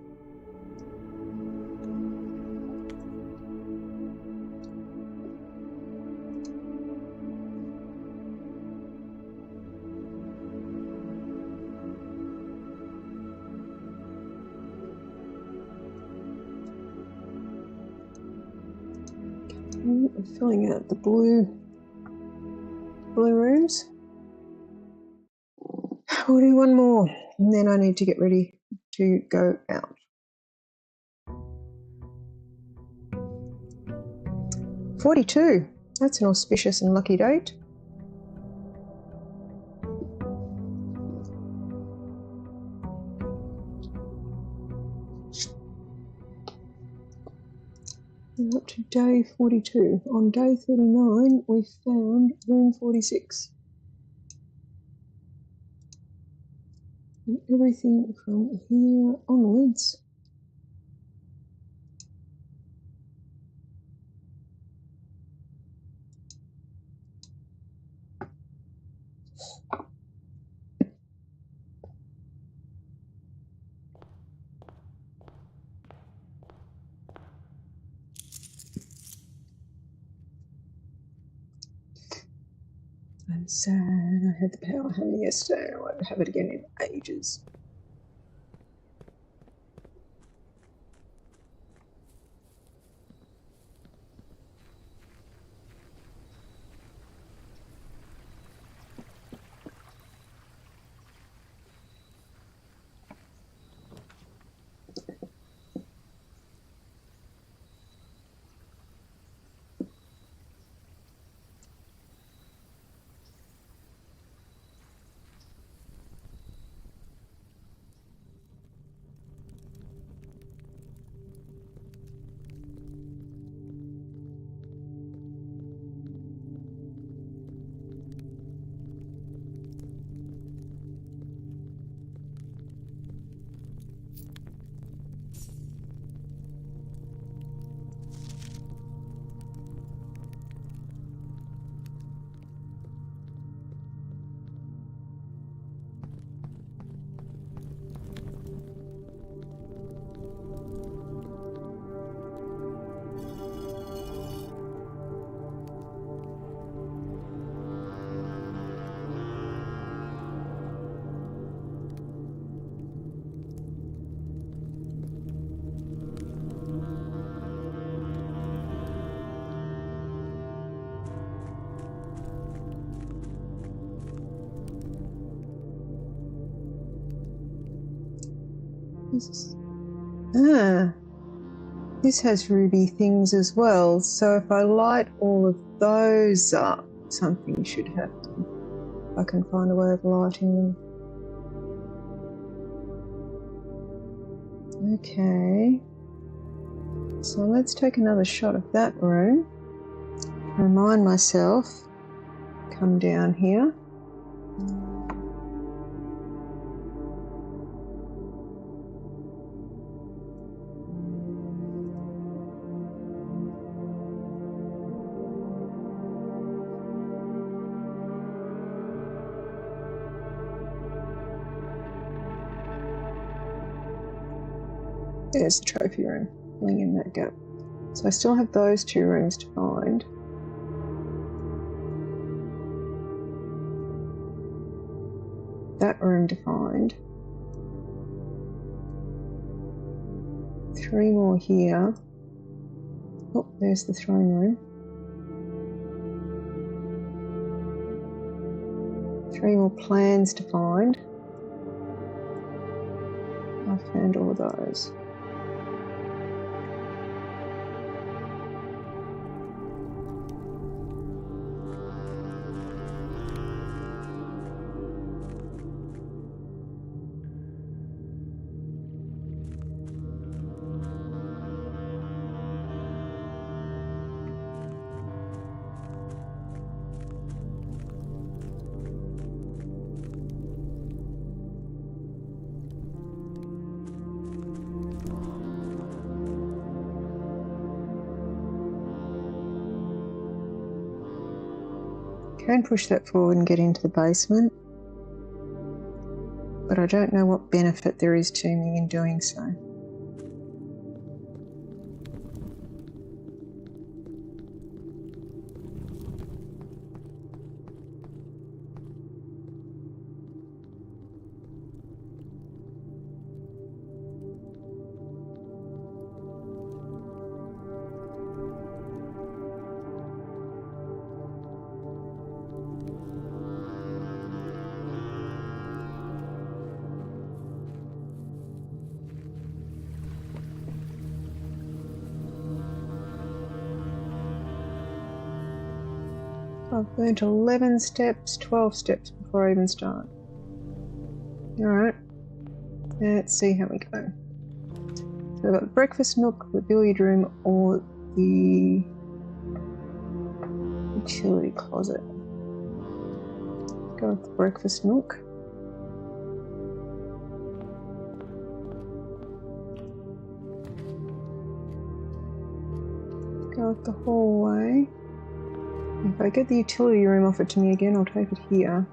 Speaker 1: I'm filling out the blue rooms. We'll do one more, and then I need to get ready to go out. 42. That's an auspicious and lucky date. We're up to day 42. On day 39, we found room 46. And everything from here onwards. I'm sad I had the power hammer yesterday. I won't have it again in ages. This has ruby things as well, so if I light all of those up, something should happen. I can find a way of lighting them. Okay, so let's take another shot of that room. Remind myself, come down here. There's the trophy room, filling in that gap. So I still have those two rooms to find. That room to find. 3 more here. Oh, there's the throne room. 3 more plans to find. I found all of those. Can push that forward and get into the basement, but I don't know what benefit there is to me in doing so. I've burnt 11 steps, 12 steps before I even start. Alright, let's see how we go. So I've got the breakfast nook, the billiard room, or the utility closet. Go with the breakfast nook. Go with the hallway. If I get the utility room offered to me again, I'll take it here.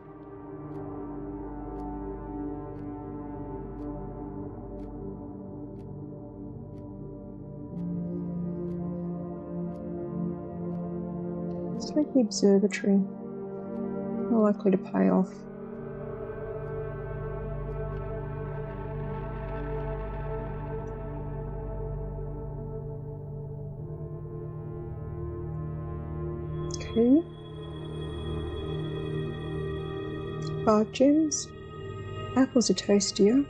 Speaker 1: Let's take the observatory. More likely to pay off. Okay. 5 gems. Apples are tastier.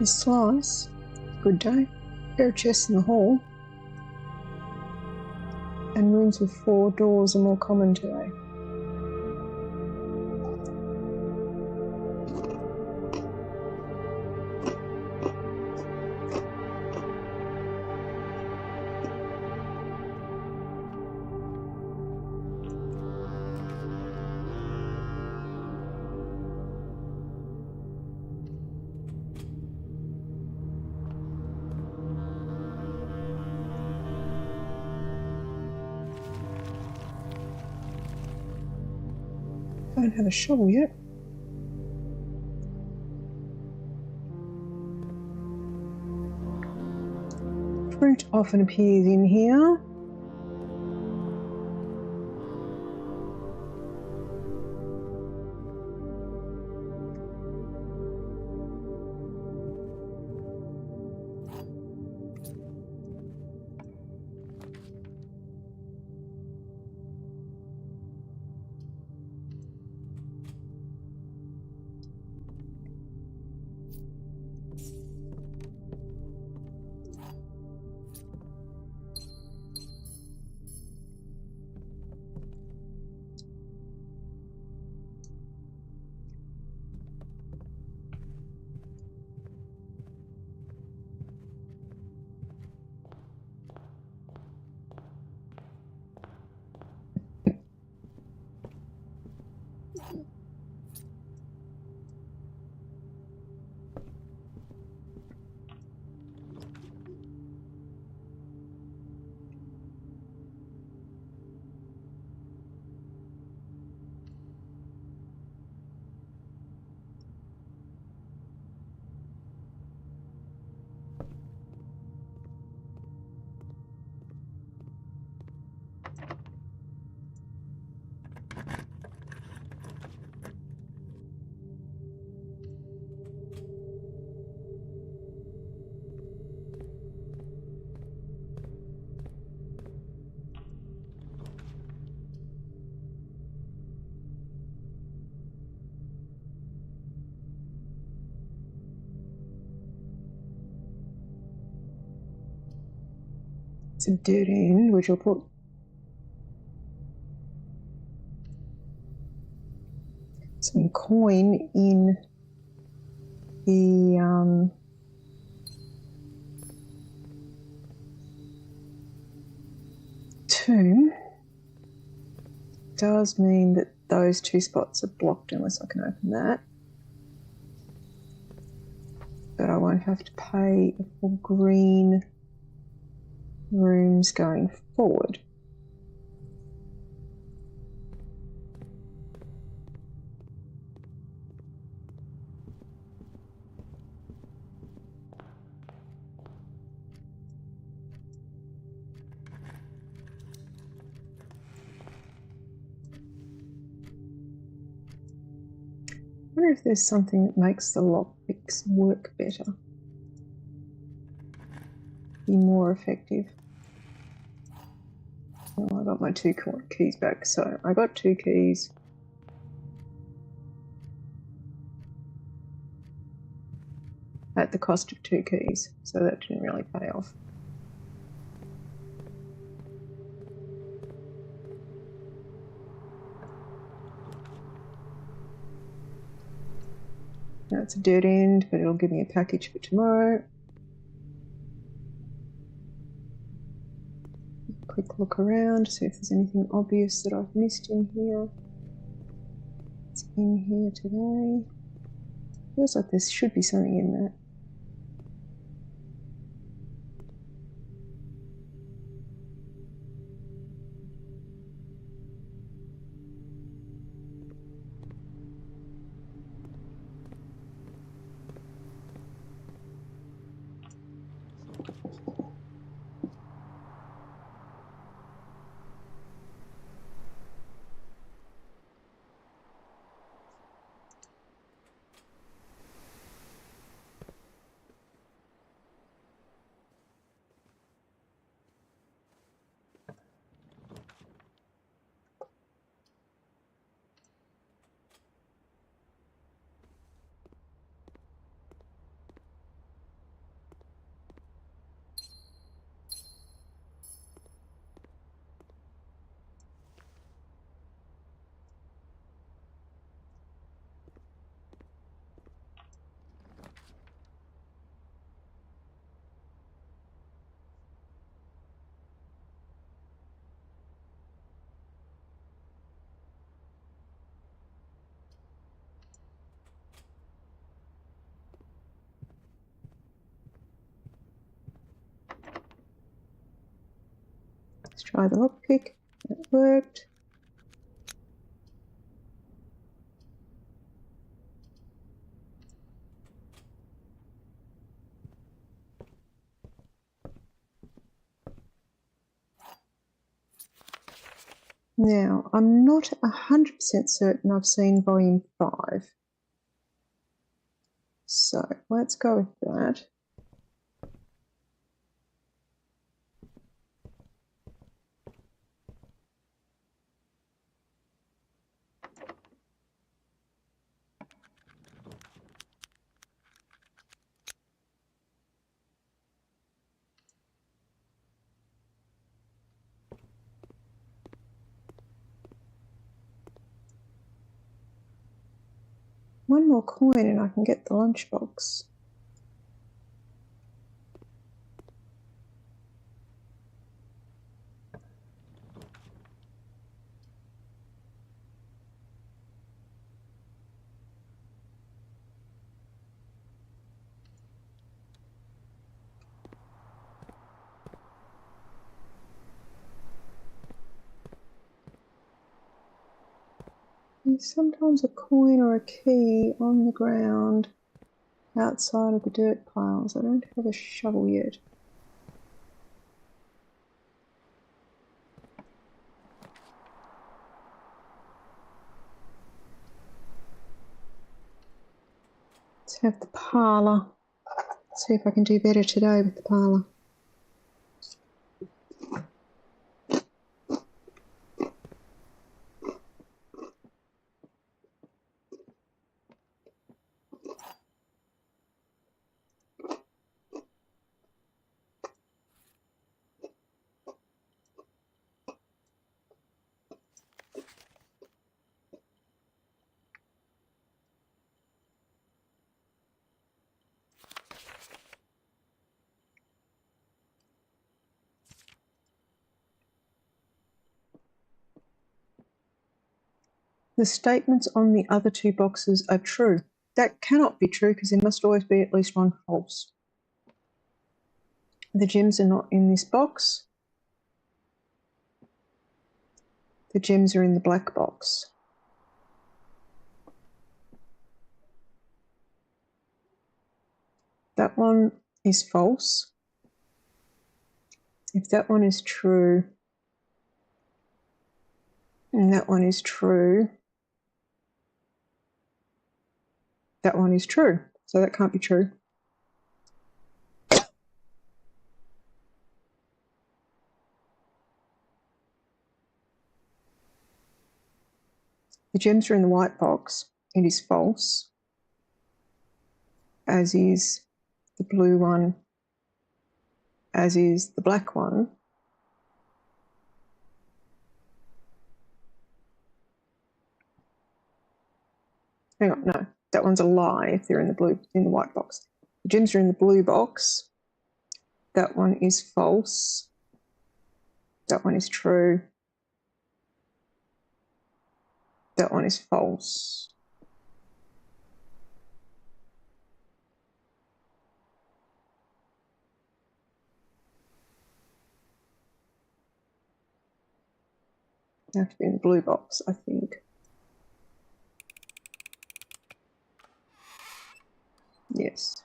Speaker 1: A slice. Good day. Pair of chests in the hall. And rooms with 4 doors are more common today. Don't have a shovel yet. Fruit often appears in here. It's a dead end, which will put some coin in the tomb. Does mean that those two spots are blocked unless I can open that. But I won't have to pay for green rooms going forward. I wonder if there's something that makes the lockpicks work better, be more effective. Oh, I got my 2 keys back, so I got 2 keys. At the cost of 2 keys, so that didn't really pay off. Now it's a dead end, but it'll give me a package for tomorrow. Quick look around, see if there's anything obvious that I've missed in here. It's in here today. Feels like there should be something in that. Let's try the lockpick. That worked. Now, I'm not 100% certain I've seen volume 5. So let's go with that. One more coin and I can get the lunchbox. There's sometimes a coin or a key on the ground outside of the dirt piles. I don't have a shovel yet. Let's have the parlour. See if I can do better today with the parlour. The statements on the other two boxes are true. That cannot be true because there must always be at least one false. The gems are not in this box. The gems are in the black box. That one is false. If that one is true, and that one is true, that one is true. So that can't be true. The gems are in the white box. It is false, as is the blue one, as is the black one. Hang on, no, that one's a lie if they're in the white box. The gems are in the blue box. That one is false. That one is true. That one is false. They have to be in the blue box, I think. Yes.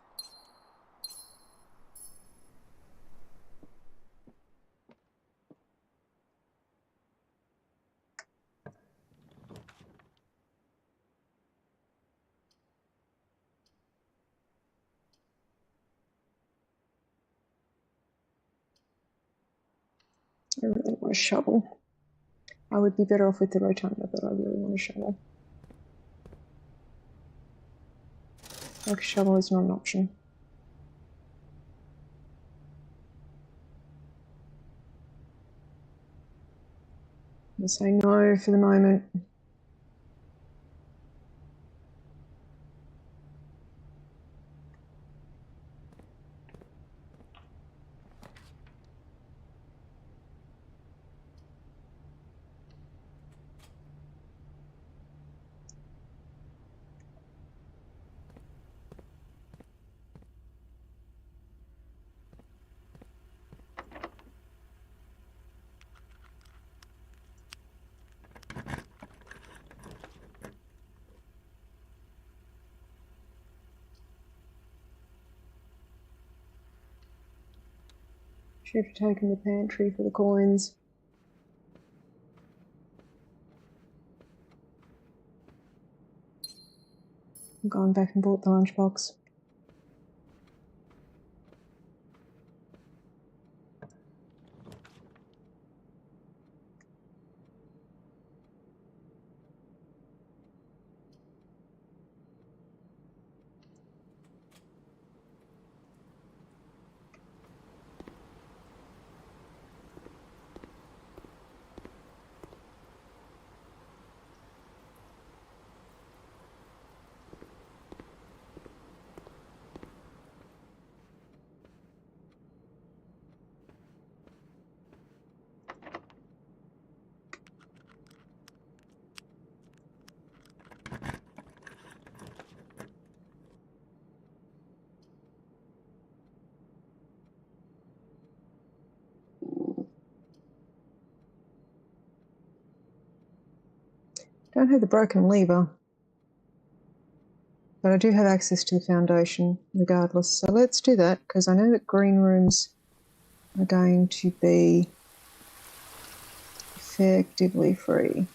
Speaker 1: I really want a shovel. I would be better off with the rotunda, but I really want a shovel. Like a shovel is not an option. I'm going to say no for the moment. Should have taken the pantry for the coins. I've gone back and bought the lunchbox. Don't have the broken lever, but I do have access to the foundation regardless. So let's do that, because I know that green rooms are going to be effectively free.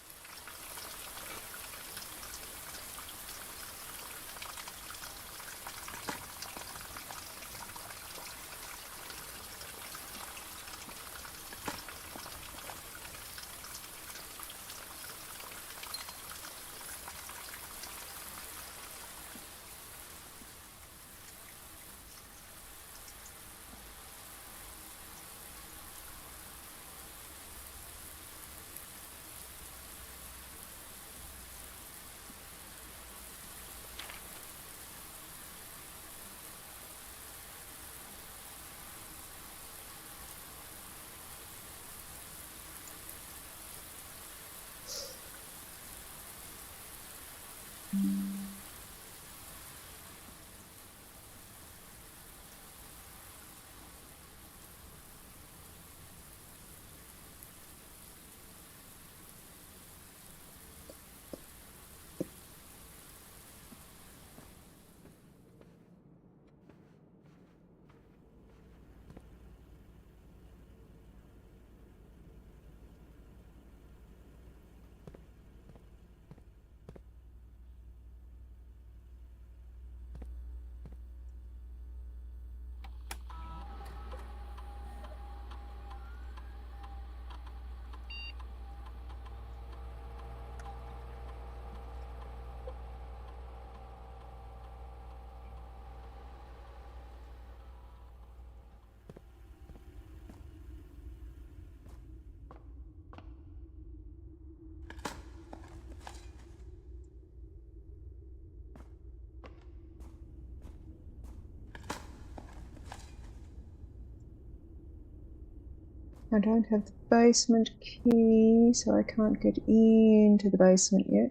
Speaker 1: I don't have the basement key, so I can't get into the basement yet.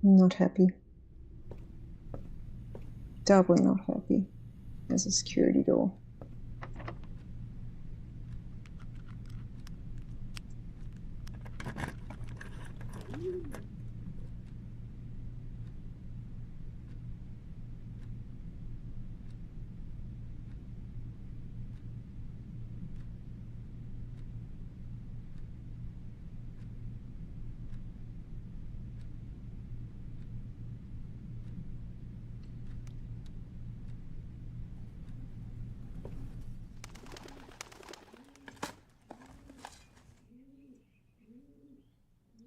Speaker 1: I'm not happy. Doubly not happy. There's a security door.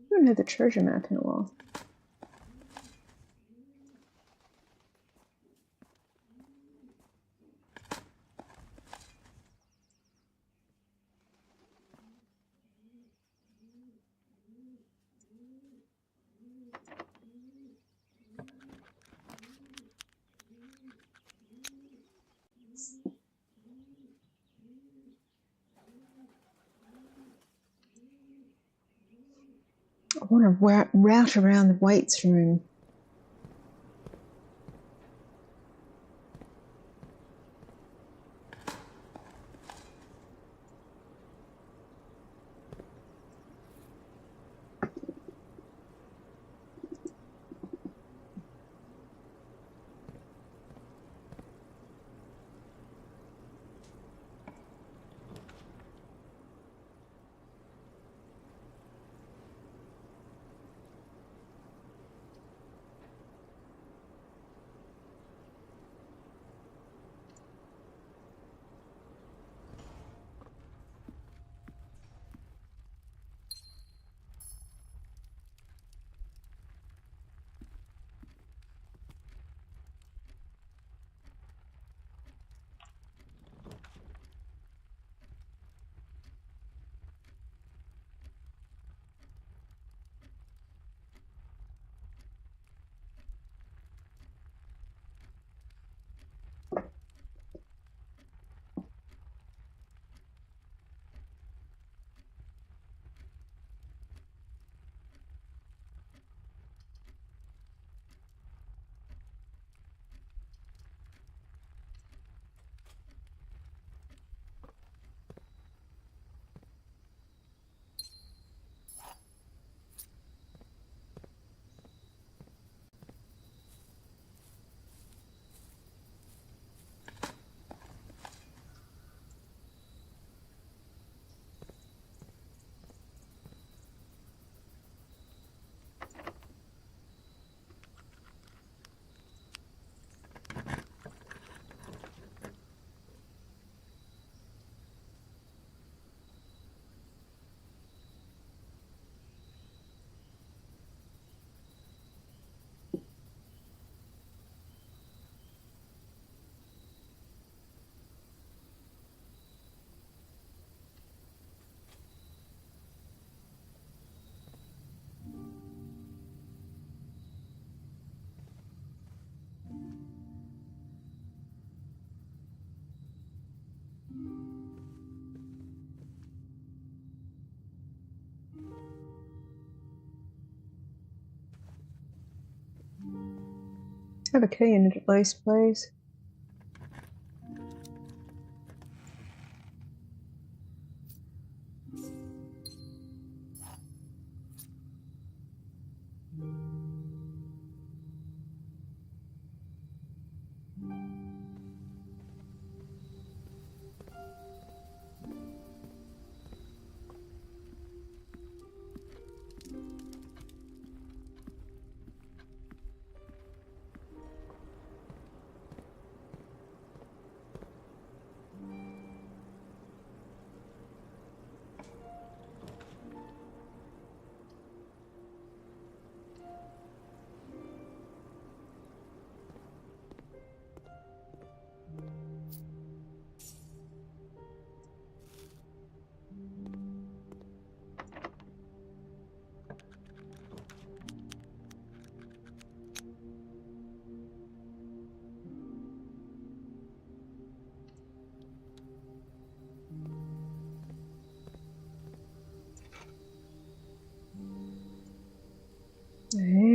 Speaker 1: I haven't had the treasure map in a while. I want to route around the weights room. Have a key in it at least, please.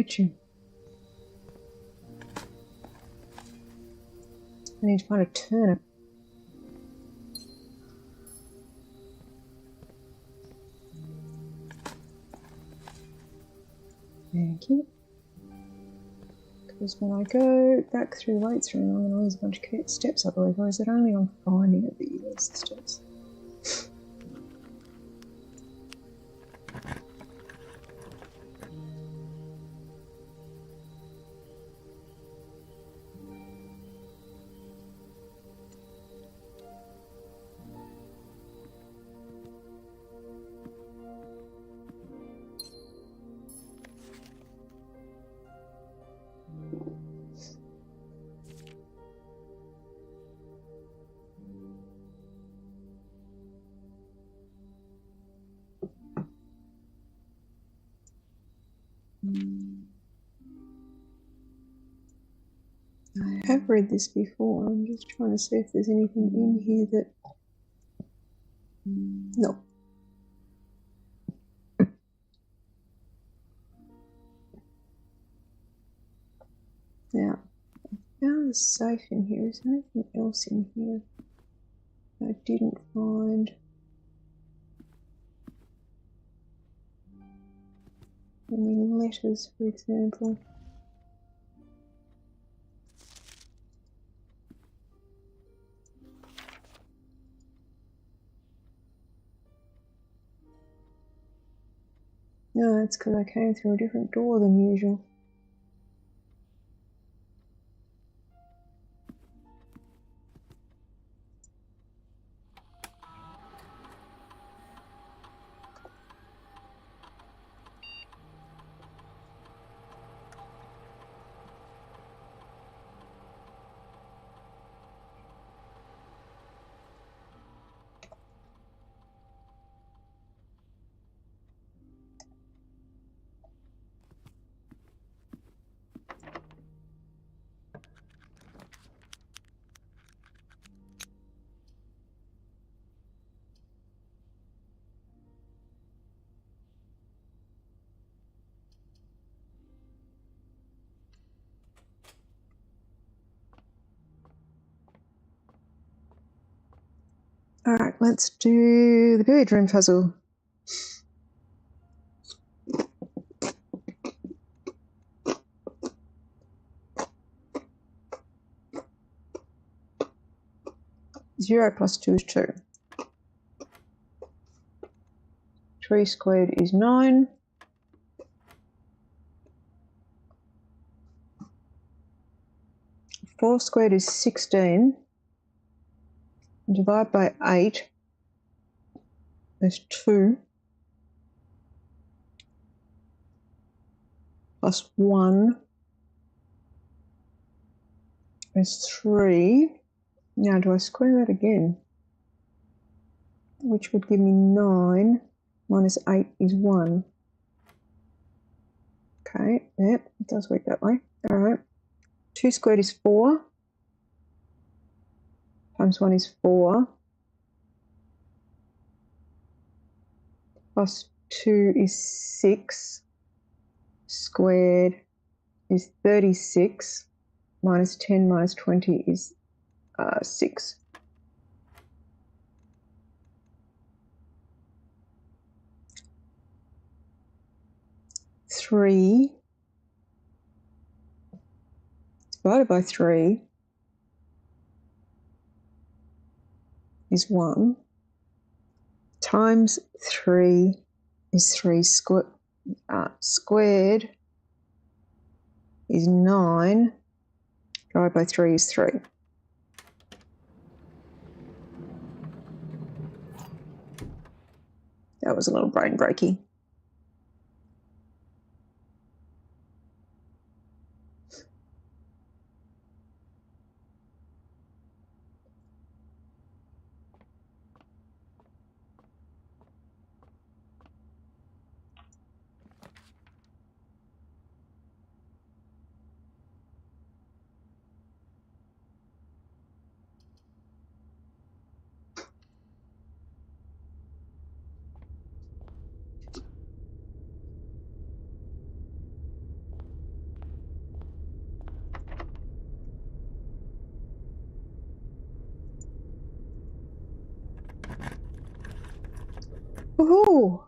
Speaker 1: hurt you. I need to find a turnip. Thank you. Because when I go back through the weights room, I'm going to lose a bunch of steps, I believe, or is it only on finding it that you lose the steps? I have read this before. I'm just trying to see if there's anything in here that... No. Now, I found the safe in here. Is there anything else in here I didn't find? Any letters, for example? No, that's because I came through a different door than usual. Alright, let's do the bedroom puzzle. Zero plus 2 is 2. 3 squared is 9. 4 squared is 16. Divide by 8 is 2. Plus 1 is 3. Now, do I square that again? Which would give me 9 minus 8 is 1. Okay, yep, it does work that way. All right. 2 squared is 4. Times 1 is 4. Plus 2 is 6. Squared is 36. Minus 10 minus 20 is 6. Three divided by 3 is 1. Times 3 is 3. Squared is 9. Divided by 3 is 3. That was a little brain breaky. Woohoo!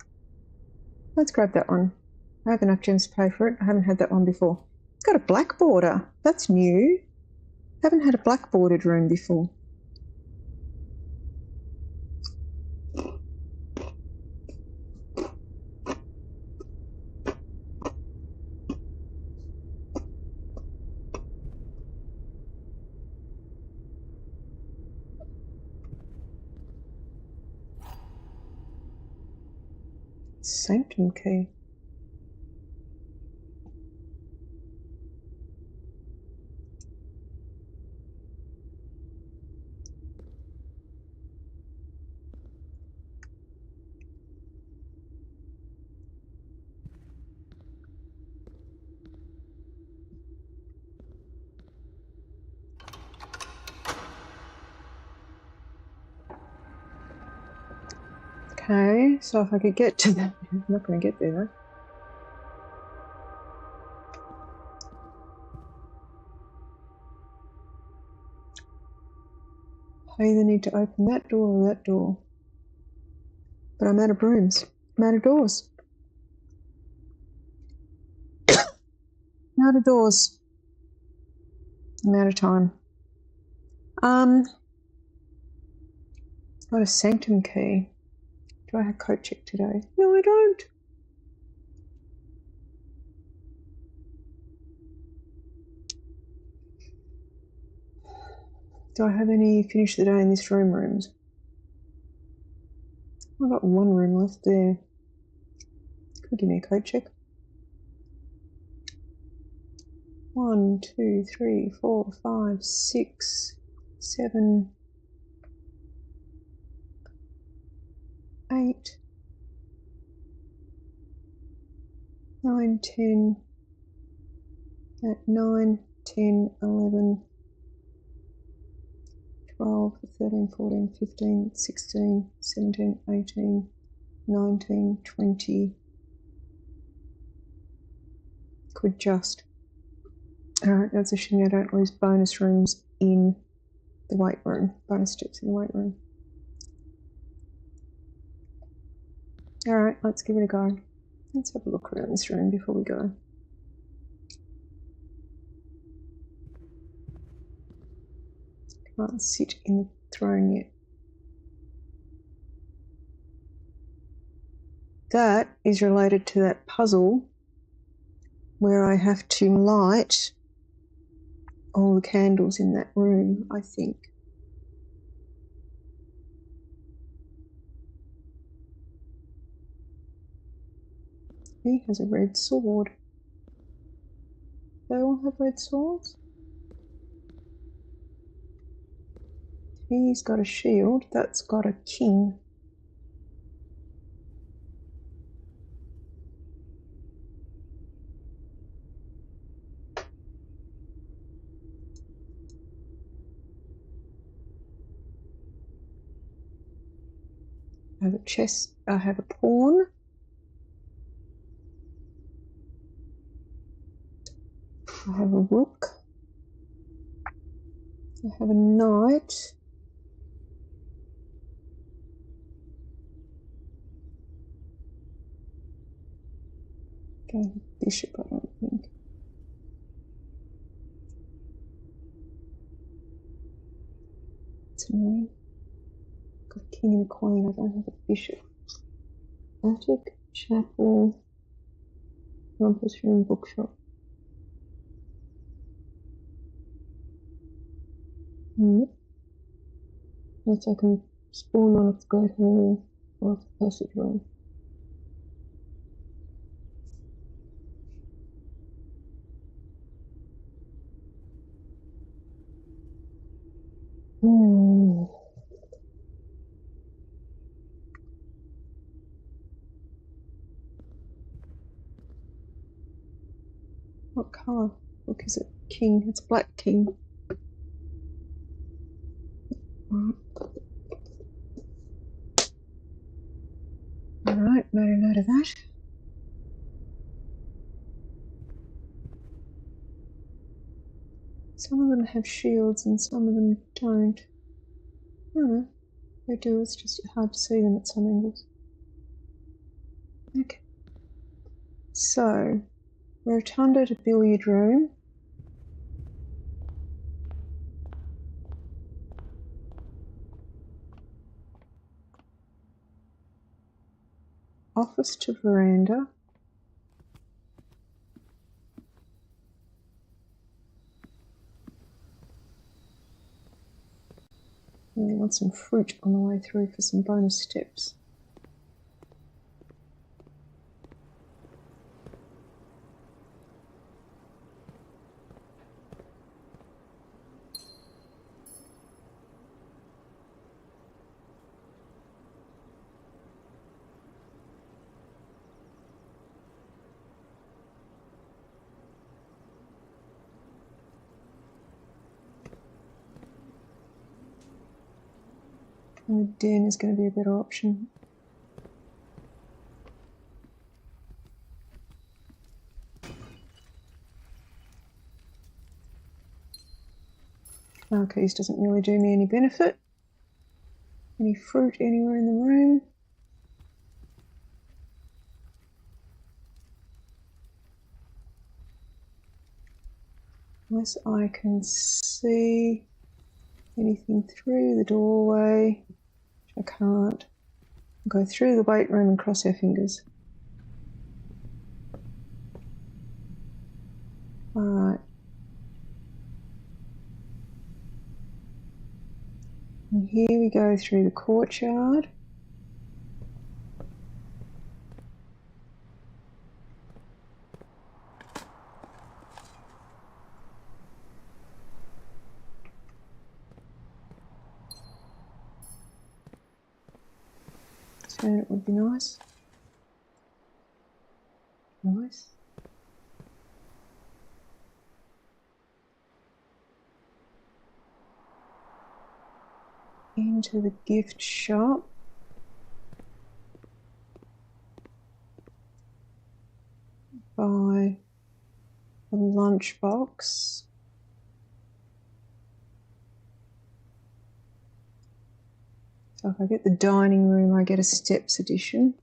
Speaker 1: Let's grab that one. I have enough gems to pay for it. I haven't had that one before. It's got a black border. That's new. Haven't had a black bordered room before. Sanctum key. Okay, so if I could get to that, I'm not going to get there though. I either need to open that door or that door. But I'm out of rooms. I'm out of doors. I'm out of doors. I'm out of time. Got a sanctum key. Do I have coat check today? No, I don't. Do I have any finish the day in this room rooms? I've got one room left there. Could give me a coat check. 1, 2, 3, 4, 5, 6, 7, 8, 9, 10, 9, 10, 11, 12, 13, 14, 15, 16, 17, 18, 19, 20. Could just. Alright, that's assuming I don't lose bonus rooms in the weight room. Bonus steps in the weight room. Alright, let's give it a go. Let's have a look around this room before we go. Can't sit in the throne yet. That is related to that puzzle where I have to light all the candles in that room, I think. He has a red sword. They all have red swords? He's got a shield. That's got a king. I have a chess. I have a pawn. I have a rook. I have a knight. I have a bishop, I don't think. It's annoying. Got a king and a queen. I don't have a bishop. Attic, chapel, rumpus room, bookshop. Unless I can spawn one of the great hall or of the passageway. What colour book is it? King. It's black king. Alright, made a note of that. Some of them have shields and some of them don't. I don't know. They do, it's just hard to see them at some angles. Okay. So, rotunda to billiard room. Office to veranda. Really want some fruit on the way through for some bonus steps. And the den is going to be a better option. Keys doesn't really do me any benefit. Any fruit anywhere in the room? Unless I can see anything through the doorway, which I can't. I'll go through the weight room and cross our fingers. Alright. And here we go through the courtyard. Turn it would be nice. Nice. Into the gift shop. Buy a lunchbox. So if I get the dining room, I get a steps edition.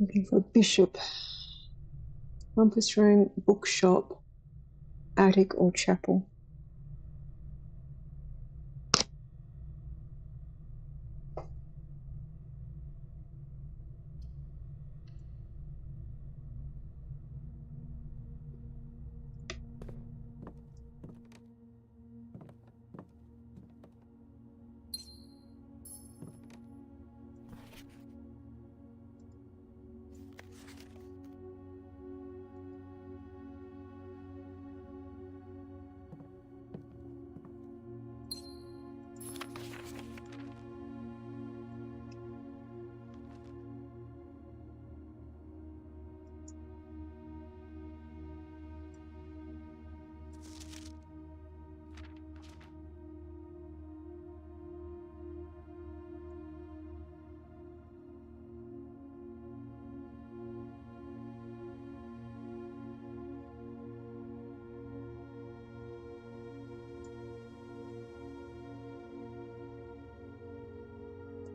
Speaker 1: Looking for a bishop. Rumpus room, bookshop, attic or chapel.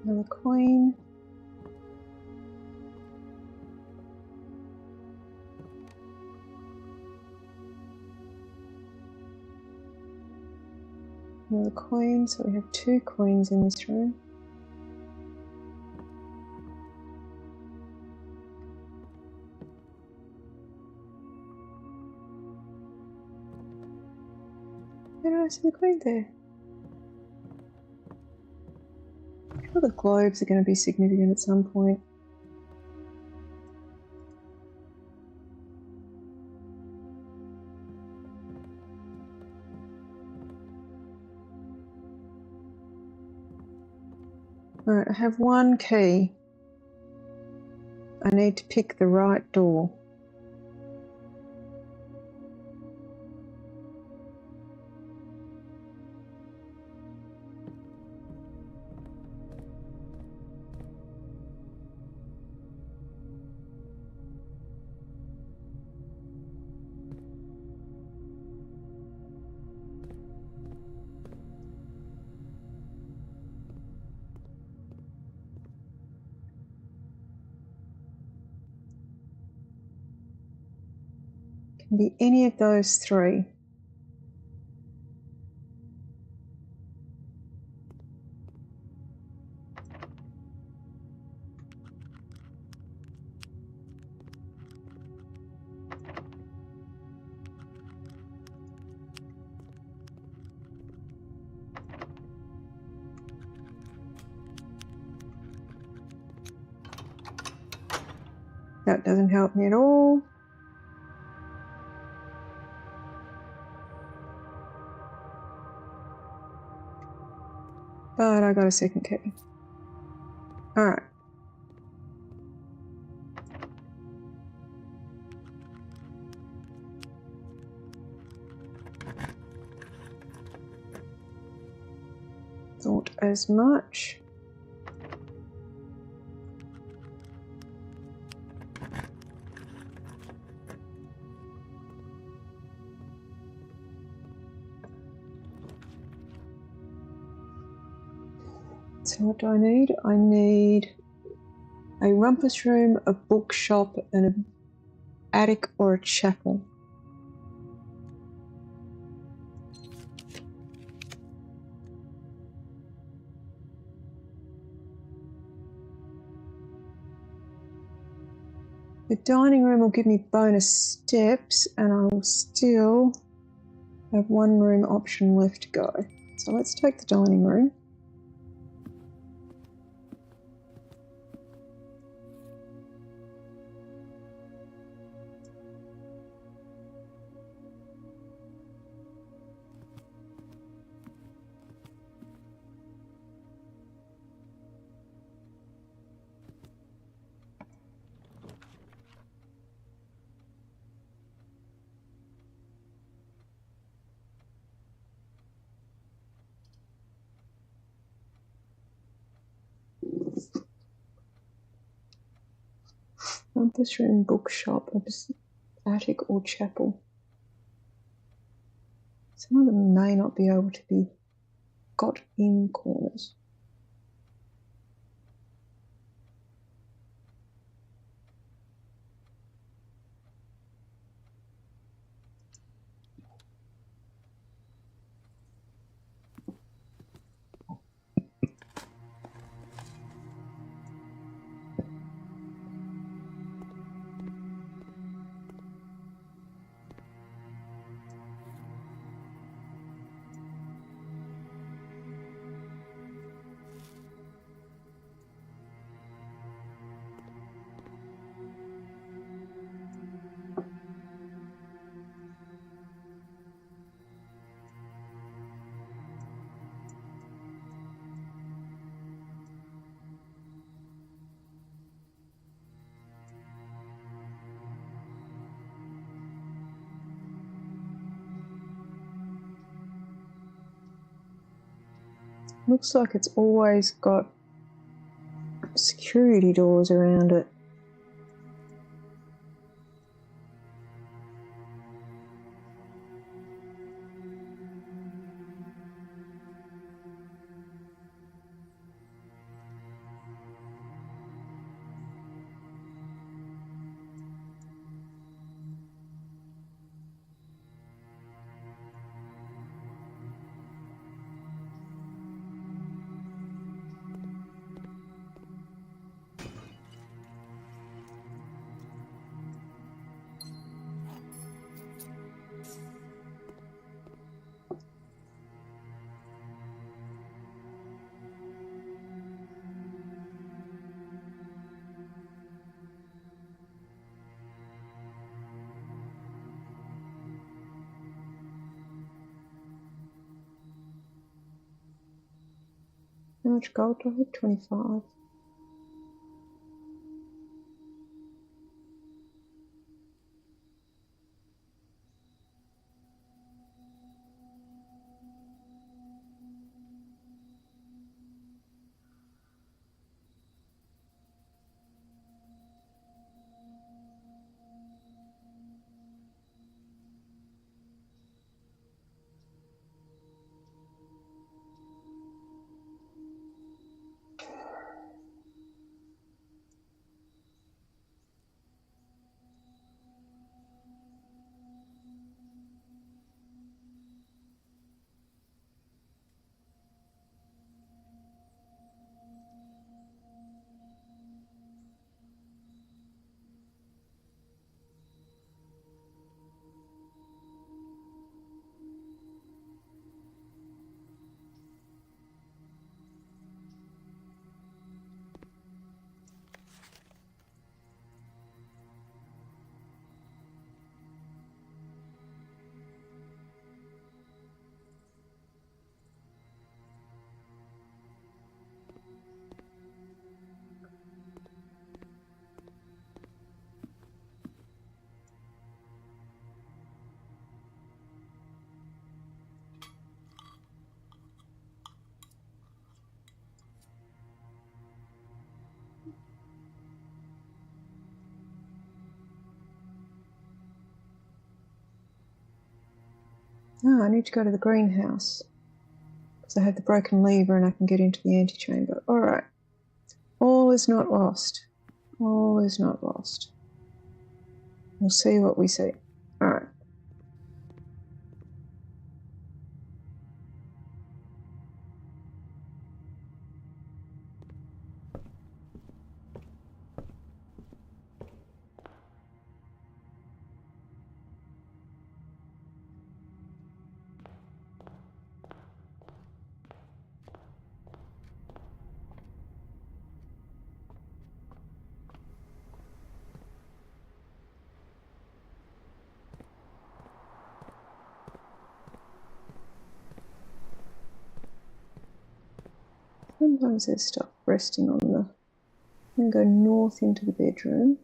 Speaker 1: Another coin. Another coin, so we have 2 coins in this room. Where did I see the coin there? I'm sure the globes are going to be significant at some point. Alright, I have 1 key. I need to pick the right door. Can be any of those 3. That doesn't help me at all. But I got a 2nd key. Alright. Thought as much. So what do I need? I need a rumpus room, a bookshop, and an attic or a chapel. The dining room will give me bonus steps, and I will still have 1 room option left to go. So let's take the dining room. Rumpus room, bookshop, attic or chapel. Some of them may not be able to be got in corners. Looks like it's always got security doors around it. How much gold do I have? 25. Oh, I need to go to the greenhouse because I have the broken lever and I can get into the antechamber. All right. All is not lost. All is not lost. We'll see what we see. All right. Sometimes there's stuff resting on the... I'm going to go north into the bedroom.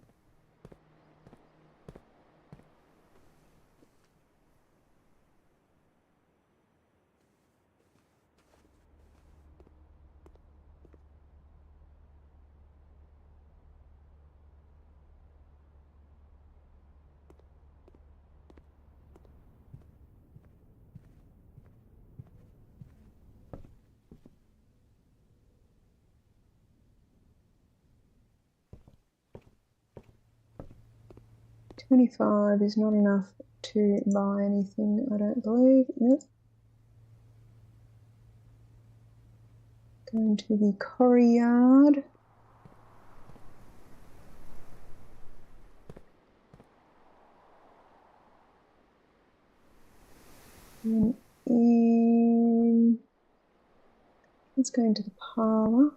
Speaker 1: $25 is not enough to buy anything, I don't believe. Nope. Going to the quarry yard. And let's go into the parlour.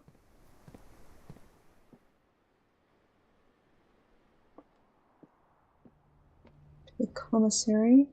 Speaker 1: To the commissary.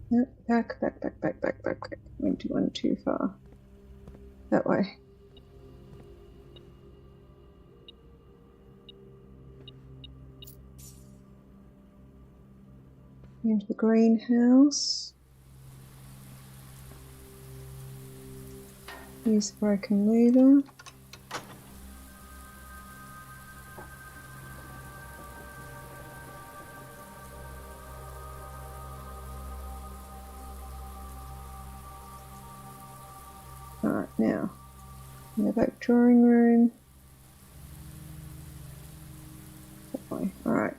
Speaker 1: Nope, back. Went too far. That way. Into the greenhouse. Use the broken lever. Alright, now, go back drawing room. Alright.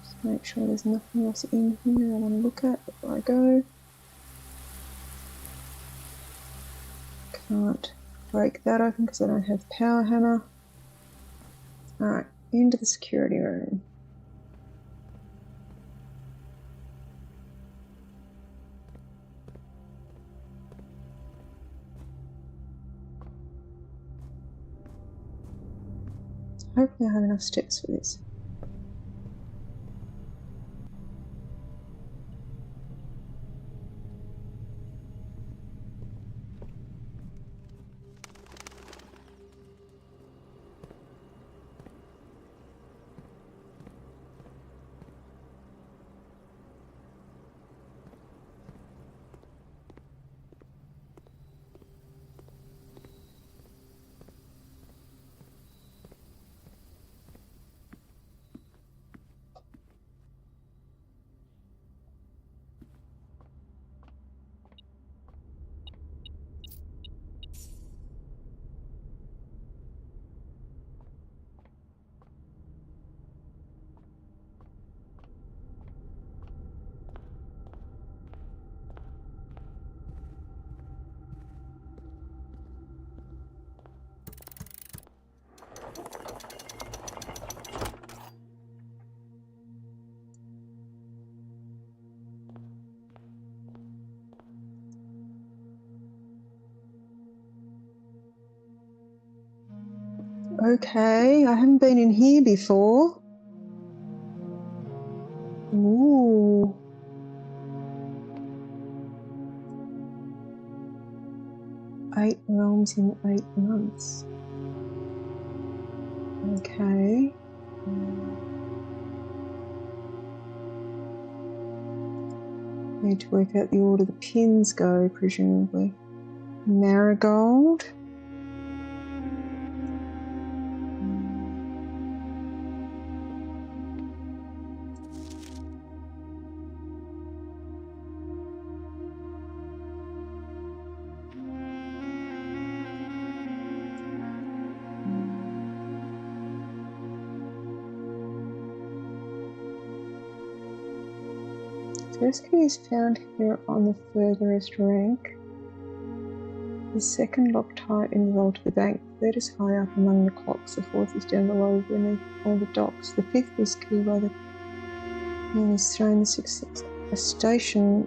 Speaker 1: Just make sure there's nothing else in here I want to look at before I go. Can't break that open because I don't have power hammer. Alright, into the security room. Hopefully I have enough steps for this. Okay, I haven't been in here before. Ooh. Eight realms in 8 months. Okay. Need to work out the order the pins go, presumably. Marigold. First key is found here on the furthest rank. The second Loctite in the vault of the bank. The third is high up among the clocks. The fourth is down below beneath all the docks. The fifth is key by the man is thrown. The sixth is a station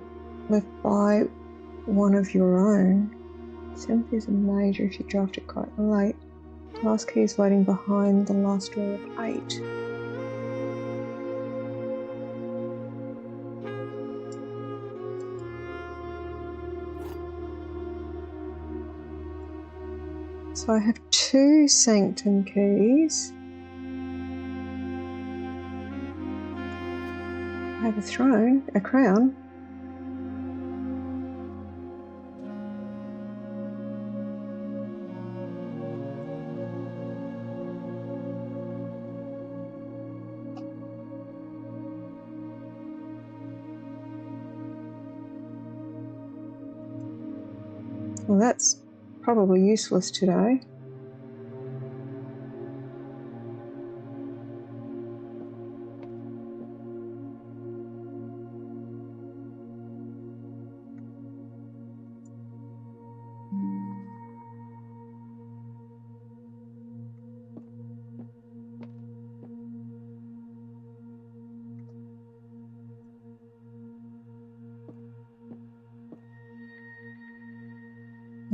Speaker 1: left by one of your own. The seventh is a major if you draft it quite late. The last key is waiting behind the last row of 8. So I have 2 sanctum keys. I have a throne, a crown. Well, that's probably useless today.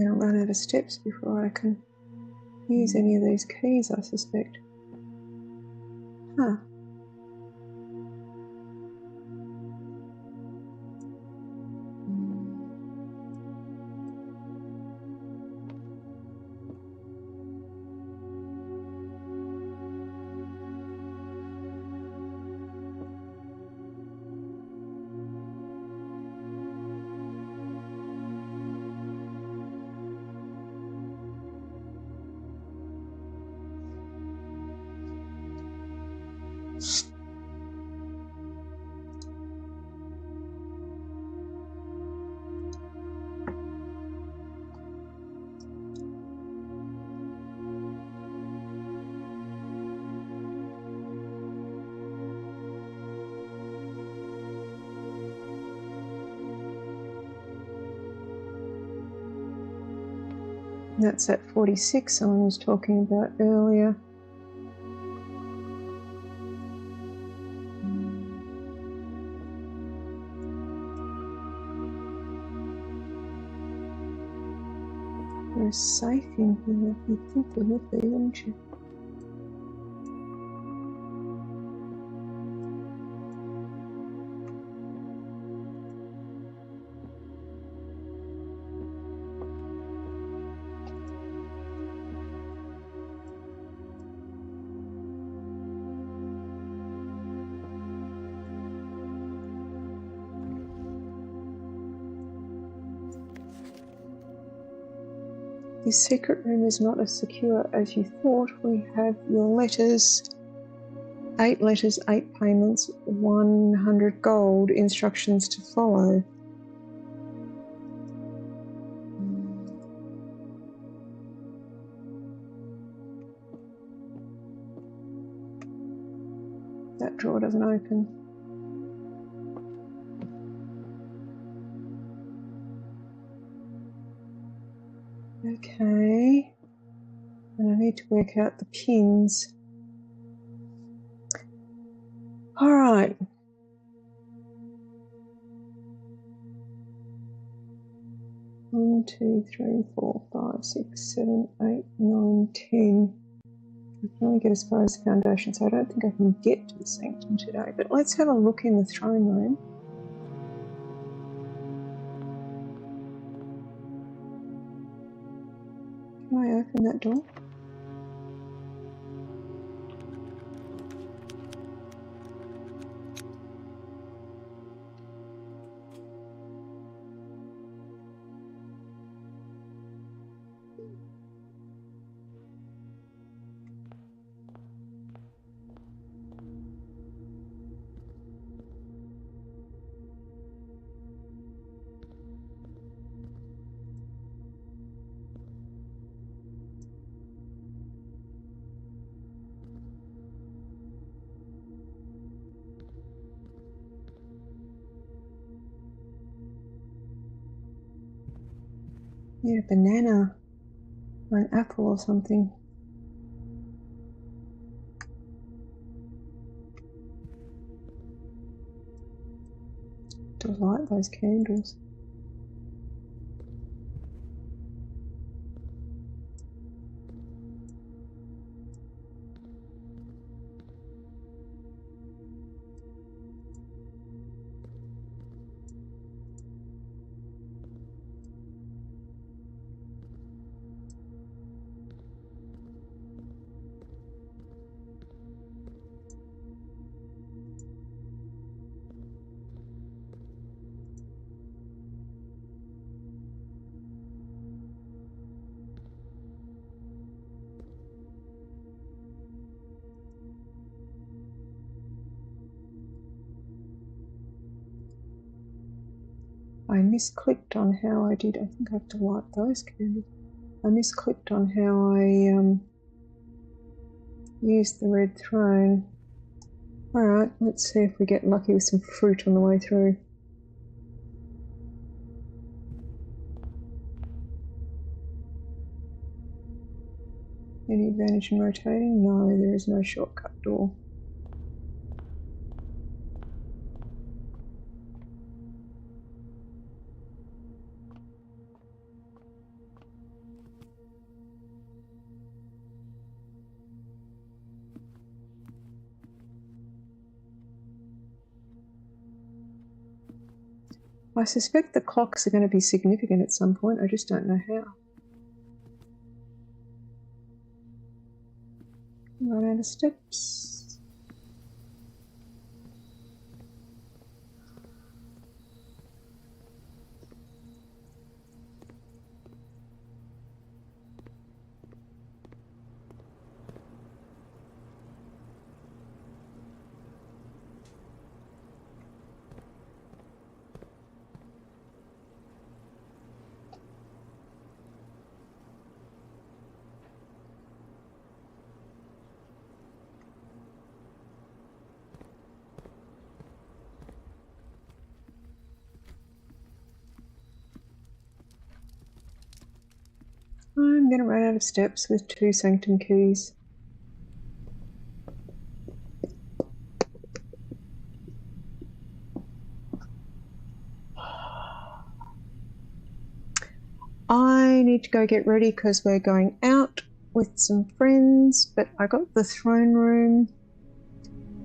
Speaker 1: I'll run out of steps before I can use any of these keys, I suspect. Huh. That's that 46 someone was talking about earlier. There's safe in here. You'd think there would be, wouldn't you? This secret room is not as secure as you thought. We have your letters. 8 letters, 8 payments, 100 gold, instructions to follow. That drawer doesn't open. Okay. And I need to work out the pins. All right. One, 2, 3, 4, 5, 6, 7, 8, 9, 10. I can only get as far as the foundation, so I don't think I can get to the sanctum today. But let's have a look in the throne room. Can I open that door? Need a banana or an apple or something. To light those candles. I misclicked on how I did. I think I have to light those candles. I misclicked on how I used the red throne. Alright, let's see if we get lucky with some fruit on the way through. Any advantage in rotating? No, there is no shortcut door. I suspect the clocks are going to be significant at some point, I just don't know how. Run out of steps. I'm going to run out of steps with 2 sanctum keys. I need to go get ready because we're going out with some friends, but I got the throne room.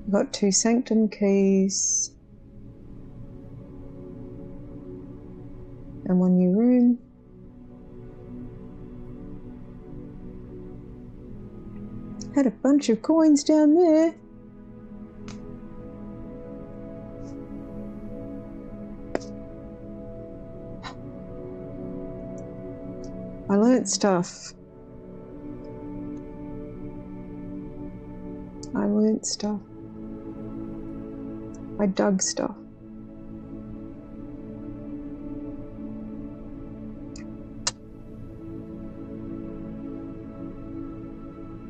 Speaker 1: I've got 2 sanctum keys. And 1 new room. Had a bunch of coins down there. I learnt stuff. I learnt stuff. I dug stuff.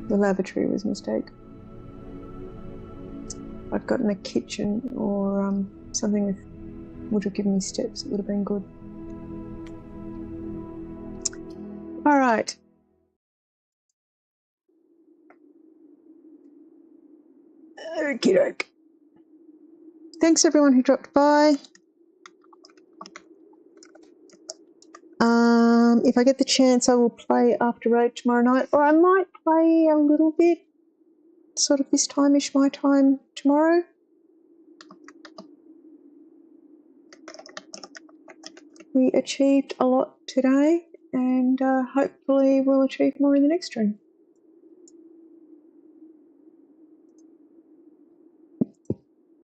Speaker 1: The lavatory was a mistake. If I'd gotten a kitchen or something with would have given me steps, it would have been good. All right. Okie doke. Thanks everyone who dropped by. If I get the chance, I will play After Raid tomorrow night, or I might play a little bit, sort of this time-ish my time tomorrow. We achieved a lot today, and hopefully we'll achieve more in the next stream.